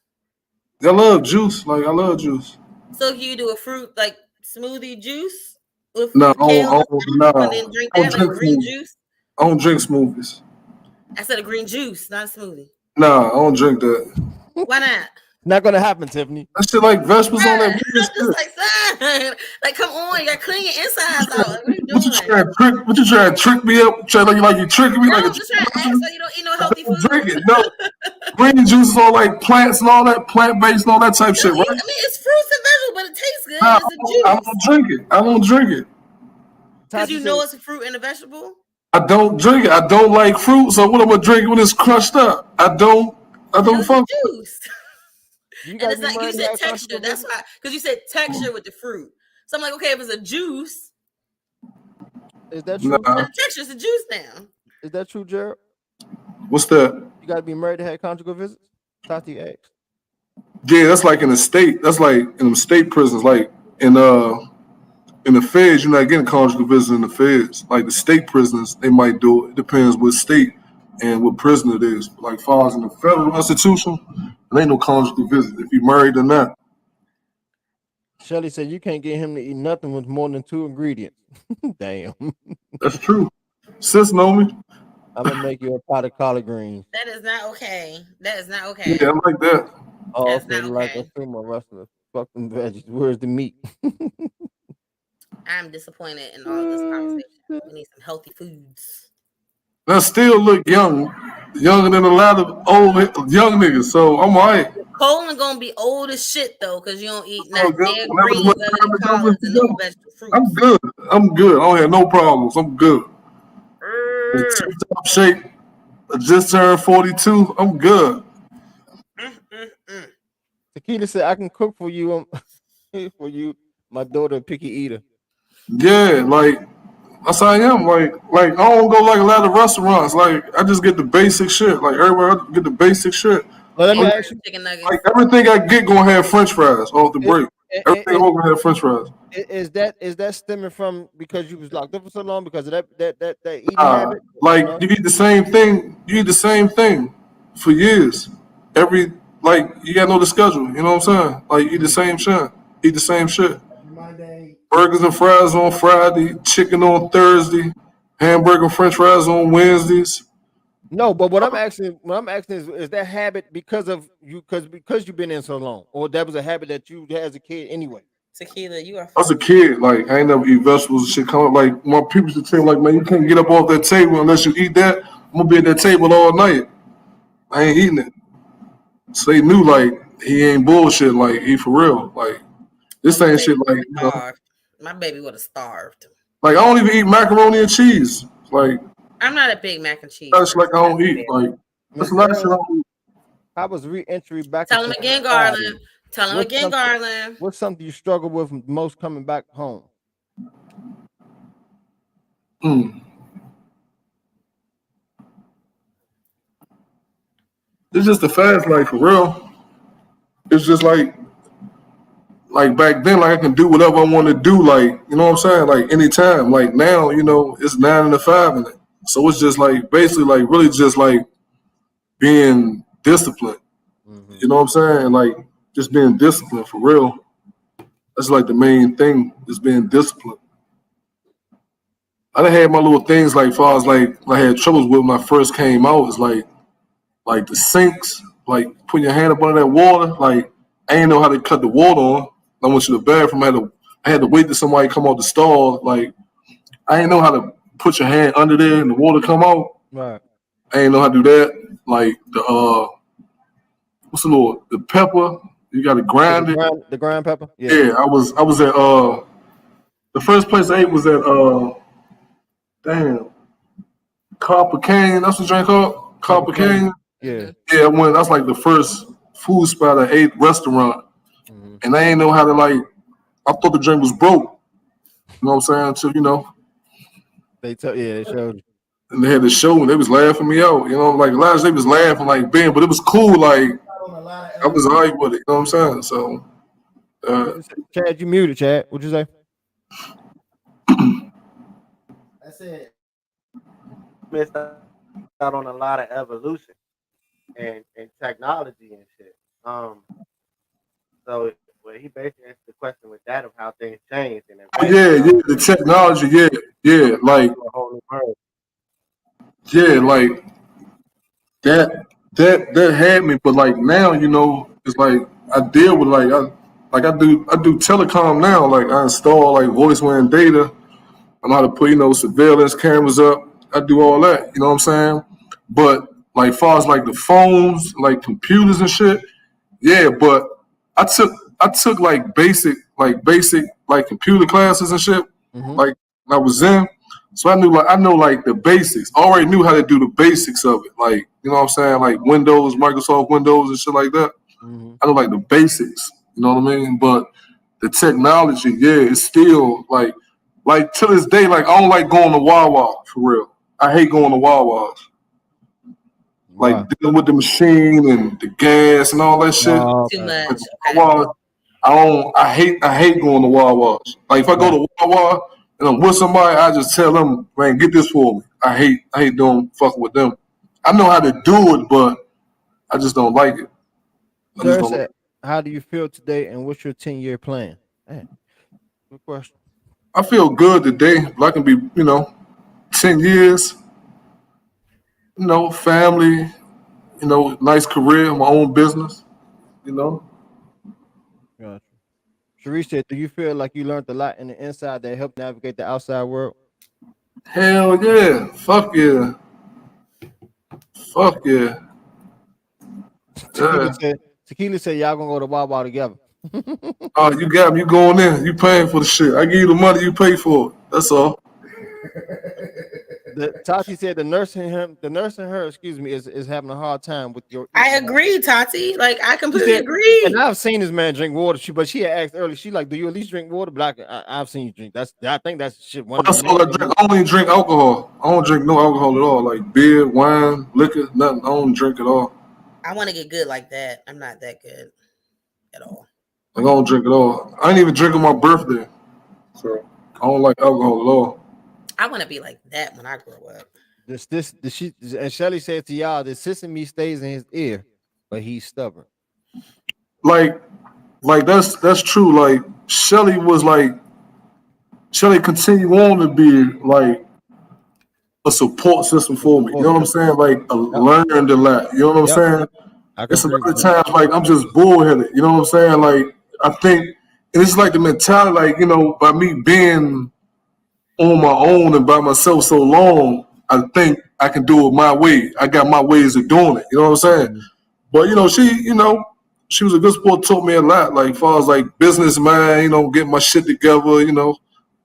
I love juice. Like I love juice. So can you do a fruit like smoothie juice with No, kale nah. and then drink I that don't like drink green smoothies. juice? I don't drink smoothies. I said a green juice, not a smoothie. Nah, I don't drink that. Why not? Not gonna happen, Tiffany. That shit like vegetables on that. I'm just like, son, like, come on, you gotta clean your insides out. Like, what are you What you doing? trying to trick me up? Like you tricking me No, like I'm just trying to ask so you don't eat no healthy food. drink it. No. Green juice is all like plants and all that, plant based and all that type shit, right? I mean, it's fruits and vegetables, but it tastes good. Nah, It's a juice. I don't drink it. I don't drink it. Because you know it's a fruit and a vegetable. I don't drink it. I don't like fruit, so what am I drinking when it's crushed up? I don't fuck. Juice. You And it's be like you minding said that texture. That's why, because you said texture with the fruit. So I'm like, okay, if it's a juice, Is that true? it's a texture. It's a juice now. Is that true, Gerald? What's that? You gotta be married to have conjugal visits? Tati asked. Yeah, that's like in the state. That's like in them state prisons. Like in the feds, you're not getting conjugal visits in the feds. Like the state prisons, they might do it. It depends what state and what prison it is. But like far as in the federal institution, there ain't no conjugal visit if you married or not. Shelly said you can't get him to eat nothing with more than 2 ingredients. Damn. That's true. Sis know me. I'm gonna make you a pot of collard greens. That is not okay. That is not okay. Yeah, I like that. Oh, That's okay, not like a okay. sumo wrestler. Fuck them veggies. Where's the meat? I'm disappointed in all of this conversation. We need some healthy foods. I still look young, younger than a lot of old young niggas. So I'm alright. colon gonna be old as shit though, because you don't eat Oh, not good. dead Whenever greens it's other time than to go, collards and no go. vegetable fruits. I'm good. I'm good. I don't have no problems. I'm good. In tip-top shape. I just turned 42. I'm good. Tequila said, "I can cook for you. For you, my daughter, a picky eater." Yeah, like that's how I am. Like I don't go like a lot of restaurants. Like I just get the basic shit. Like everywhere I get the basic shit. Well, let me Like, ask you: Chicken nuggets. like everything I get gonna have French fries off the is, break. Everything I'm gonna have French fries. is that stemming from because you was locked up for so long because of that eating Uh, habit? like No. you eat the same thing. You eat the same thing for years. Every like you gotta know the schedule. You know what I'm saying? Like you eat the same shit. Eat the same shit. Every Monday. Burgers and fries on Friday, chicken on Thursday, hamburger and French fries on Wednesdays. No, but what I'm asking is that habit because of you because you've been in so long, or that was a habit that you had as a kid anyway? Tequila, you are I was a funny. kid, like I ain't never eat vegetables and shit. Come up, like my people used to tell me, like, man, you can't get up off that table unless you eat that. I'm gonna be at that table all night. I ain't eating it. So they knew, like, he ain't bullshit. Like he for real. Like Oh, this my ain't baby shit. would Like have starved. My baby would have starved. like I don't even eat macaroni and cheese. Like I'm not a big mac and cheese that's like person. I That's don't eat. fair. Like that's Miss a lot of shit I L, don't eat. how was re-entry back Tell him into again, society? Garland. Tell him What's again, something Garland. what's something you struggle with most coming back home? Mm. It's just a fast life for real. It's just like back then, like I can do whatever I want to do, like you know what I'm saying, like anytime. Like now, you know, it's 9 to 5 in it, so it's just like basically like really just like being disciplined. Mm-hmm. You know what I'm saying? Like just being disciplined for real. That's like the main thing is being disciplined. I done had my little things like far as like I had troubles with when I first came out. It's like the sinks, like putting your hand up under that water. Like I ain't know how to cut the water on. I went to the bathroom. I had to wait till somebody come out the stall. Like I ain't know how to put your hand under there and the water come out. Right. I ain't know how to do that. Like the what's the pepper? You got to grind it. The ground pepper? Yeah. Yeah, I was at the first place I ate was at damn Copper Cane. That's what the drink called. Pepper Copper cane. Cane. Yeah. Yeah, I went. That's like the first food spot I ate restaurant, Mm-hmm. and I ain't know how to like. I thought the drink was broke. You know what I'm saying? So you know, They showed you. and they had the show, and they was laughing me out. You know, like last they was laughing like Ben, but it was cool. Like On a lot I of was alright with it. You know what I'm saying? So What'd you say? Chad, you muted, Chad. What'd you say? I said Missed out on a lot of evolution and technology and shit. So well, he basically answered the question with that of how things changed and yeah, the technology, yeah, like a whole new world. yeah, like that had me, but like now, you know, it's like I deal with I do telecom now. Like I install like voice and data. I know how to put surveillance cameras up. I do all that. You know what I'm saying? But like far as like the phones, like computers and shit, yeah. But I took I took like basic like computer classes and shit. Mm-hmm. Like when I was in. So I know like the basics. I already knew how to do the basics of it. Like, you know what I'm saying? Like Windows, Microsoft Windows and shit like that. Mm-hmm. I know like the basics. You know what I mean? But the technology, yeah, it's still like to this day, like I don't like going to Wawa for real. I hate going to Wawas. Like Wow. dealing with the machine and the gas and all that shit. Oh, Too okay. much. Okay. Wawa, I hate going to Wawas. Like if I go to Wawa and I'm with somebody, I just tell them, man, get this for me. I hate doing fucking with them. I know how to do it, but I just don't like it. I just Sir don't. said, how do you feel today and what's your 10-year plan? Man, good question. I feel good today, but I can be, 10 years, family, nice career, my own business, you know. Gotcha. Sharice said, do you feel like you learned a lot in the inside that helped navigate the outside world? Hell yeah. Fuck yeah. Fuck yeah. Tequila Yeah. said, Tequila said y'all gonna go to Wawa together. Oh, you got me. You going in. You paying for the shit. I give you the money. You pay for it. That's all. Tati said the nurse in her, excuse me, is having a hard time with your I eating. agree, Tati. Like I She completely said, agree. and I've seen this man drink water. But she had asked earlier. She like, do you at least drink water? But I've seen you drink. I think that's shit. One of That's the all main I things. drink. I only drink alcohol. I don't drink no alcohol at all. Like beer, wine, liquor, nothing. I don't drink at all. I want to get good like that. I'm not that good at all. Like I don't drink at all. I ain't even drink on my birthday. So I don't like alcohol at all. I want to be like that when I grow up. She and Shelly said to y'all that sesame stays in his ear, but he's stubborn. Like that's true. Like Shelly was like Shelly continue on to be like a support system for me. You know what I'm saying? Like I Yep. learned a lot. You know what I'm Yep. saying? I It's a lot completely of agree. times like I'm just bullheaded. You know what I'm saying? Like I think and it's like the mentality, like, by me being on my own and by myself so long, I think I can do it my way. I got my ways of doing it. You know what I'm saying? Mhm. But she was a good sport, taught me a lot, like as far as like business man, getting my shit together, when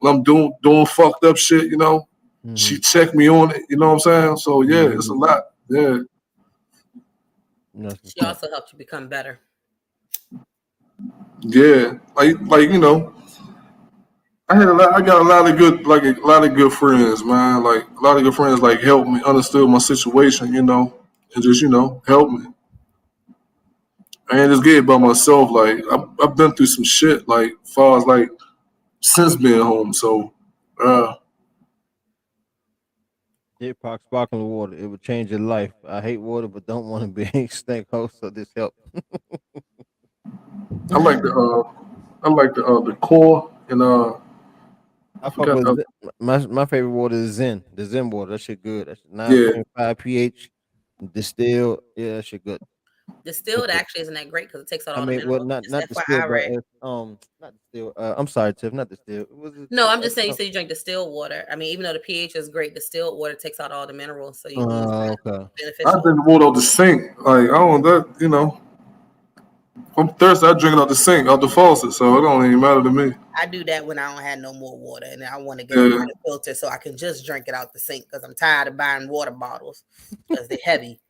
I'm doing fucked up shit, she Mhm. checked me on it, you know what I'm saying? So yeah, it's a Mhm. lot. Yeah. That's what's She up. also helped you become better. Yeah. I got a lot of good friends, man. Like a lot of good friends like helped me, understood my situation, and just, helped me. I ain't just get it by myself. Like I've been through some shit, like far as like since being home. So J-Pop sparkling water. It would change your life. I hate water, but don't want to be a snake host. So this help. I like the core and I I fuck forgot with the my favorite water is Zen. The Zen water. That shit good. That's yeah. 9.5 pH. Distilled. Yeah, that shit good. Distilled actually isn't that great because it takes out I all the mean, well, minerals. not Just not distilled, FYI, but Ray. it's not distilled. I'm sorry, Tiff, not distilled. It was No, I'm just saying you said you drink distilled water. I mean, even though the pH is great, distilled water takes out all the minerals, so you lose okay. I beneficial. drink the water out the sink. Like I don't that. If I'm thirsty, I drink it out the sink, out the faucet. So it don't even matter to me. I do that when I don't have no more water and I want to get a Yeah. water filter so I can just drink it out the sink because I'm tired of buying water bottles because they're heavy.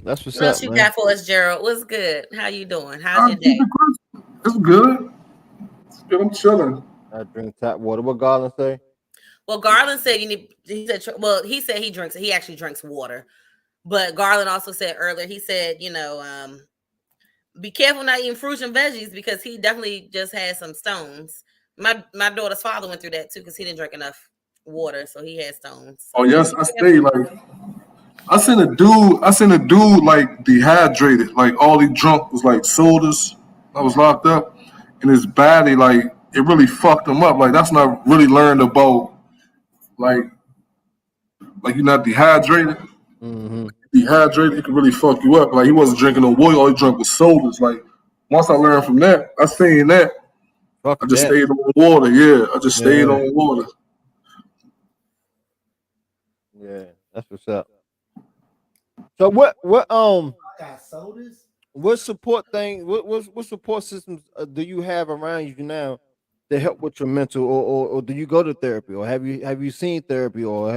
That's what's What else up, you man. got for us, Gerald? What's good? How you doing? How's I your keep day? it crisp. It's good. It's good. I'm chilling. I drink tap water. What Garland say? Well, Garland said you need. He said he drinks. He actually drinks water. But Garland also said earlier. He said, be careful not eating fruits and veggies because he definitely just had some stones. My daughter's father went through that too because he didn't drink enough water, so he had stones. Oh So just yes, be I stay careful. like I seen a dude like dehydrated, like all he drunk was like sodas. I was locked up, and his body like it really fucked him up. Like that's not really learned about like you're not dehydrated. Mm-hmm. Dehydrated, it can really fuck you up. Like he wasn't drinking no water, all he drank was sodas. Like once I learned from that, I seen that. Fuck I just that. stayed on water. Yeah, I just stayed Yeah, on water. yeah. That's what's up. So Got sodas. what support thing? What support systems do you have around you now to help with your mental, or do you go to therapy, or have you seen therapy, or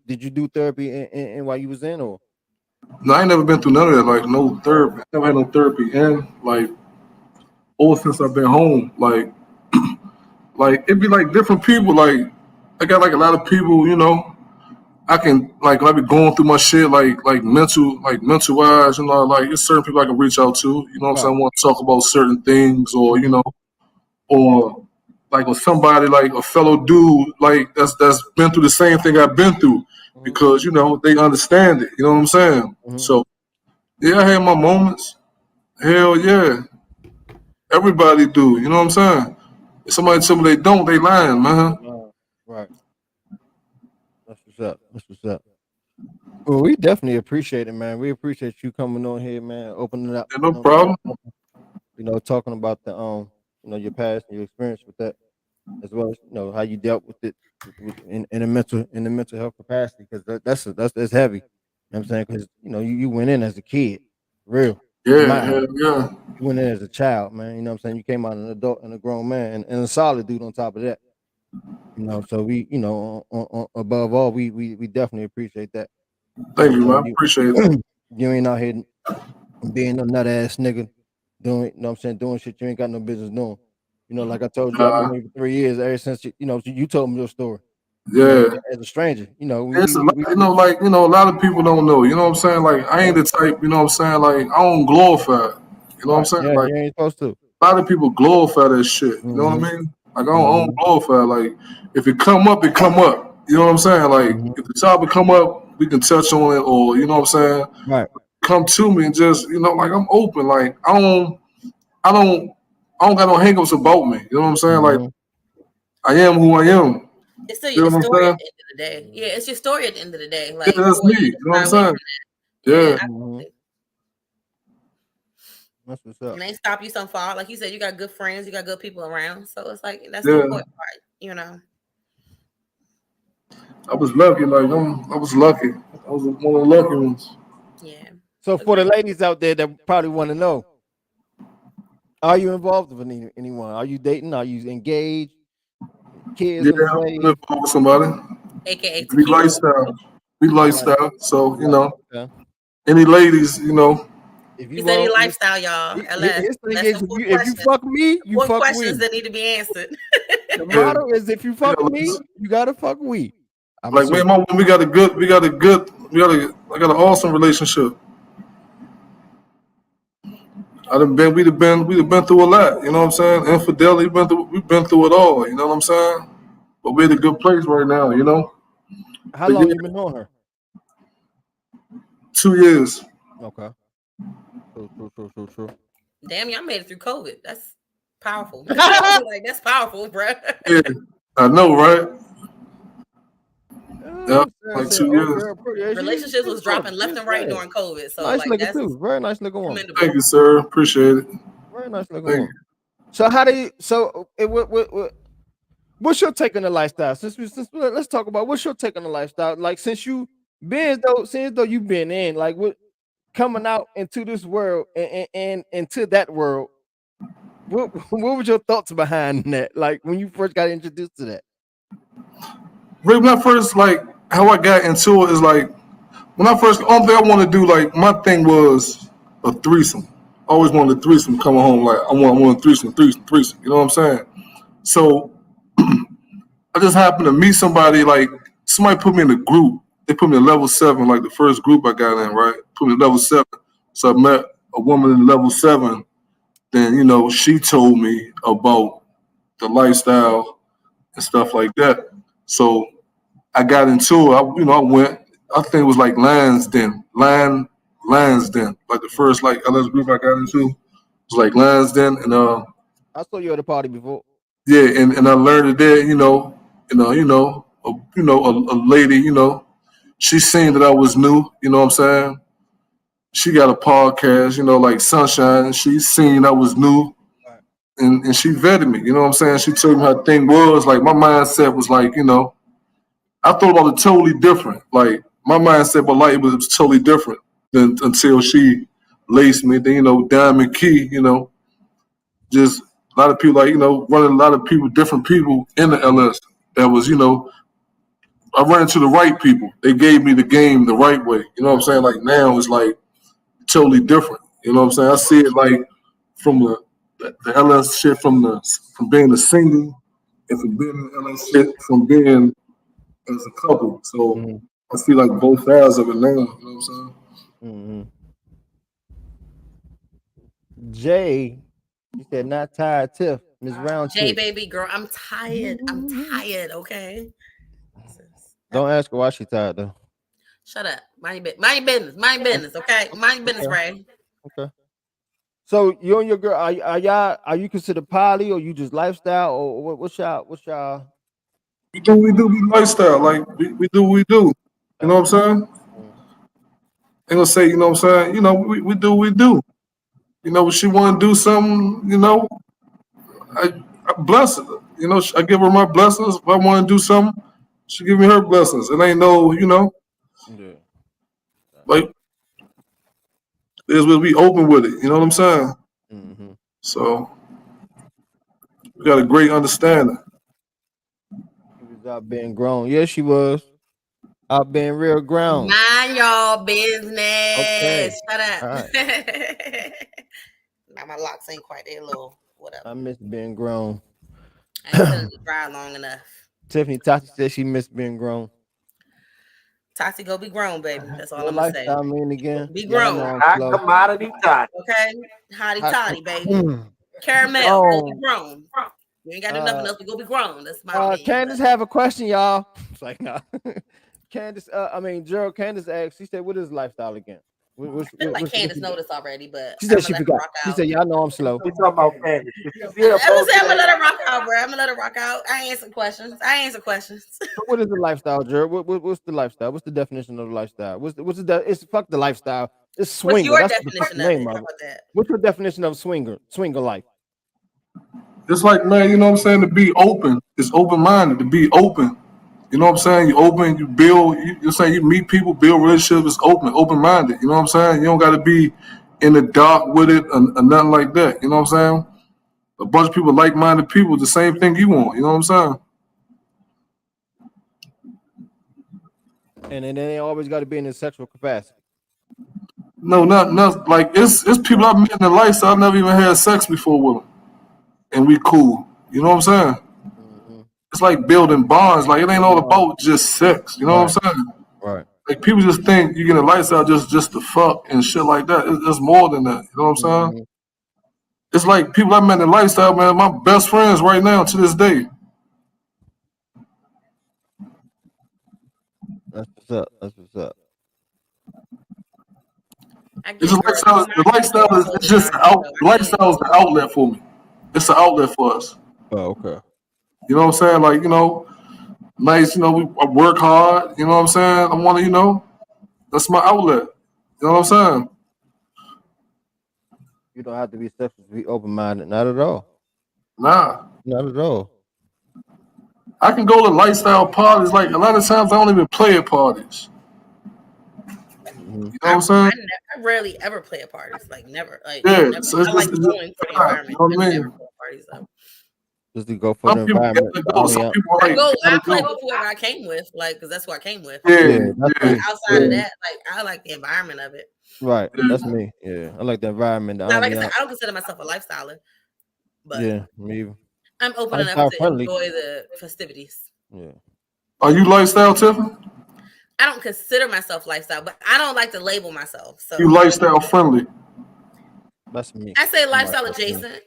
did you do therapy in while you was in, or No, I ain't never been through none of that. Like no therapy. I never had no therapy in like all since I've been home. Like it'd be like different people. Like I got like a lot of people. I can like when I be going through my shit like mental wise. Like there's certain people I can reach out to. You know what I'm right? saying? I want to talk about certain things or Mm-hmm. or like with somebody like a fellow dude like that's been through the same thing I've been through Mm-hmm. because they understand it. You know what I'm saying? Mm-hmm. So yeah, I had my moments. Hell yeah, everybody do. You know what I'm saying? If somebody tell me they don't, they lying, man. Right. That's what's up. That's what's up. Well, we definitely appreciate it, man. We appreciate you coming on here, man, opening up, Yeah, no problem. talking about the your past and your experience with that, as well as how you dealt with it in a mental health capacity, because that's heavy. what I'm saying? Because you went in as a kid, real. In my Yeah, eyes. yeah. You went in as a child, man. You know what I'm saying? You came out an adult and a grown man and a solid dude on top of that. So we, above all, we definitely appreciate that. Thank you, I'm man. saying? Appreciate it. You ain't out here being a nut ass nigga doing, you know what I'm saying, doing shit you ain't got no business doing. Like I told you, I've been here for 3 years ever since you told me your story. Yeah. As a stranger, It's a lot, a lot of people don't know. You know what I'm saying? Like, I ain't the type, you know what I'm saying? Like, I don't glorify it. You know what I'm right. saying? Yeah, Like, you ain't supposed to. a lot of people glorify that shit. You know what Mm-hmm. I mean? Like, I don't Mm-hmm. glorify it. Like, if it come up, it come up. You know what I'm saying? Like, Mm-hmm. if the topic come up, we can touch on it, or you know what I'm saying? Right. Come to me and just, like, I'm open. Like, I don't, I don't got no hangups about me. You know what I'm saying? Like, Mm-hmm. I am who I am. It's still You your know what I'm story at saying? the end of the day. Yeah, it's your story at the end of the day. Yeah, Like, that's who are me. you You to know what I'm shy away saying? from that? Yeah, Yeah. Mm-hmm. absolutely. That's what's up. And they stop you some fall. Like you said, you got good friends, you got good people around. So it's like that's the Yeah. important part. I was lucky. Like, I was lucky. I was one of the lucky ones. Yeah. So for the ladies out there that probably want to know, are you involved with anyone? Are you dating? Are you engaged? Kids Yeah, on the I'm way? living with somebody. AKA We tequila. lifestyle. We You like lifestyle. So, okay. any ladies, If He you said he want, lifestyle, y'all. LS. his thing That's is some four if you questions. fuck me, you Four fuck questions we. that need to be answered. The yeah, motto is if you we fuck got me, you gotta fuck we. I'm like me assuming. and my woman, I got an awesome relationship. We've been through a lot. You know what I'm saying? Infidelity, we've been through it all. You know what I'm saying? But we're in a good place right now. How But yeah, long you been knowing her? 2 years. Okay. True. Damn, y'all made it through COVID. That's powerful. Like that's powerful, bro. Yeah, I know, right? Yeah, Sarah like said, 2 years. girl, pretty. Yeah, Relationships was dropping left and right yeah. during COVID. So Nice like looking that's too. Very nice looking woman. Thank commendable. you, sir. Appreciate it. Very nice looking Thank woman. So how do you? So what's your take on the lifestyle? Let's talk about what's your take on the lifestyle. Like since though you've been in, like what coming out into this world and into that world, what was your thoughts behind that? Like when you first got introduced to that? When I first, like, how I got into it is like, when I first, only thing I want to do, like, my thing was a threesome. I always wanted a threesome coming home. Like, I want a threesome. You know what I'm saying? So I just happened to meet somebody, like, somebody put me in a group. They put me in level 7, like the first group I got in, right? Put me in level 7. So I met a woman in level 7. Then, she told me about the lifestyle and stuff like that. So I got into it. I went. I think it was like Lansden, like the first like LS group I got into. It was like Lansden, and I saw you at a party before. yeah, and I learned it there. A lady, she seen that I was new. You know what I'm saying? She got a podcast, like Sunshine, and she seen I was new. Right. And she vetted me, you know what I'm saying? She told me how the thing was. Like my mindset was like, I thought about it totally different. Like my mindset about life was totally different than until she laced me. Then Diamond Key, just a lot of people like running a lot of people, different people in the LS. That was I ran into the right people. They gave me the game the right way. You know what I'm saying? Like now it's like totally different. You know what I'm saying? I see it like from the LS shit from being a single and from being in the LS shit from being as a couple. So Mm-hmm. I see like both sides of it now. You know what I'm saying? Mm-hmm. Jay, he said not tired. Tiff, Miss Round J Chick. baby girl, I'm tired. I'm tired. Okay. Don't ask her why she tired though. Shut up. Mind your business. Mind your business. Okay. Mind your business, Okay. Ray. Okay. So you and your girl are you considered poly or you just lifestyle or what's y'all? We lifestyle. Like we do what we do. You know what I'm saying? Mm. Ain't gonna say, you know what I'm saying? We do what we do. If she wanna do something, I bless her. I give her my blessings. If I wanna do something, she give me her blessings. It ain't no, Yeah. Like, is we'll be open with it. You know what I'm saying? Mm-hmm. So we got a great understanding. She was out being grown. Yeah, she was out being real grown. Mind y'all business. Okay. Shut up. All right. Now my locks ain't quite there, little whatever. I miss being grown. I ain't sitting to dry long enough. Tiffany Tati said she missed being grown. Tati, go be grown, baby. That's all What I'm gonna say. lifestyle mean again? Be Y'all grown. know I'm Hot slow. commodity tot. Okay? Hottie Hot- toddy, baby. Caramel, go be Oh, grown. You ain't gotta do nothing else, but go be grown. That's my opinion. Candace but- have a question, y'all. It's like, nah. Candace, Gerald, Candace asked, she said, what is lifestyle again? I feel like Candace know this already, but She I'm said she gonna let her forgot. rock She out. said, y'all know I'm slow. We talking about Candace. I'm gonna say I'm gonna let her rock out, bro. I'm gonna let her rock out. I answer questions. So what is the lifestyle, Gerald? What's the lifestyle? What's the definition of the lifestyle? It's fuck the lifestyle. It's swinger. What's your That's the definition fucking of it? name How of it. about that? What's your definition of swinger life? It's like, man, you know what I'm saying? To be open. It's open minded. To be open. You know what I'm saying? You open, you build, you're saying you meet people, build relationships, it's open minded. You know what I'm saying? You don't got to be in the dark with it or nothing like that. You know what I'm saying? A bunch of people, like minded people, the same thing you want. You know what I'm saying? And then they always got to be in a sexual capacity. No, not like it's people I've met in the lifestyle. I've never even had sex before with them, and we cool. You know what I'm saying? Mm-hmm. It's like building bonds. Like it ain't all about just sex. You know what I'm saying? Right. Like people just think you get a lifestyle just to fuck and shit like that. It's more than that. You know what I'm saying? Mm-hmm. It's like people I met in the lifestyle, man. My best friends right now to this day. That's what's up. That's what's up. I get It's it, just girl. lifestyle. The lifestyle is it's just the lifestyle is the outlet for me. It's the outlet for us. Oh, okay. You know what I'm saying? Like, you know, nice, you know, I work hard, you know what I'm saying? I want to, you know, that's my outlet. You know what I'm saying? You don't have to be sexual to be open minded. Not at all. Nah. Not at all. I can go to lifestyle parties. Like, a lot of times I don't even play at parties. Mm-hmm. You know what I'm saying? I rarely ever play at parties. Like never. Like Yeah. never. So it's I like just going for the environment. you know what I I mean? never play at parties though. Just to go for Some the people environment. gotta go. Some people I like, go. I gotta play go. with whoever I came with, like, because that's who I came with. Yeah, Yeah, that's yeah, me. Outside of yeah. that, like, I like the environment of it. Right. Yeah. That's me. Yeah. I like the environment, the Now, like I said, ambiance. I don't consider myself a lifestyler, but Yeah, me either. I'm open enough Lifestyle to friendly. enjoy the festivities. Yeah. Are you lifestyle, Tiffany? I don't consider myself lifestyle, but I don't like to label myself. So You lifestyle friendly. That's me. I say I'm lifestyle lifestyle friendly. adjacent.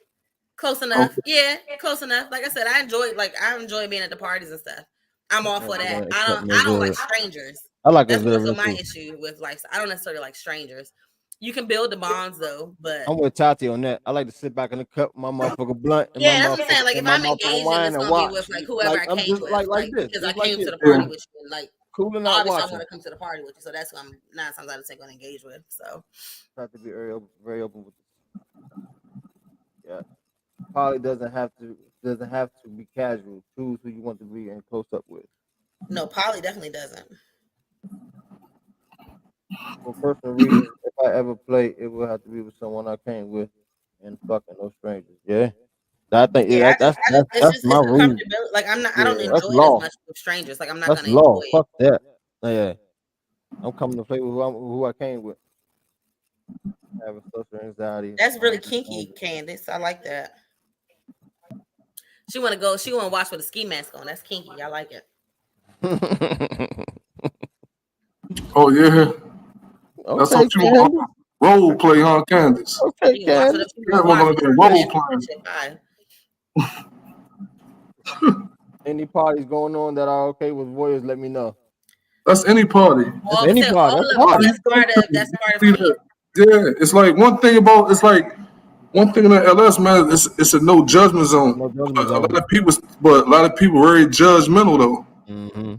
Close enough. Okay. Yeah, close enough. Like I said, I enjoy being at the parties and stuff. I'm all for that. Except I don't like observe. strangers. I like That's more so observing my too. issue with lifestyle. I don't necessarily like strangers. You can build the bonds though, but I'm with Tati on that. I like to sit back in the cup, my motherfucking blunt, and yeah, that's what I'm saying. Like if I'm motherfucking engaging, wine it's and gonna be watch. with like whoever Like I I'm came just with, like this, because I just like came to this, the party Yeah. with you, and like cooling out obviously I watching. want to come to the party with you, so that's who I'm 9 times out of 10 gonna engage with. So Try to be very open with this. Yeah. Poly doesn't have to be casual. Choose who you want to be and close up with. no, Polly definitely doesn't. For personal reasons, if I ever play, it will have to be with someone I came with, and fucking no strangers. Yeah, I think Yeah, that's my it's the rule. comfortability. Like I Yeah, don't that's enjoy it as law. much with strangers. Like I'm not That's gonna law. enjoy it. Fuck that. Yeah, I'm coming to play with who I came with. Having social anxiety. That's really kinky, Candace. I like that. She want to go. She want to watch with a ski mask on. That's kinky. I like it. Oh yeah. That's Okay, what you want. Candace. Role play, huh, Candace? Okay, She can watch Candace. it. She Yeah, can watch motherfucker, that role playing. Any parties going on that are okay with voyeurs, let me know. That's any party. That's All, any party. all That's of a party. that's part of See kinky. that? Yeah, it's like one thing about it's like one thing in the LS man. It's a no judgment zone. No judgment But a zone. lot of people very judgmental though. Mm-hmm.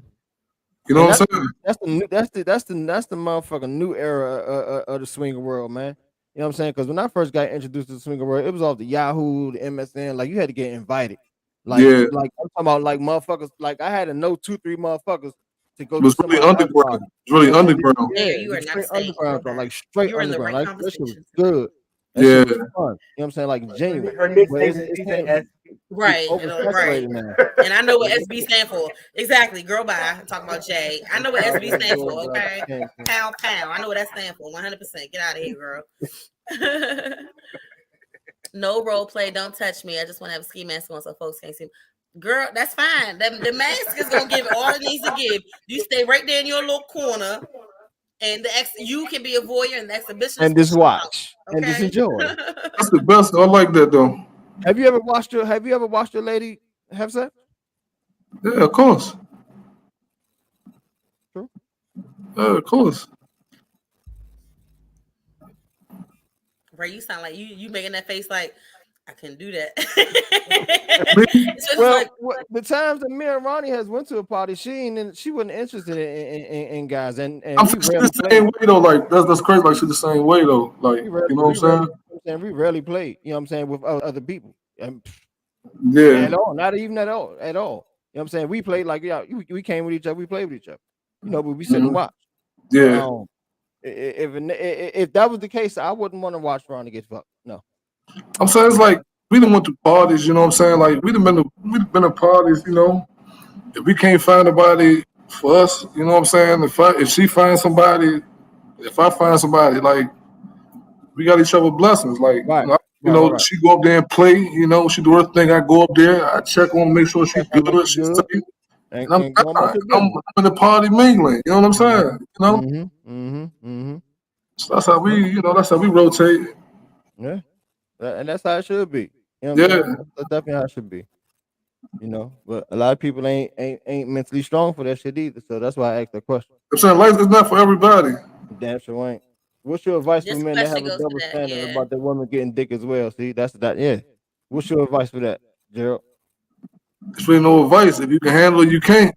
You know And what I'm saying? that's the motherfucking new era of the swinger world, man. You know what I'm saying? Because when I first got introduced to the swinger world, it was off the Yahoo, the MSN. Like you had to get invited. Yeah, Like I'm talking about like motherfuckers. Like I had to know 2-3 motherfuckers to go It to was really somebody else's underground. party. It's really And then underground. yeah, You are just not straight a saint. underground, Girl, like straight you're in the underground. right Like that shit was conversation. good. That Yeah. shit was fun. You know what I'm saying? Like genuine. Her But nickname is it's DJ getting Right, right. oversaturated now. And I know what SB stand for. Exactly, girl. Bye. I'm talking about Jay. I know what Oh, SB yeah, stand girl, for. but Okay, I can't. pound pound. I know what that stand for. 100%. Get out of here, girl. No role play. Don't touch me. I just want to have a ski mask on so folks can't see me. Girl, that's fine. The mask is gonna give all it needs to give. You stay right there in your little corner, and you can be a voyeur, and the exhibitionist And can just come out. watch and just Okay. enjoy. That's the best. I like that though. Have you ever watched your lady have sex? Yeah, of course. True. Of course. Ray, you sound like you making that face like I couldn't do that. Me? It's just Well, like the times that me and Ronnie has went to a party, she wasn't interested in guys, and I'm we saying she rarely the played. same way though. Like that's crazy. Like she the same way though. Like We rarely, you know what I'm saying? we rarely played. You know what I'm saying with other people, and Yeah. at all, not even at all. You know what I'm saying? We played like we came with each other, we played with each other. You know, but we sit and watch. Yeah. If that was the case, I wouldn't want to watch Ronnie get fucked. No. I'm saying it's like we done went to parties. You know what I'm saying? Like we done been to parties. You know, if we can't find nobody for us, you know what I'm saying? If she finds somebody, if I find somebody, like we got each other blessings. Like Right. Right. she go up there and play. You know, she do her thing. I go up there. I check on, make sure she's That's good. She's good. safe. And, And I'm and going about fine. your I'm business. in the party mingling. You know what I'm saying? You know, so that's how we rotate. Yeah. And that's how it should be. You know what I'm Yeah. saying? That's definitely how it should be. You know, but a lot of people ain't mentally strong for that shit either. So that's why I asked that question. I'm saying life is not for everybody. Damn sure ain't. What's your advice for this men that question have a goes to double that. standard Yeah. about their women getting dick as well? See, that's that. Yeah. What's your advice for that, Gerald? It's really no advice. If you can handle it, you can't.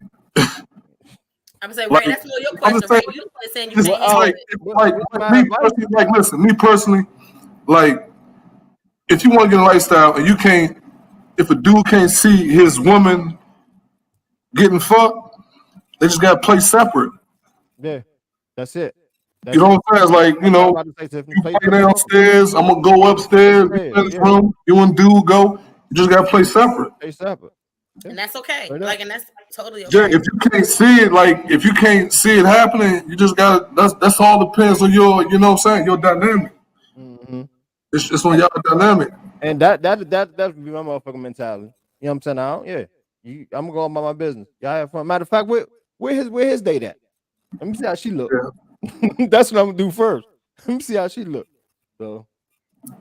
I'm saying, Like Ray, that's more your I'm question, just saying, Ray. You the one saying you just can't Well, handle like it. what's my me advice? personally, like listen, me personally, like if you want to get a lifestyle and you can't, if a dude can't see his woman getting fucked, they just gotta play separate. Yeah, that's it. You That's know it. what I'm saying? It's like, I'm about to say Tiffany, you play play separate. downstairs, I'm gonna go upstairs, you in this Yeah, room, you and dude go. You just gotta play separate. play separate. Yeah, And that's okay. straight up. Like, and that's totally Yeah, okay. if you can't see it, like if you can't see it happening, you just gotta. That's all depends on your, you know what I'm saying, your dynamic. hmm It's on y'all dynamic. And that would be my motherfucking mentality. You know what I'm saying? Now, yeah, I'm gonna go about my business. Y'all have fun. Matter of fact, where his date at? Let me see how she look. Yeah. That's what I'm gonna do first. Let me see how she look. So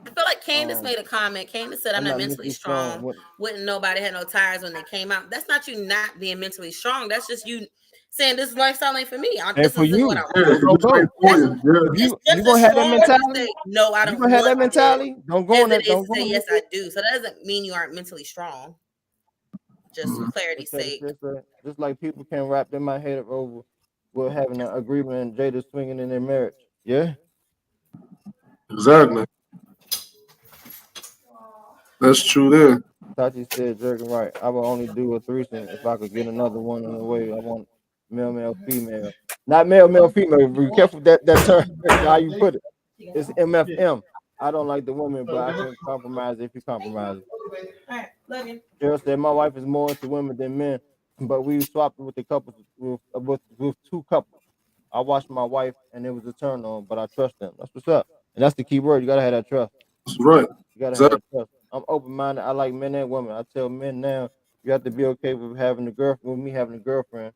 I feel like Candace made a comment. Candace said, I'm not mentally strong. Wouldn't nobody have no tires when they came out. That's not you not being mentally strong. That's just you saying this lifestyle ain't for me. and This for isn't you, what I Yeah, want. don't play for you. Yeah. if you It's just gonna as have that strong to mentality, say, no, I you don't gonna have that want it, mentality. Don't go as on that. it is Don't to go say, on yes, I do. So that doesn't mean you aren't mentally strong. Just for clarity's sake. Just like people can wrap their mind head over with having an agreement and Jada swinging in their marriage. Yeah, Exactly. That's true there. Tati said, "Jerking right. I would only do a threesome if I could get another one in the way. I want male, female, not male, female. Be careful that term. How you put it? It's MFM. I don't like the woman, but I can compromise if you compromise. Cheryl said, my wife is more into women than men, but we swapped with the couples with two couples. I watched my wife and it was a turn on, but I trust them. That's what's up. And that's the key word. You gotta have that trust. That's right. You gotta have Exactly. that trust. I'm open minded. I like men and women. I tell men now, you have to be okay with having a girlfriend with me having a girlfriend,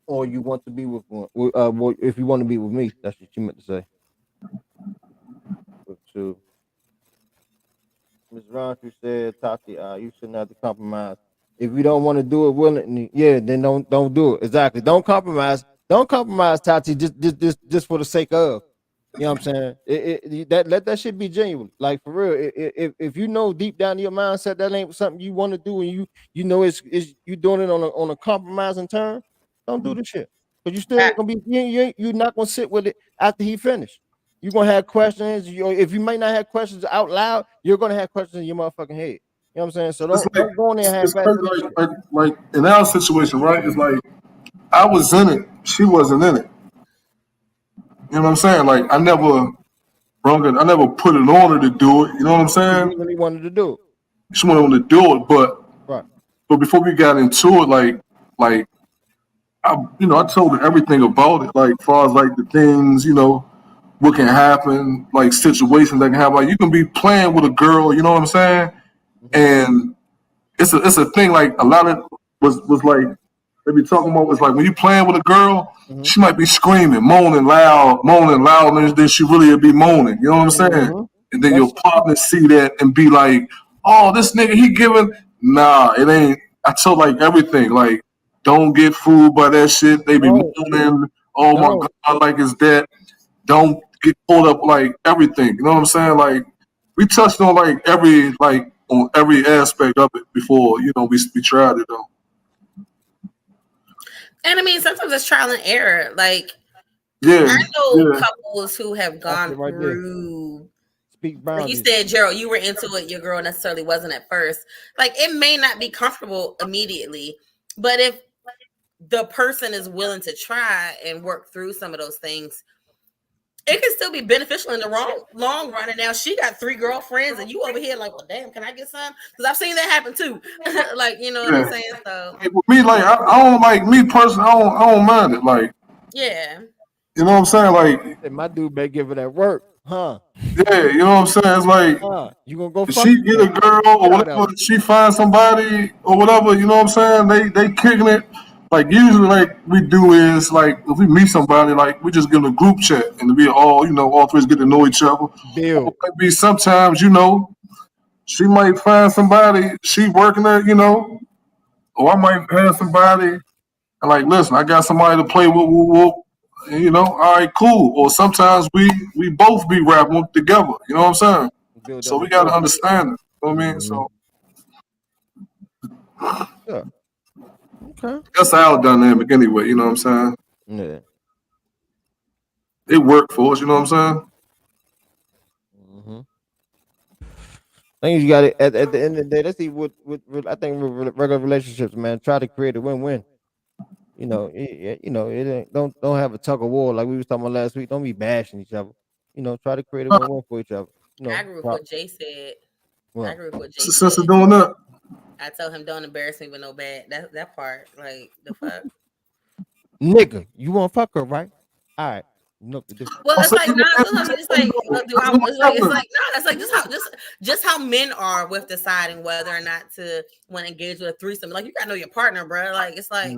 or you want to be with one. Well, if you want to be with me, that's what you meant to say. But two. Ms. Roundtree said, Tati, you shouldn't have to compromise. If you don't want to do it willingly, yeah, then don't do it. Exactly. Don't compromise. Don't compromise, Tati, just for the sake of. You know what I'm saying? Let that shit be genuine. Like for real. If you know deep down in your mindset that ain't something you want to do, and you know it's you doing it on a compromising term, don't do the shit. Because you still gonna be you're not gonna sit with it after he finished. You're gonna have questions. If you might not have questions out loud, you're gonna have questions in your motherfucking head. You know what I'm saying? So It's like don't go in there and it's half-ass crazy, that shit. like in our situation, right? It's like I was in it. She wasn't in it. You know what I'm saying? Like I never I never put it on her to do it. You know what I'm saying? You really wanted to do it. She wanted to do it, Right. but before we got into it, like I told her everything about it, like as far as like the things, what can happen, like situations that can happen. Like you can be playing with a girl, you know what I'm saying? And it's a thing. Like a lot of was like they be talking about was like when you playing with a girl, she might be screaming, moaning loud, and then she really would be moaning. You know what I'm saying? And then your That's partner see that and be like, "Oh, this nigga, he giving." Nah, it ain't. I told like everything. Like, don't get fooled by that shit. They be no, moaning. Oh my no. god, like is that? Don't get pulled up like everything. You know what I'm saying? Like we touched on like on every aspect of it before. We tried it though. And I mean, sometimes it's trial and error. Like Yeah, I know yeah, couples who have That's gone it right there. through. Speak Like you boundaries. said, Gerald, you were into it. Your girl necessarily wasn't at first. Like it may not be comfortable immediately, but if the person is willing to try and work through some of those things, it can still be beneficial in the long run. And now she got 3 girlfriends, and you over here like, well, damn, can I get some? Because I've seen that happen too. Like, you know what I'm yeah. saying? So Like, with me, like I don't like me personally. I don't mind it. Like yeah. you know what I'm saying? Like And my dude better give it that work, huh? yeah, you know what I'm saying? It's like You gonna go if fuck she get a girl or get out of whatever, she find somebody or whatever. You know what I'm saying? They kicking it. Like usually, like we do is like if we meet somebody, like we just give them a group chat and we all three get to know each other. Or Bill. maybe sometimes, she might find somebody she working at, or I might have somebody and like, listen, I got somebody to play with, and, all right, cool. Or sometimes we both be rapping together. You know what I'm saying? Build So that we got to rapport. understand it. You know what I mean? So Yeah. Okay. that's our dynamic anyway. You know what I'm saying? Yeah. It worked for us. You know what I'm saying? Mm-hmm. I think you got it at the end of the day. Let's see what I think with regular relationships, man. Try to create a win-win. It ain't don't have a tug of war like we was talking about last week. Don't be bashing each other. Try to create a win-win for each other. I agree with what Jay said. I Well, agree with what Jay Since said. doing that, I told him don't embarrass me with no bad. That part, like the fuck. nigga, you want to fuck her, right? All right. Nope. Well, I'm it's like saying, nah. Sometimes it's like it's like just how men are with deciding whether or not to want to engage with a threesome. Like you gotta know your partner, bro. Like it's like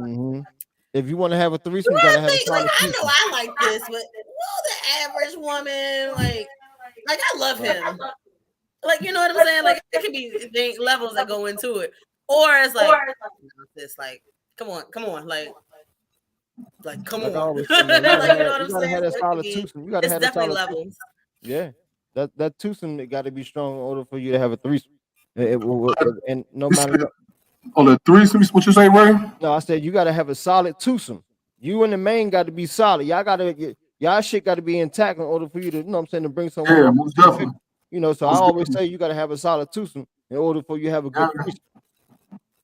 If you want to have a threesome, you you gotta gotta have a think. Like solid I know threesome. I like this, but the average woman, like I love him. Like you know what I'm saying? Like it can be levels that go into it, or it's like this. Like come on, like come Like I on. always say, man, Like you know what you I'm gotta saying? have that So solid twosome. You gotta it's have that definitely solid twosome. levels. Yeah, that twosome it got to be strong in order for you to have a threesome. And no matter what. on the threesome, what you say, Ray? No, I said you got to have a solid twosome. You and the main got to be solid. Y'all shit got to be intact in order for you to, you know what I'm saying, to bring someone Yeah, else. most definitely. So I always say you got to have a solid twosome in order for you to have a good threesome.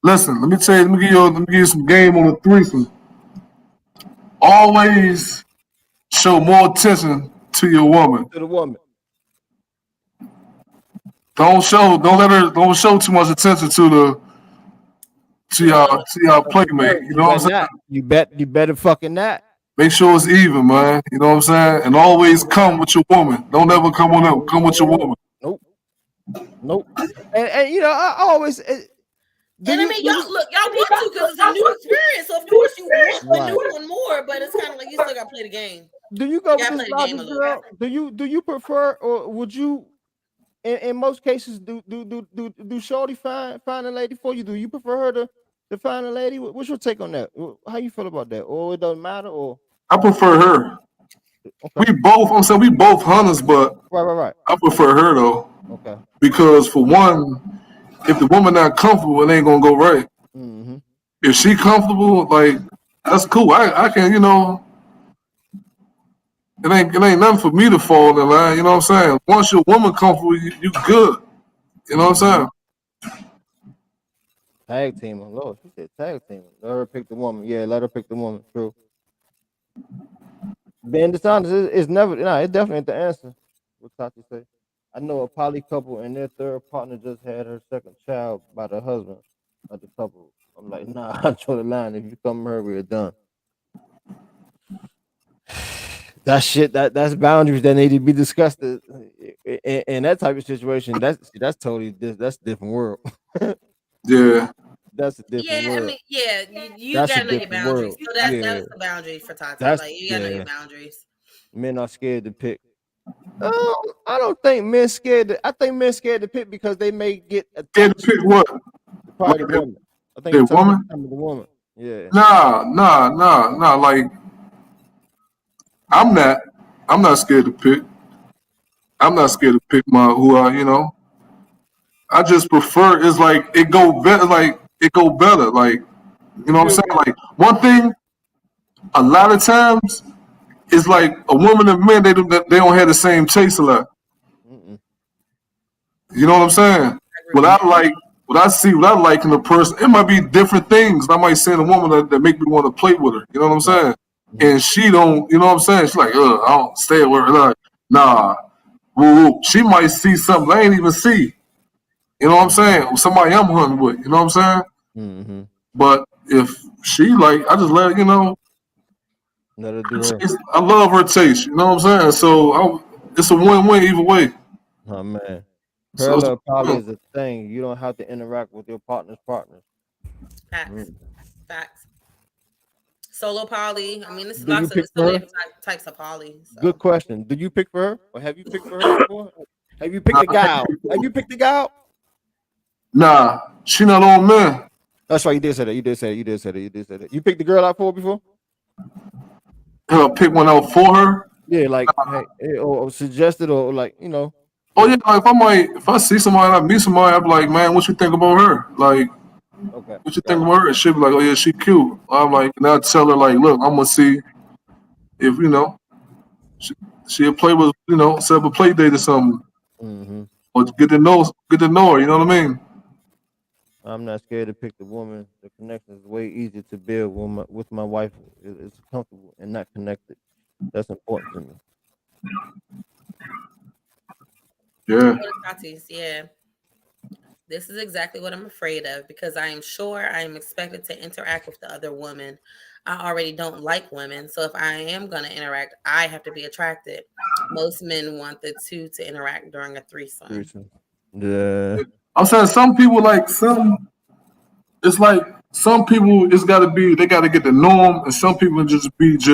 Listen, let me give you some game on the threesome. Always show more attention to your woman. To the woman. Don't show too much attention to y'all playmate. You know what I'm saying? You better fucking not. Make sure it's even, man. You know what I'm saying? And always come with your woman. Don't ever come on up. Come with your woman. Nope. And I always And I mean, y'all want to because it's a new experience. So of course you want a new one more, but it's kind of like you still got to play the game. Do you go with play this the game logic, a little girl? Do you prefer, or would you? In most cases, do Shorty find a lady for you? Do you prefer her to find a lady? What's your take on that? How you feel about that? Or it doesn't matter? Or I prefer her. okay. We both hunters, but Right. I prefer her though. Okay. Because for one, if the woman not comfortable, it ain't gonna go right. Mm-hmm. If she comfortable, like that's cool. I can, it ain't nothing for me to fall in line. You know what I'm saying? Once your woman comfortable, you good. You know what I'm saying? Tag team. Lord, she said tag team. Let her pick the woman. Yeah, let her pick the woman. True. Being dishonest is never. Nah, it definitely ain't the answer. What Tati say? I know a poly couple and their third partner just had her second child by the husband of the couple. I'm like, nah, I draw the line. If you come here, we're done. That shit. That's boundaries that need to be discussed in that type of situation. That's totally that's a different world. Yeah. That's a different Yeah, I world. mean, yeah, you That's a gotta know your different boundaries. world. So Yeah, that's the boundary for Tati. that's Like you gotta know your yeah. boundaries. Men are scared to pick. I don't think men scared. I think men scared to pick because they may get Scared to attached pick what? to probably the woman. I think The it's tougher to woman? come to the woman. Yeah. Nah. Like I'm not. I'm not scared to pick. I'm not scared to pick my who I. I just prefer. It's like it go better. Like it go better. Like you You know what I'm feel saying. good. Like one thing. A lot of times, it's like a woman and men. They don't have the same taste a lot. Mm-mm. You know what I'm saying? I agree What with You, I that. like, what I see, what I like in a person, it might be different things. I might see in a woman that make me want to play with her. You know what I'm right. saying? Mm-hmm. And she don't, you know what I'm saying? She's like, I don't stay with her. Like, nah, woo. She might see something I ain't even see. You know what I'm Mm-hmm. saying? Somebody I'm hunting with. You know what I'm saying? Mm-hmm. But if she like, I just let Let her do her. I love her taste. You know what I'm saying? So it's a win-win either way. Oh man. So it's Parallel poly is a thing. You don't have to interact with your partner's partners. Facts, Mm. facts. Solo poly. I mean, this is Do you lots of pick there's so for many her? different types of poly. Good So question. Do you pick for her, or have you picked for her before? Have you picked a guy out? Have you picked a guy out? nah, she not on man. That's right. You did say that. You did say that. You did say that. You did say that. You picked the girl out for her before? Pick one out for her. Yeah, like hey, or suggested, or like Oh yeah. yeah, if I see somebody, I meet somebody, I'm like, man, what you think about her? Like, Okay, what you think got about her? And she'll be like, oh yeah, she cute. I'm like, and I tell her like, look, I'm gonna see if she, she'll play with set up a play date or something, you. Mm-hmm. or get to know her. You know what I mean? I'm not scared to pick the woman. The connection is way easier to build when with my wife is comfortable and not connected. That's important to me. Yeah, what is Tati's? Yeah. This is exactly what I'm afraid of because I am sure I am expected to interact with the other woman. I already don't like women. So if I am going to interact, I have to be attracted. Most men want the two to interact during a threesome. Threesome. Yeah. I'm saying some people like some. It's like some people, they got to get the norm, and some people just get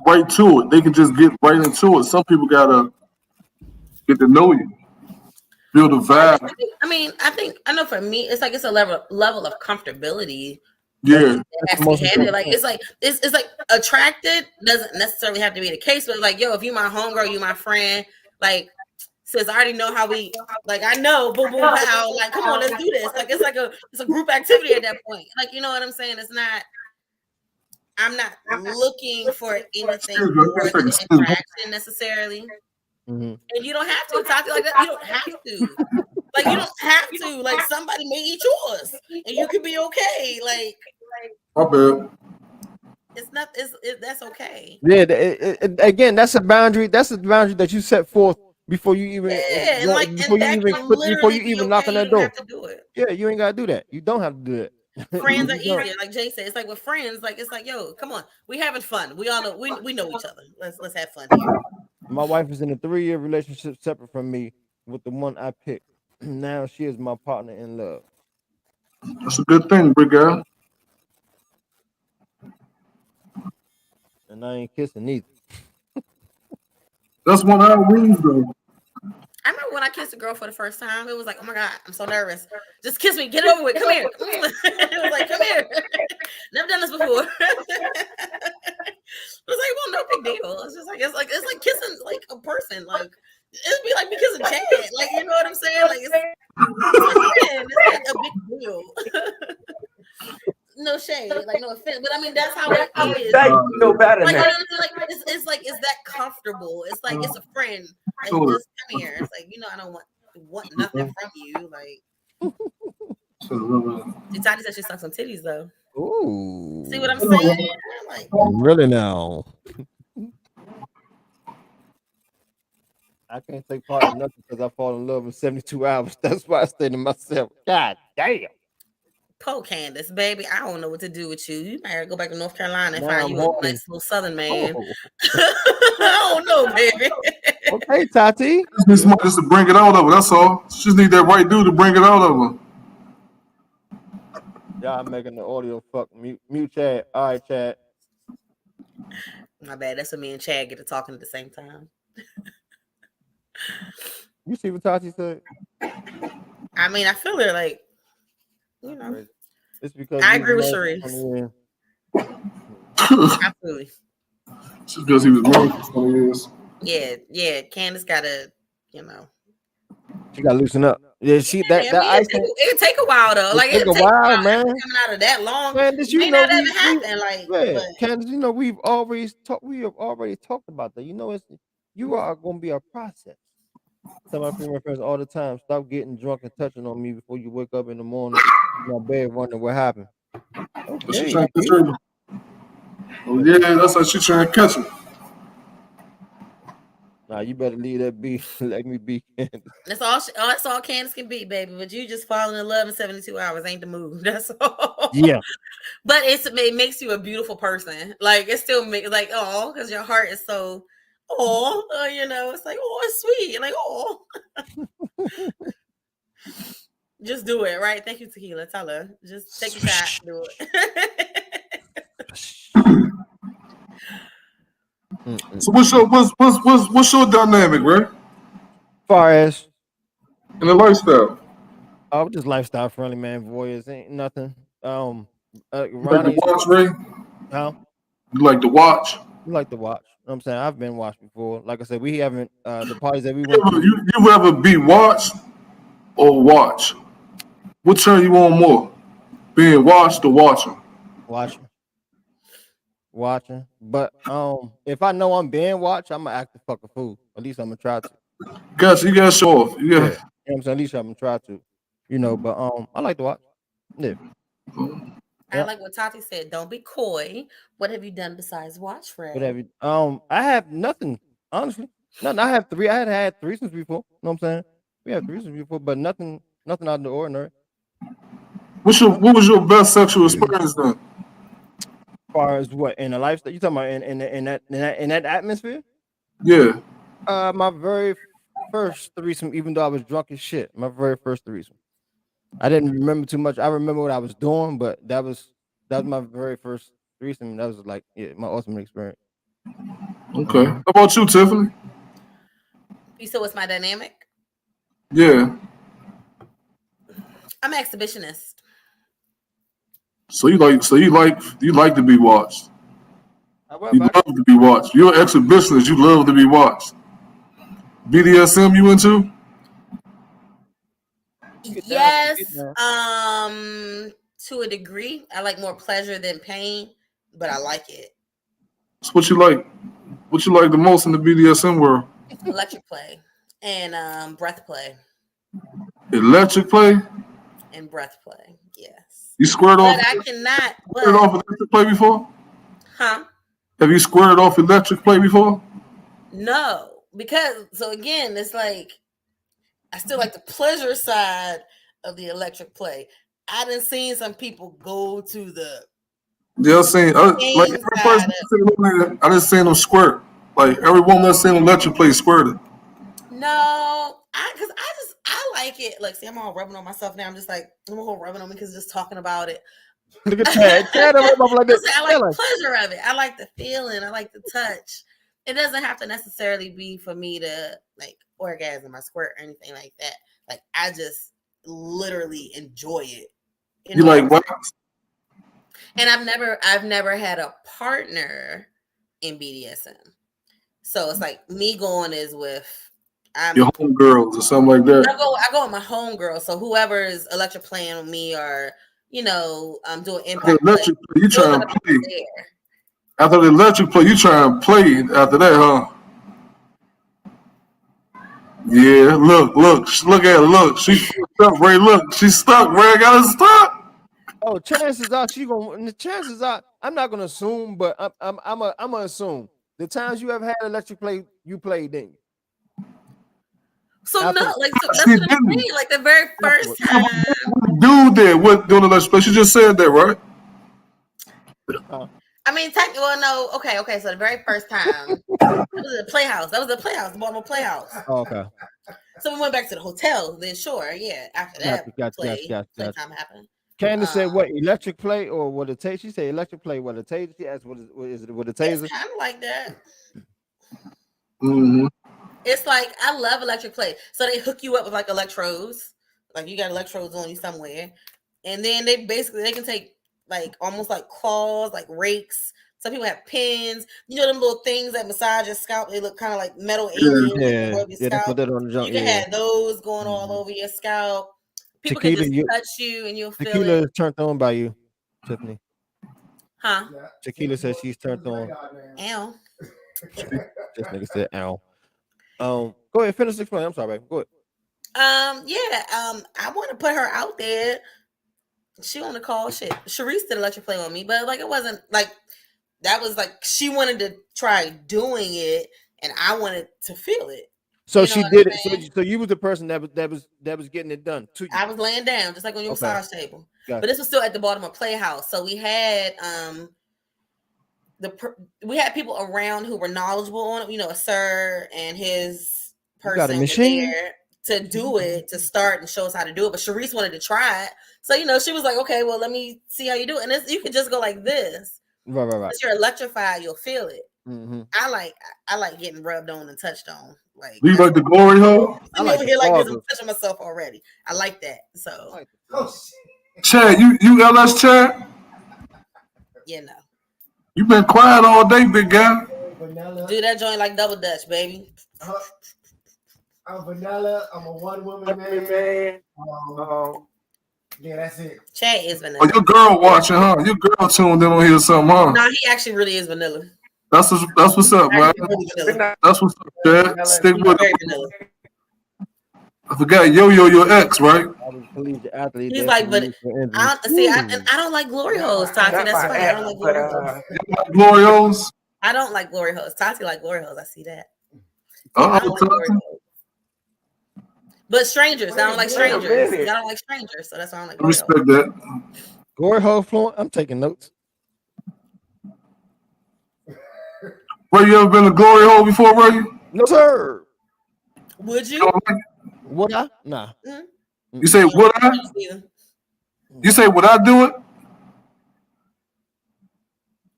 right to it. They can just get right into it. Some people gotta get to know you, build a vibe. I think I know for me, it's like it's a level of comfortability that Yeah, That's has the to be most handed. important Like thing. it's like attracted doesn't necessarily have to be the case, but like yo, if you my homegirl, you my friend, like since I already know how we like I know boom boom pow, like come on, let's do this. Like it's a group activity at that point. Like you know what I'm saying? I'm not looking for anything excuse me. more than the Excuse me. interaction necessarily. Hmm. And you don't have to talk to like that. You don't have to. Like you don't have to. Like somebody may eat yours, and you could be okay. Like My bad. it's not. That's okay. Yeah. Again, that's a boundary. That's a boundary that you set forth before you even Yeah, and like before and you that even can put before literally you be even knock okay. on You that don't have door. to do it. Yeah, you ain't gotta do that. You don't have to do that. Friends are You don't. easier, like Jay said. It's like with friends, like it's like, yo, come on, we having fun. We all know we know each other. Let's have fun here. My wife is in a 3-year relationship separate from me with the one I picked. Now she is my partner in love. That's a good thing, big guy. And I ain't kissing either. That's one of our rules, though. I remember when I kissed a girl for the first time. It was like, oh my god, I'm so nervous. Just kiss me, get it over with. Come here. It was like, come here. Never done this before. It was like, well, no big deal. It's just like it's like kissing like a person. Like it'd be like me kissing Chad. Like you know what I'm saying? Like it's my friend. It's not a big deal. No shade, like no offense, but I mean that's how it is. Thank you. No better than Like you know that. what I'm saying? Like it's like it's that comfortable. It's like it's a friend. Like Sure. just come here. It's like I don't want nothing from you. Like See, Tati said she sucked some titties though. Ooh. See what I'm saying? Like, Really now. I can't take part in nothing because I fall in love in 72 hours. That's why I stay to myself. God damn. poor Candace, baby. I don't know what to do with you. You might go back to North Carolina and Now find I'm you a horny. nice little Southern man. Oh. I don't know, baby. Okay, Tati. Just need somebody just to bring it out of her. That's all. She just need that right dude to bring it out of her. Y'all making the audio fuck mute Chad. All right, Chad. My bad. That's what me and Chad get to talking at the same time. You see what Tati said? I mean, I feel her like, you know. Crazy. It's because I you agree with know Sharice. something. Absolutely. Just because he was married for 20 years. Yeah. Candace gotta, you know. She got to loosen up. Yeah, It take a while though. Like take it a take while, man. Coming out of that long, Candace, you may know not ever happen. But Candace, you know we have already talked about that. You know you are going to be a process. Tell my female friends all the time, stop getting drunk and touching on me before you wake up in the morning in my bed wondering what happened. But she Okay, trying to catch her. Oh, yeah, that's how she trying to catch her. nah, you better leave that be. Let me be. that's all Candace can be, baby. But you just falling in love in 72 hours ain't the move. That's all. Yeah. But it makes you a beautiful person. Like it still makes like because your heart is so you know, it's like it's sweet. Like just do it, right? Thank you, Tequila. Tell her. Just take a shot. Do it. So what's your dynamic, right? Far as In the lifestyle. I'm just lifestyle friendly, man. Voyeurs ain't nothing. You like to Ronnie's watch, Ray? how You like to watch? you like to watch. You know what I'm saying I've been watched before. Like I said, we haven't the parties that we went to. You rather be watched or watch? What turn you on more? Being watched or watching? Watching. But if I know I'm being watched, I'm gonna act the fucking fool. At least I'm gonna try to. Gotcha, you gotta show off. Yeah. You know what I'm saying? At least I'm gonna try to. You know, but I like to watch. Yeah. I like what Tati said. Don't be coy. What have you done besides watch, Ray? What have you I have nothing, honestly. Nothing. I had threesomes before. You know what I'm saying? We had threesomes before, but nothing out of the ordinary. What was your best sexual experience then? As far as what in the lifestyle you talking about in that atmosphere? Yeah. My very first threesome, even though I was drunk as shit. My very first threesome. I didn't remember too much. I remember what I was doing, but that was my very first threesome. That was like my ultimate experience. Okay. How about you, Tiffany? You said what's my dynamic? Yeah. I'm an exhibitionist. So you like to be watched. However, You love to be watched. You're an exhibitionist. You love to be watched. BDSM you into? Yes, to a degree. I like more pleasure than pain, but I like it. So what you like? What you like the most in the BDSM world? Electric play and breath play. Electric play? And breath play, yes. You squared off? But I cannot. Squared off electric play before? Huh? Have you squared off electric play before? No, because so again, it's like I still like the pleasure side of the electric play. I done seen some people go to the Yeah, like every person I didn't see them squirt. Like every woman that's seen electric play squirted. No, I like it. Like, see, I'm all rubbing on myself now. I'm just like I'm all rubbing on me because just talking about it. Look at that. I like the pleasure of it. I like the feeling. I like the touch. It doesn't have to necessarily be for me to like orgasm or squirt or anything like that. Like I just literally enjoy it. You like what? And I've never had a partner in BDSM. So it's like me going is with your homegirls or something like that. I go with my homegirl. So whoever is electric playing with me or I'm doing impact. Electric play, you trying to play. After the electric play, you trying to play after that, huh? Yeah, look at her, look. She stuck, Ray. Look, she's stuck, Ray. I got her stuck. Oh, chances are she gonna. The chances are, I'm not gonna assume, but I'm gonna assume the times you ever had electric play, you played, didn't you? So After, no, like so that's She what I'm didn't. saying. Like the very first afterwards. time. Dude there, what doing the electric play? She just said that, right? I mean, well, no, okay. So the very first time, that was the Playhouse. That was the Playhouse, the Baltimore Playhouse. Oh, okay. So we went back to the hotel. Then sure, yeah. After that, playtime happened. Candace said, "What electric play or what it takes?" She said, "Electric play, what it takes." She asked, what is it with a taser?" It's kind of like that. Mm-hmm. It's like I love electric play. So they hook you up with like electrodes, like you got electrodes on you somewhere, and then they can take like almost like claws, like rakes. Some people have pins. You know them little things that massage your scalp. They look kind of like metal aliens. Yeah, Rub your they scalp. put that on the junk. You can have those going all over your scalp. People can just touch you and you'll feel Tequila it. is turned on by you, Tiffany. Huh? Tequila says she's turned on. Ow. This nigga said, "Ow." Go ahead, finish explaining. I'm sorry, baby. Go ahead. I want to put her out there. She on the call. Shit, Sharice did electric play on me, but like it wasn't like that. Was like she wanted to try doing it, and I wanted to feel it. So she did it. So you was the person that was getting it done to you. I was laying down, just like on your massage table. Gotcha. But this was still at the Baltimore Playhouse, so we had we had people around who were knowledgeable on it. You know, a sir and his person was there to do it, to start and show us how to do it. But Sharice wanted to try it, so you know she was like, "Okay, well, let me see how you do it." And you can just go like this. Right. Once you're electrified, you'll feel it. Mm-hmm. I like getting rubbed on and touched on. Like you like the glory hole? I'm over here like this. I'm touching myself already. I like that. So, Chad, you LS Chad? You know, you been quiet all day, big guy. Do that joint like double dutch, baby. I'm vanilla. I'm a one woman man. Yeah, that's it. Chad is vanilla. Oh, your girl watching, huh? Your girl tuned in on here something, huh? No, he actually really is vanilla. That's what's up, man. That's what's up, Chad. Stick with it. I forgot your ex, right? He's like, but I don't like glory holes, Tati. That's funny. I don't like glory holes. Glory holes? I don't like glory holes. Tati like glory holes. I see that. I don't like glory holes. But strangers, I don't like strangers. I don't like strangers, so that's why I don't like glory holes. Respect that. Glory hole flowing. I'm taking notes. Ray, you ever been to glory hole before, Ray? No, sir. Would you? Would I? Nah. You say would I? You say would I do it?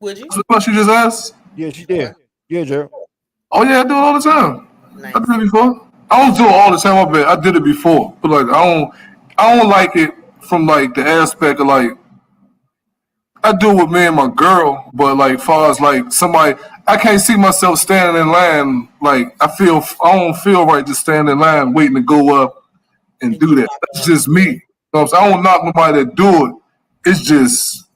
Would you? That's the question you just asked? Yeah, she did. Yeah, Gerald. Oh yeah, I do it all the time. Nice. I did it before. I don't do it all the time. I bet I did it before, but like I don't like it from like the aspect of like I do it with me and my girl, but like far as like somebody, I can't see myself standing in line. Like I don't feel right just standing in line waiting to go up and do that. That's just me. You know what I'm saying? I don't knock nobody that do it. It's just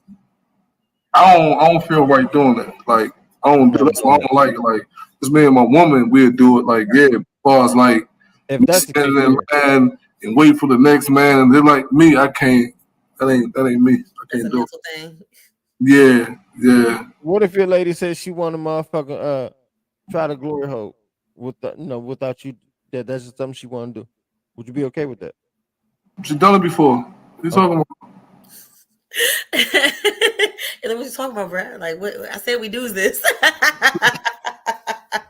I don't feel right doing it. Like I don't do it. That's why I don't like it. Like it's me and my woman, we'll do it. Like yeah, as far as like if that's standing in line and wait for the next man, and they're like me, I can't. That ain't me. I can't do it. Thing. Yeah. What if your lady says she want a motherfucker try to glory hole without you? That's just something she want to do. Would you be okay with that? She done it before. What you talking about? And then what you talking about, bro? Like what I said we do this.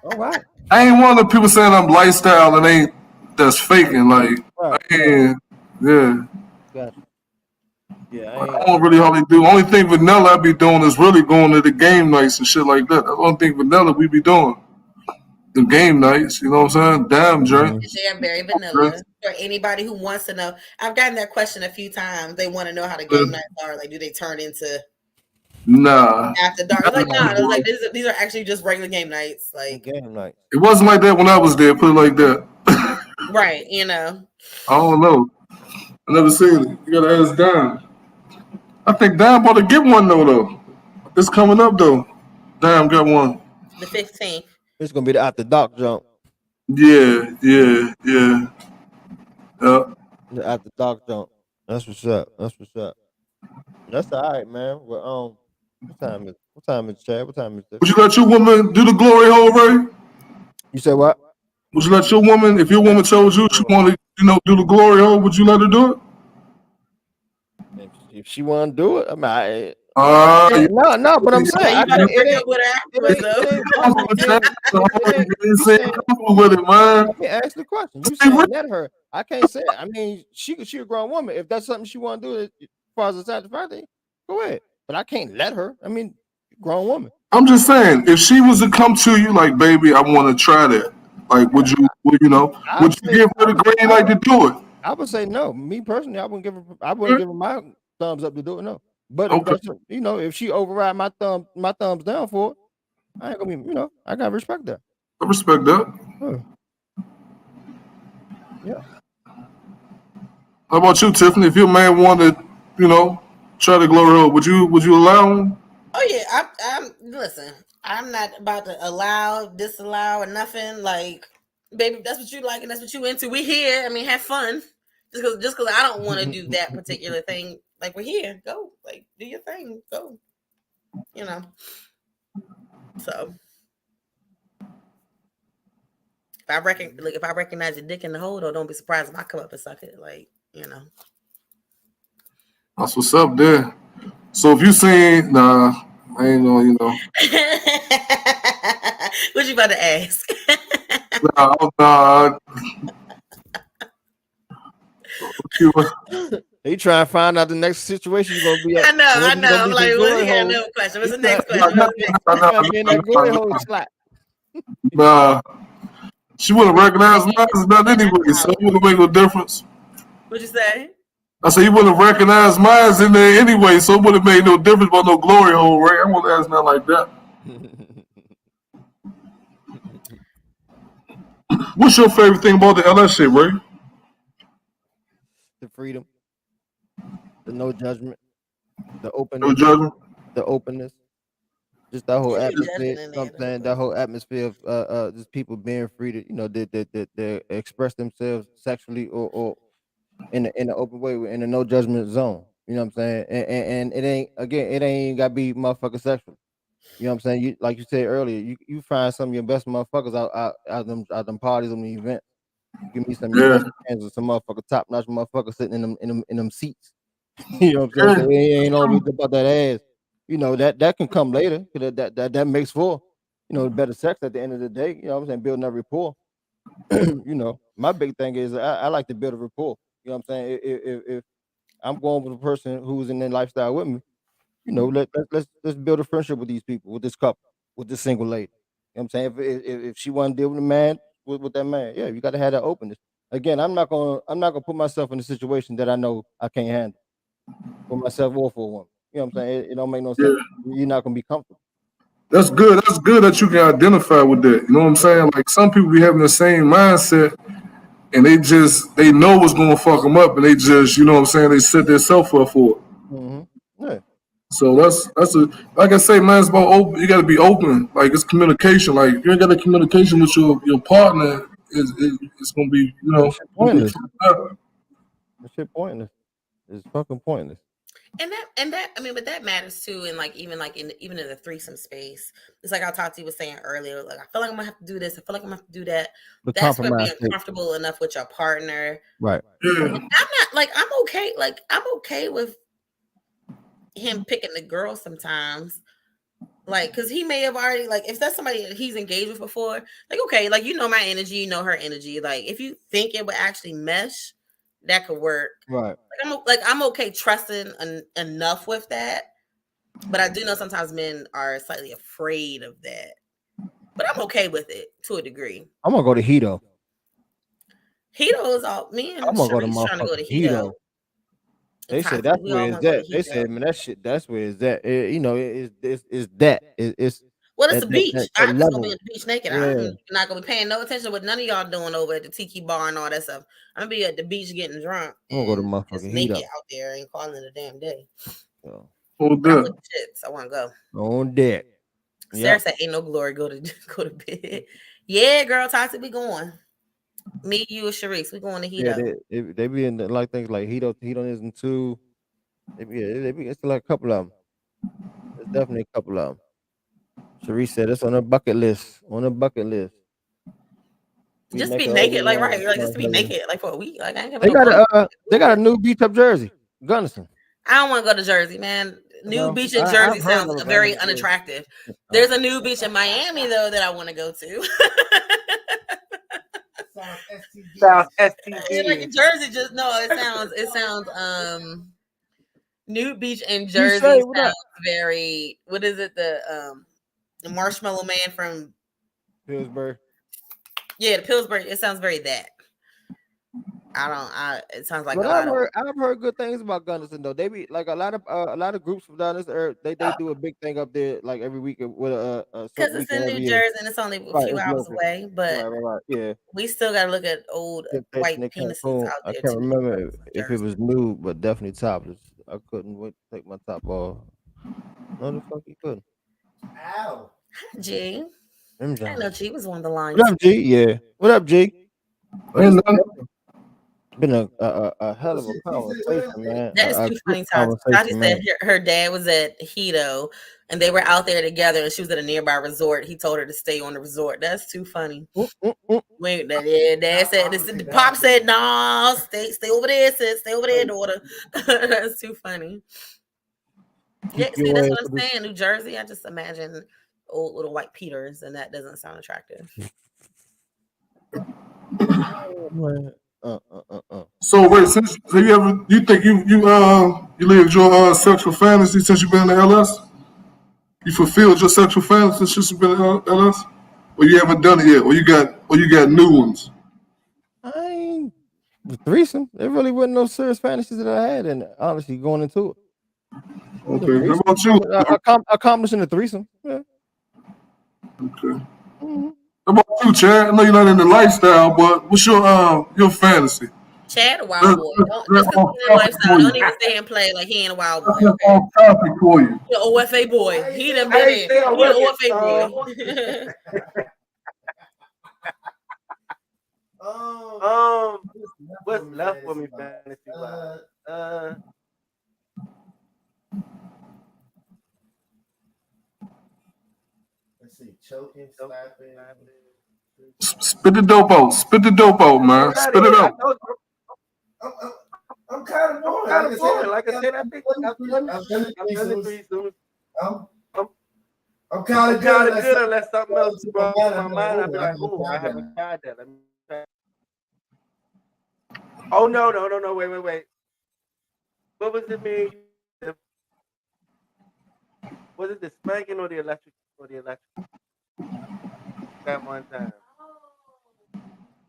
All right. I ain't one of the people saying I'm lifestyle and that's faking. Like yeah. Gotcha. Yeah, I don't really hardly do. Only thing vanilla I be doing is really going to the game nights and shit like that. That's the only thing vanilla we be doing. The game nights, you know what I'm saying? Damn, Dre. They're very vanilla. For anybody who wants to know, I've gotten that question a few times. They want to know how the game nights are. Like, do they turn into after dark? Like, nah. Like these are actually just regular game nights. Like game night. It wasn't like that when I was there. Put it like that. Right. You know. I don't know. I never seen it. You gotta ask Dime. I think Dime about to get one though. It's coming up though. Dime got one. The 15th. It's gonna be the after dark jump. Yeah, yeah, yeah. At the dark jump. That's what's up. That's what's up. That's all right, man. Well, what time is? What time is Chad? What time is this? Would you let your woman do the glory hole, Ray? You said what? Would you let your woman, if your woman told you she Oh, wanted, do the glory hole, would you let her do it? if she want to do it, I mean, You no. But I'm saying, Yeah, you I gotta can't. break up with her afterwards, though. It ain't comfortable possible. with It that? ain't. It ain't. You You saying saying? comfortable with it, man. Let me ask the question. You See, saying let her? I can't say it. I mean, she a grown woman. If that's something she want to do, as far as the satisfaction, go ahead. But I can't let her. I mean, grown woman. I'm just saying, if she was to come to you like, baby, I want to try that, like, would you, I would you say give her the green light to do it? I would say no. Me personally, I wouldn't give her. I wouldn't give her my thumbs up to do it. No. But if Okay, that's if she override my thumbs down for it, I ain't gonna be. I gotta respect that. I respect that. Huh. Yeah. How about you, Tiffany? If your man wanted, try to glory hole, would you allow him? Oh yeah, I'm listen. I'm not about to allow, disallow, or nothing. Like, baby, if that's what you like and that's what you into, we here. I mean, have fun. Just because I don't want to do that particular thing, like we're here. Go, like, do your thing. Go. You know. So if I recognize your dick in the hole, though, don't be surprised if I come up and suck it. Like, That's what's up there. So if you seen, nah, I ain't know, What you about to ask? nah. You- He trying to find out the next situation you're gonna be up. I Whether you're know. gonna I'm be some like, what's glory he got hole. another question? What's He the trying, next he question? nah, What's the next he trying to be in that glory hole slot. nah. She wouldn't recognize mine as none anyway, so it wouldn't make no difference. What'd you say? I said you wouldn't recognize mine in there anyway, so it wouldn't make no difference about no glory hole, right? I won't ask nothing like that. What's your favorite thing about the LS shit, Ray? The freedom, the no judgment, the No openness, judgment. the openness. Just that whole Ain't no judging atmosphere. in You know there, what I'm saying? That whole atmosphere of just people being free to they express themselves sexually or in the open way in a no judgment zone. You know what I'm saying? And it ain't gotta be motherfucker sexual. You know what I'm saying? You like you said earlier, you find some of your best motherfuckers out them parties, them events. You give me some of your Yeah, best friends or some motherfucker top notch motherfuckers sitting in them seats. You know what I'm saying? yeah, So it ain't always about that ass. That can come later. 'Cause that makes for better sex at the end of the day. You know what I'm saying? Building that rapport. My big thing is I like to build a rapport. You know what I'm saying? If I'm going with a person who's in their lifestyle with me, let's build a friendship with these people, with this couple, with this single lady. You know what I'm saying? If she want to deal with a man, with that man, yeah, you got to have that openness. Again, I'm not gonna put myself in a situation that I know I can't handle for myself or for a woman. You know what I'm saying? It don't make no yeah. sense. You're not gonna be comfortable. That's good. That's good that you can identify with that. You know what I'm saying? Like some people be having the same mindset and they know what's gonna fuck them up and they just, you know what I'm saying, they set themselves up for it. Yeah. So that's a like I say, man, it's about open. You got to be open. Like it's communication. Like if you ain't got a communication with your partner, it's gonna be That shit gonna be pointless. fucked up. That shit pointless. It's fucking pointless. And that I mean, but that matters too. And like even in the threesome space, it's like how Tati was saying earlier. Like I feel like I'm gonna have to do this. I feel like I'm gonna have to do that. The That's where compromise being state. comfortable enough with your partner. Right. Yeah, I'm not like I'm okay. Like I'm okay with him picking the girl sometimes. Like, cause he may have already like if that's somebody that he's engaged with before, like okay, like my energy, her energy. Like if you think it would actually mesh, that could work. Right. I'm okay trusting enough with that, but I do know sometimes men are slightly afraid of that. But I'm okay with it to a degree. I'm gonna go to Hito. Hito is all me and I'm gonna go to Sharice trying to go to motherfucking Hito. Hito. And They said Tati, that's we where all it's want to go to at. They Hito. said, man, that shit. That's where it's at. It's that. It's Well, it's that a that, beach. that, that I'm just gonna be level. at the beach naked. Yeah. I'm not gonna be paying no attention to what none of y'all doing over at the tiki bar and all that stuff. I'm gonna be at the beach getting drunk I'm gonna go to and just motherfucking naked Hito. out there and calling it a damn day. So, hold But I'm with that. the shits. I want to go. on deck. Sarah Yep. said, "Ain't no glory. Go to go to bed." Yeah, girl, Toxic, we going. Me, you, and Sharice, we going to Yeah, Hito. they be in the, like things like hedonism too. They be it's like a couple of them. There's definitely a couple of them. Sharice said it's on her bucket list. On her bucket list. Be Just to be naked all naked, year like long. right, like just to be naked, like for a week. Like I ain't having They no got clothes. they got a new beach up Jersey, Gunnison. I don't want to go to Jersey, man. New No, beach in Jersey I've heard sounds of it, but I very never did. unattractive. Oh. There's a new beach in Miami though that I want to go to. Sounds Like STD. in Jersey, just no. It sounds. New beach in You Jersey say what sounds up? very. What is it? The Marshmallow Man from Pillsbury. the Pillsbury. It sounds very that. It sounds like But a lot of. I've heard good things about Gunnison though. They be like a lot of groups from down this area. They do a big thing up there like every week with a Because certain it's in weekend New every year. Jersey and it's only a Right, few it's hours local. away, but Right. Yeah. we still got to look at old Temptation white in penises Cancun. out I there can't too. remember if it Jersey. was nude, but definitely topless. I couldn't wait to take my top off. No, the fuck you couldn't. Ow. G. Them I Johns. know G was on the line. What up, G? Yeah. What up, G? And Been a hell of a conversation, man. That is A too good funny, Todd. Tati conversation, said man. her dad was at Hito and they were out there together and she was at a nearby resort. He told her to stay on the resort. That's too funny. Wait, dad said this. Pop said, "Nah, stay over there, sis. Stay over there, daughter." That's too funny. Yeah, Keep see, your that's ass what to I'm saying. New Jersey, I just imagine old little white Peters, and that doesn't sound attractive. man. so wait, since so you think you lived your sexual fantasy since you've been in the LS? You fulfilled your sexual fantasy since you've been in the LS? Or you haven't done it yet? Or you got new ones? I ain't the threesome. There really wasn't no serious fantasies that I had, and honestly, going into it. The Okay. How threesome. about you? Accomplishing the threesome. Yeah. Okay. Mm-hmm. How about you, Chad? I know you're not in the lifestyle, but what's your fantasy? Chad, a wild boy. Just because he's in lifestyle, don't even stay and play like he ain't a wild boy. Okay, Off topic for you. the OFA boy. He done I been ain't in. saying He the OFA boy. What's left for me fantasy wise? Let's see, choking, slapping. Spit the dope out. Spit the dope out, man. Spit it out. I'm kind of boring. Like I said, I've done the threesomes. I'm Kind kind of good unless something else is wrong with my mind. I'll be like, oh, I haven't tried that. Let me try. Oh no! Wait. What was it mean? Was it the spanking or the electric? That one time.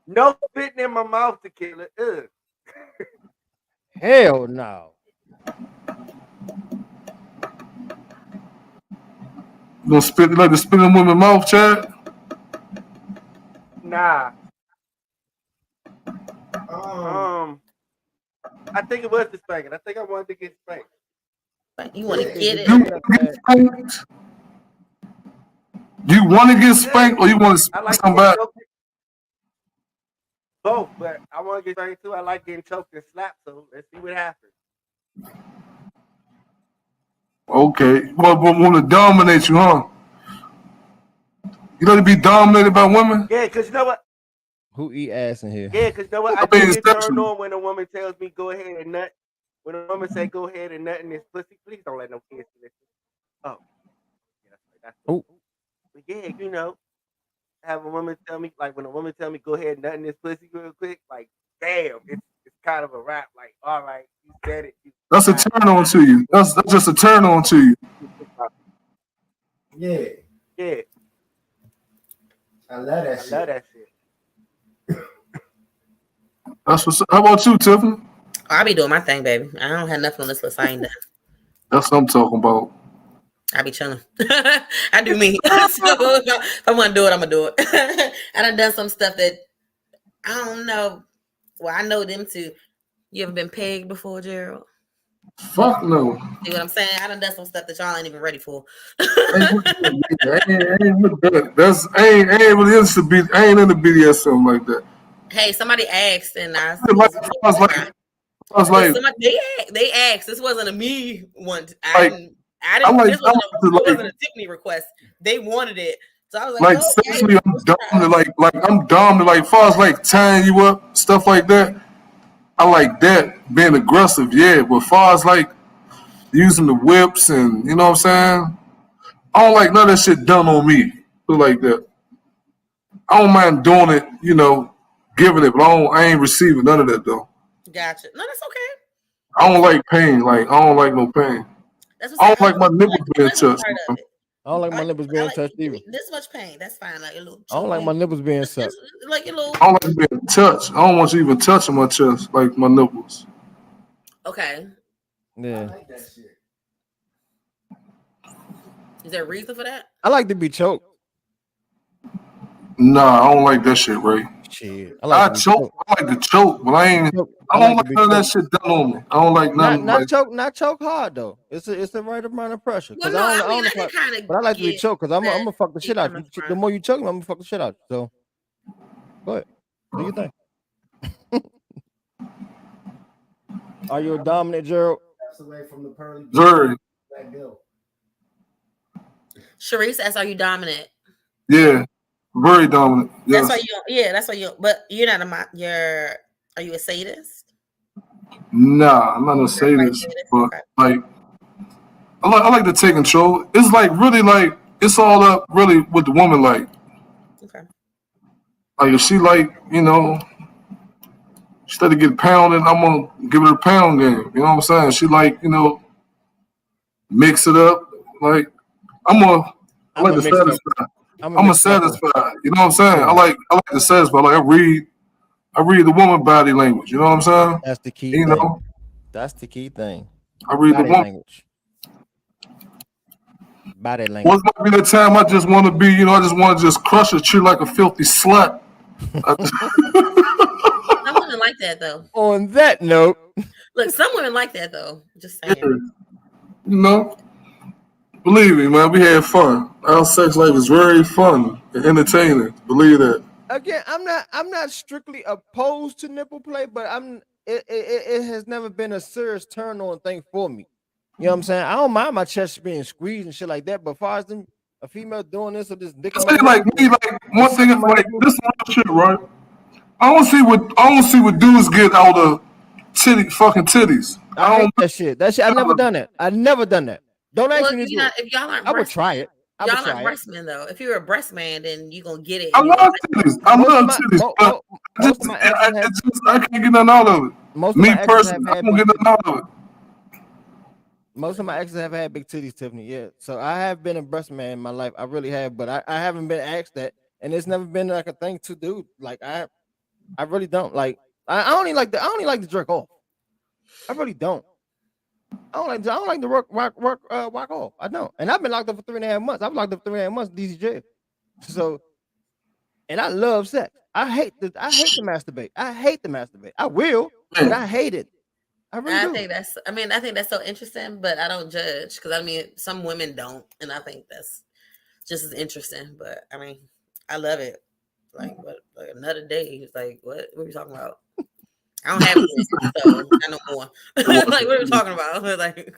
No spitting in my mouth to kill it. Ugh. Hell no. You gonna spit like the spit in woman's mouth, Chad? Nah. I think it was the spanking. I think I wanted to get spanked. You want to get it? You want to get spanked? You want to get spanked or you want to spank somebody? Both, but I want to get spanked too. I like getting choked and slapped, so let's see what happens. Okay. Well, want to dominate you, huh? You know to be dominated by women? Yeah, because you know what? Who eat ass in here? Yeah, because you know what? I do get turned on when a woman tells me go ahead and nut. When a woman say go ahead and nut in this pussy, please don't let no kids see this. Oh. Yeah, oh. But yeah, you know, have a woman tell me, like when a woman tell me go ahead and nut in this pussy real quick, like damn, it's kind of a rap. Like, all right, you said it. That's a turn on to you. That's just a turn on to you. Yeah. I love that shit. That's what's. How about you, Tiffany? I be doing my thing, baby. I don't have nothing on this list. I ain't done. That's what I'm talking about. I be chilling. I do me. So if I want to do it, I'm gonna do it. I done some stuff that I don't know. Well, I know them too. You ever been pegged before, Gerald? Fuck no. See what I'm saying? I done some stuff that y'all ain't even ready for. Ain't with that. Ain't with that. That's ain't really into ain't into BDSM like that. Hey, somebody asked, and I Like, was I was Look, like, somebody they asked. This wasn't a me one. like, I I'm didn't. like, This I'm wasn't to it like, wasn't a Tiffany request. They wanted it, so I was like, like okay. sexually, I'm dumb to like I'm dumb to like, far as like tying you up, stuff like that. I like that being aggressive, yeah. But far as like using the whips and you know what I'm saying, I don't like none of that shit done on me. Put it like that. I don't mind doing it, you know, giving it, but I ain't receiving none of that though. Gotcha. No, that's okay. I don't like pain. Like I don't like no pain. That's what I I'm don't saying. like my I like nipples the being pleasure touched. part of it. I don't like my nipples I being like touched give either. me this much pain. That's fine. Like a little I don't like my choking. nipples being Just sucked. like a little. I don't like being touched. I don't want you even touching my chest, like my nipples. Okay. I Yeah, like that shit. Is there a reason for that? I like to be choked. Nah, I don't like that shit, Ray. Shit, I like I to be choke. choked. I like to choke, but I ain't. I I don't like to like be none of that choked. shit done on me. I don't like Not nothing like. not choke hard though. It's a right amount of pressure. Well, Cause no. I I mean, don't I if can kind of but I like to be get choked. Cause I'm that gonna fuck the you shit out coming you. The from. more you choke me, I'm gonna fuck the shit out you. So go ahead. Do you think? Are you a dominant, Gerald? Steps away from the pearly Very. black bill. Sharice asks, "Are you dominant?" Yeah. Very dominant. That's why Yes. you. Yeah, that's why you. But you're not a. You're. Are you a sadist? Nah, I'm not gonna say Certified this, sadist. but Okay. like I like to take control. It's like really like it's all up really with the woman. Okay. Like if she like you know instead of get pounded, I'm gonna give her a pound game. You know what I'm saying? She like you know mix it up. Like I I'm like a to mix it up. satisfy. I'm a I'm a mix it up though. satisfy. You know what I'm saying? Yeah, I like to satisfy. Like I read the woman body language. You know what I'm saying? that's the key You thing. know, That's the key thing. I read the Body woman. language. Body Once language. might be the time I just want to be, you know, I just want to just crush her, treat like a filthy slut. Some women like that though. On that note, Look, some women like that though. Just Yeah, saying. you know, believe me, man, we had fun. Our sex life is very fun and entertaining. Believe that. again, I'm not strictly opposed to nipple play, but it has never been a serious turn on thing for me. You know what I'm saying? I don't mind my chest being squeezed and shit like that, but as far as them a female doing this or just I dicking say my like nipples me, like and one thing sucking is my like nipples, this is real shit, right? I don't see what dudes get out of fucking titties. I I hate don't that shit. That shit, I never done that. I never done that. Don't ask Well, me to you do know, it. if y'all aren't I would breast try it. I would y'all aren't try it. breast men though. If you're a breast man, then you're gonna get it I and you're gonna love like titties. I Most of love my titties, but most of my exes have I can't get nothing out of it. most of Me my exes have personally, I had don't big get nothing titties. out of it. Most of my exes have had big titties, Tiffany. Yeah. So I have been a breast man in my life. I really have, but I haven't been asked that. And it's never been like a thing to do. Like I really don't. Like I only like the I only like to jerk off. I really don't. I don't like to walk off. I don't. And I've been locked up for 3.5 months. I was locked up 3.5 months in DC jail. So and I love sex. I hate to masturbate. I hate to masturbate. I will, but Man, I hate it. I really I do. think that's I think that's so interesting, but I don't judge because I mean some women don't, and I think that's just as interesting. But I mean, I love it. Like what like another day. Like what are we talking about? I don't have kids, so I know more. Like what are we talking about? Like I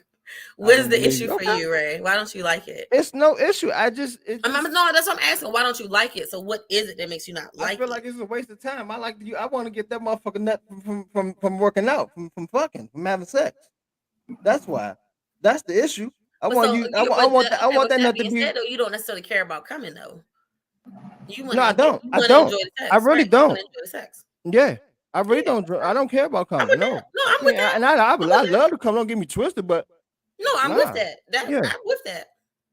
what is don't the believe issue you. for Okay. you, Ray? Why don't you like it? It's no issue. No, that's what I'm asking. Why don't you like it? So what is it that makes you not I like feel it? like it's a waste of time. I want to get that motherfucker nut from working out, from fucking, from having sex. That's why. That's the issue. I But want so you. you I but want that. I okay, want with that that nut to being be. said though, you don't necessarily care about coming though. You No, I wanna get don't. you I wanna don't. enjoy the I sex, really right? You wanna don't. enjoy the sex. Yeah, I really Yeah. don't. I don't care about I'm coming. with that. No. No, I I'm with mean, that. I'm I with that. love to come. Don't get me twisted, but No, I'm with nah. that. That Yeah. I'm with that.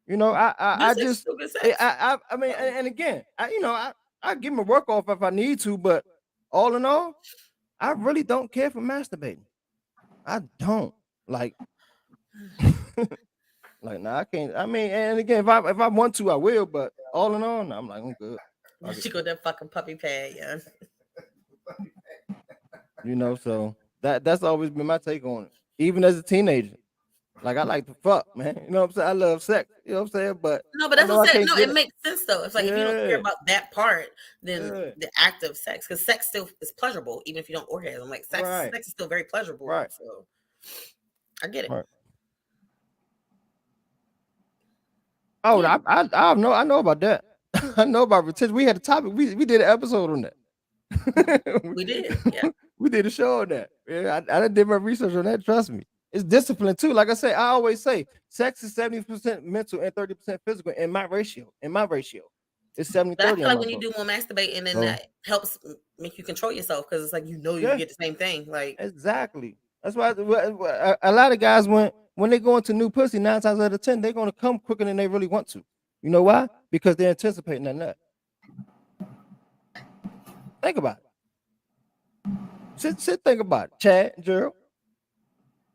You know, Good I sex is just, still good sex. I mean, and again, I give my work off if I need to, but all in all, I really don't care for masturbating. I don't like, like, nah, I can't. I mean, and again, if I want to, I will, but all in all, nah, I'm like, I'm good. Fuck it. She got that fucking puppy pad, yeah. You know, so that's always been my take on it. even as a teenager. Like I like to fuck, man. You know what I'm saying? I love sex. You know what I'm saying? But No, but I that's know what I I'm saying. can't No, get it it. makes sense though. It's like if you don't care Yeah, about that part, then yeah. the act of sex, because sex still is pleasurable, even if you don't orgasm. Like Right, sex is still very pleasurable. right, So I get it. right. Oh, Yeah, I know about that. I know about retention. We had a topic. We did an episode on that. we, we did. Yeah. we did a show on that. Yeah, I done did my research on that. Trust me, it's discipline too. Like I say, I always say, sex is 70% mental and 30% physical. In my ratio, it's 70 But I 30 feel in like my when you book. do more masturbating, then So that helps make you control yourself because it's like you yeah, get the same thing. Like exactly. That's why a lot of guys when they go into new pussy, 9 times out of 10, they're gonna come quicker than they really want to. You know why? Because they're anticipating that nut. Think about it. Think about it. Chad, Gerald.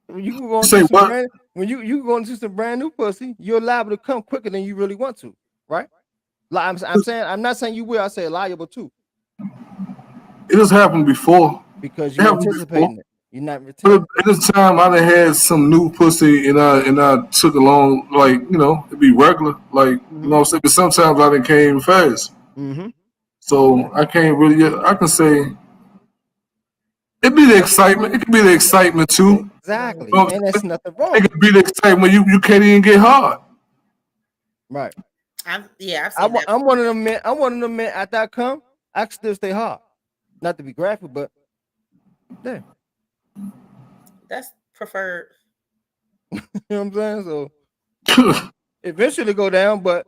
When you go You into say some what? brand when you go into some brand new pussy, you're liable to come quicker than you really want to, right? Like I'm saying, I'm not saying you will. I say liable too It just happened before. because It you're happened before. anticipating it. You're not But retaining. at this time, I done had some new pussy, and I took along like it'd be regular, like Mm-hmm. what I'm saying. But sometimes I done came fast, Mm-hmm. so I can't really. I can say it be the excitement. It could be the excitement too. You Exactly, know what and I'm that's saying? nothing It wrong with could be the excitement. You can't even get hard. it. Right. I've seen that. I'm one of them men. I'm one of them men. After I come, I can still stay hard. Not to be graphic, but yeah, That's preferred. you know what I'm saying. So eventually go down, but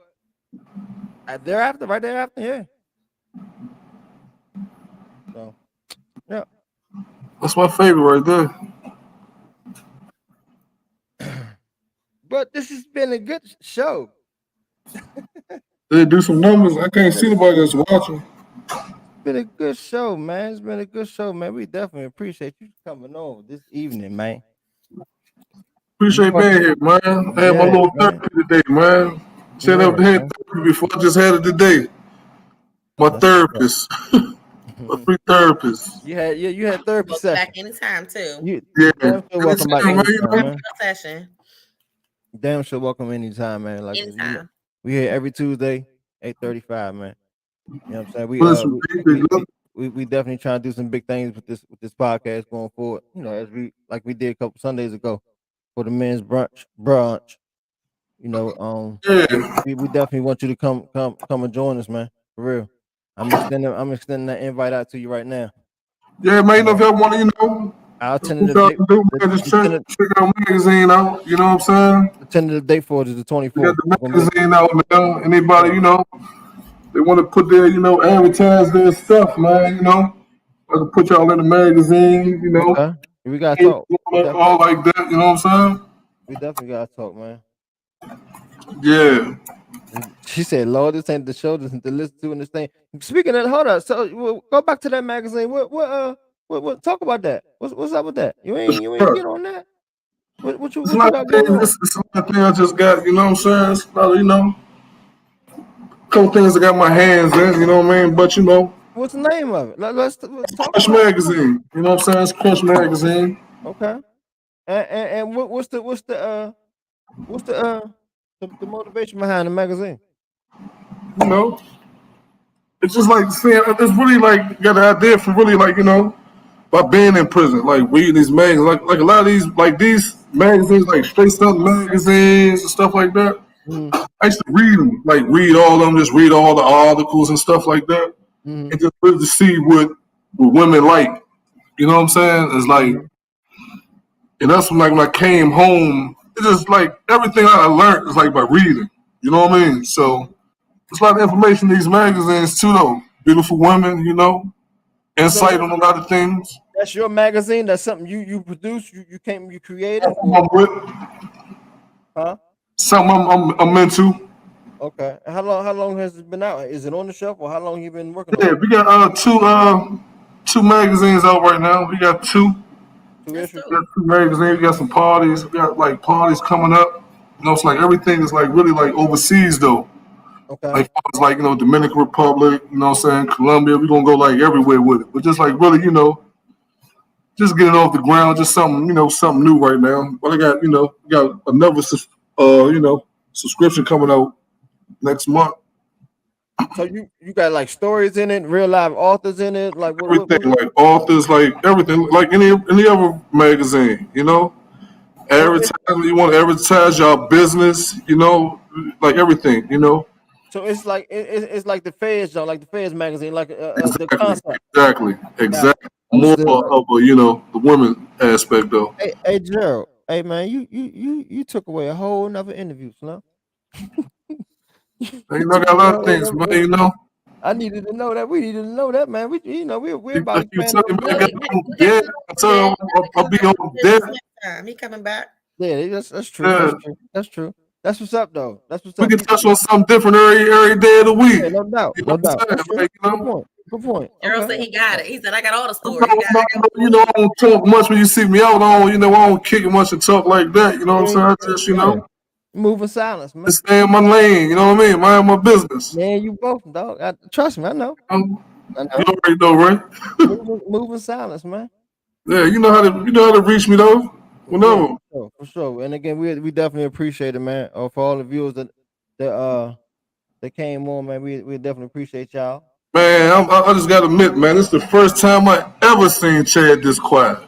thereafter, right thereafter, yeah. So yeah. That's my favorite right there. But this has been a good show. They do some numbers. I can't see nobody that's watching. It's been a good show, man. It's been a good show, man. We definitely appreciate you coming on this evening, man. You Appreciate want- being here, man. I had my yeah, little man. therapy today, man. Said Yeah, I've had man. therapy before. I just had it today. My That's what's therapist, my up. free therapist. You had therapy Welcome back session. anytime too. Yeah, You damn sure welcome back anytime, man. You anytime, know, man. Session Damn sure welcome anytime, man. Like anytime. we here every Tuesday, 8:35, man. You know what I'm saying? listen, We definitely trying to do some big things with this podcast going forward. You know, as we did a couple Sundays ago for the men's brunch. You know, yeah, we definitely want you to come and join us, man. For real. I'm extending that invite out to you right now. yeah, man. You know, if Uh, y'all want to, our that's what tentative y'all date can do, the, man. Just the, check tentative, our magazine out. You know what I'm saying? the tentative date for it is the We got 24th. the magazine out, man. Anybody, they want to put their, advertise their stuff, man. I can put y'all in the magazine. Okay. We gotta talk. All like that. You know what I'm We definitely gotta talk, man. saying? Yeah. She said, "Lord, this ain't the show to listen to in this thing." Speaking of, hold up. So go back to that magazine. What talk about that? What's up with that? You ain't get on that. It's a What you lot of got going things. on? It's a lot of things I just got. You know what I'm saying? It's a lot of, a couple things I got my hands in. You know what I mean? But What's the name of it? Let's talk Crush about it. Magazine. You know what I'm saying? It's Crush Magazine. Okay. And what's the motivation behind the magazine? You know, it's just like saying it's really like got an idea from really like by being in prison, like reading these magazines, like a lot of these magazines, like straight stuff magazines and stuff like that. Mm-hmm. I used to read them, like read all of them, just read all the articles and stuff like that, Mm-hmm. and just really to see what women like. You know what I'm saying? It's like, Mm-hmm. and that's when I came home. It's just like everything I learned is like by reading. You know what I mean? So there's a lot of information in these magazines too, though. Beautiful women, insight So on a lot of things. that's your magazine. That's something you produce. You created, Something or I'm with, huh? something I'm into. Okay. And how long has it been out? Is it on the shelf, or how long you been working on Yeah, it? we got two magazines out right now. We got two. Two That's issues. We dope. got two magazines. We got some parties. We got like parties coming up. It's like everything is like really like overseas though. Okay. Like it's like Dominican Republic. You know what I'm saying? Colombia. We're gonna go like everywhere with it. But just like really, just getting off the ground, just something, something new right now. But I got, got another, subscription coming out next month. So you got like stories in it, real live authors in it, like Everything, like authors, like everything, like any other magazine, Every time you want to advertise your business, like everything, So it's like it's like the Feds, like the Feds magazine, like the concept. Exactly. More Understood. of a, the women aspect though. Hey, Gerald. Hey man, you took away a whole nother interview, no? I got a lot of things, man. I needed to know that. We needed to know that, man. We're about to You expand tell me, man, I'll be on deck. He coming back. Yeah, that's true. Yeah. That's true. That's what's up, though. That's what's We up. can touch on something different every day of the week. Yeah, no doubt. You know No what doubt. I'm That's saying? true. Like, Good point. Gerald Okay. said he got it. He said, I got all the stories. I don't talk much when you see me out. I don't kick it much and talk like that. You know what I'm saying? I just, Moving silence, man. just stay in my lane. You know what I mean? Mind my business. Man, you both, dog. Trust me, I know. You already know, right? moving silence, man. Yeah, you know how to reach me though. Whenever. Yeah, for sure. And again, we definitely appreciate it, man. For all the viewers that came on, man, we definitely appreciate y'all. Man, I just gotta admit, man, this is the first time I ever seen Chad this quiet.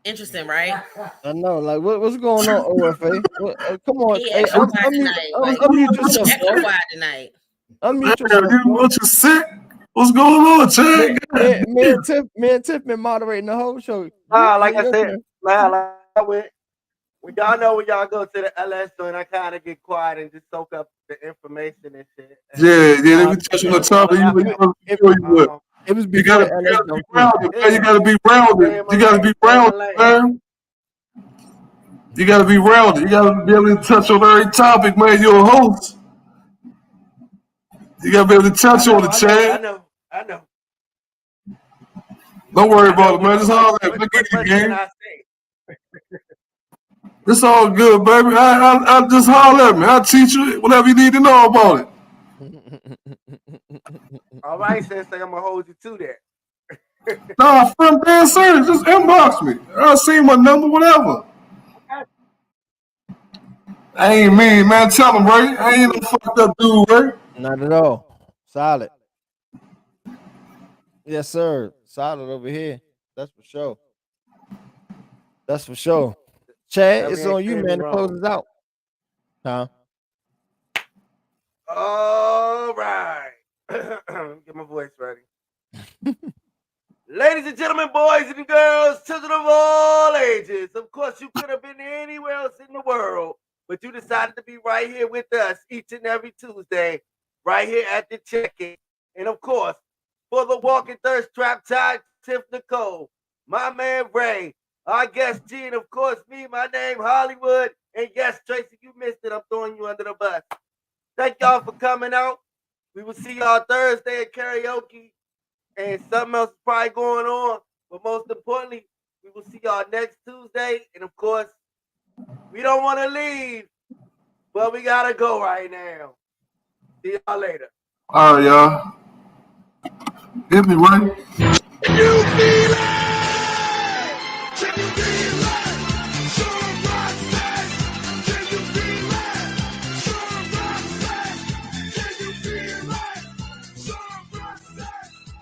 Interesting, right? I know, like what's going on, OFA? Come on, He hey, extra quiet tonight. unmute yourself, Extra bro. quiet tonight. Unmute yourself. What you sick? What's going on, Chad? Me and Tiff been moderating the whole show. Like I said, man, like I went. When y'all know when y'all go to the LS joint, I kind of get quiet and just soak up the information and shit. Yeah, let me touch on the topic. It was You gotta be grounded, man. You gotta be grounded. You gotta be grounded, man. You gotta be grounded. You gotta be able to touch on every topic, man. You're a host. You gotta be able to touch on the Chad. I know. Don't worry about it, man. Just holler at me. Get you game. It's all good, baby. I just holler at me. I'll teach you whatever you need to know about it. All right, Sensei, I'm gonna hold you to that. Nah, from Dan serious. Just inbox me. I'll see my number, whatever. I ain't mean, man. Tell him, right? I ain't no fucked up dude, right? Not at all. Solid. Yes, sir. Solid over here. That's for sure. That's for sure. Chad, it's on you, man, to close us out. Huh? All right. Get my voice ready. Ladies and gentlemen, boys and girls, children of all ages, of course, you could have been anywhere else in the world, but you decided to be right here with us each and every Tuesday, right here at the check-in. And of course, for the Walking Thirst Trap Tide, Tiff Nicole, my man Ray, our guest G, and of course me, my name Hollywood, and yes, Tracy, you missed it. I'm throwing you under the bus. Thank y'all for coming out. We will see y'all Thursday at karaoke, and something else is probably going on. But most importantly, we will see y'all next Tuesday. And of course, we don't want to leave, but we gotta go right now. See y'all later. All right, y'all. Hit me, right? You feel it?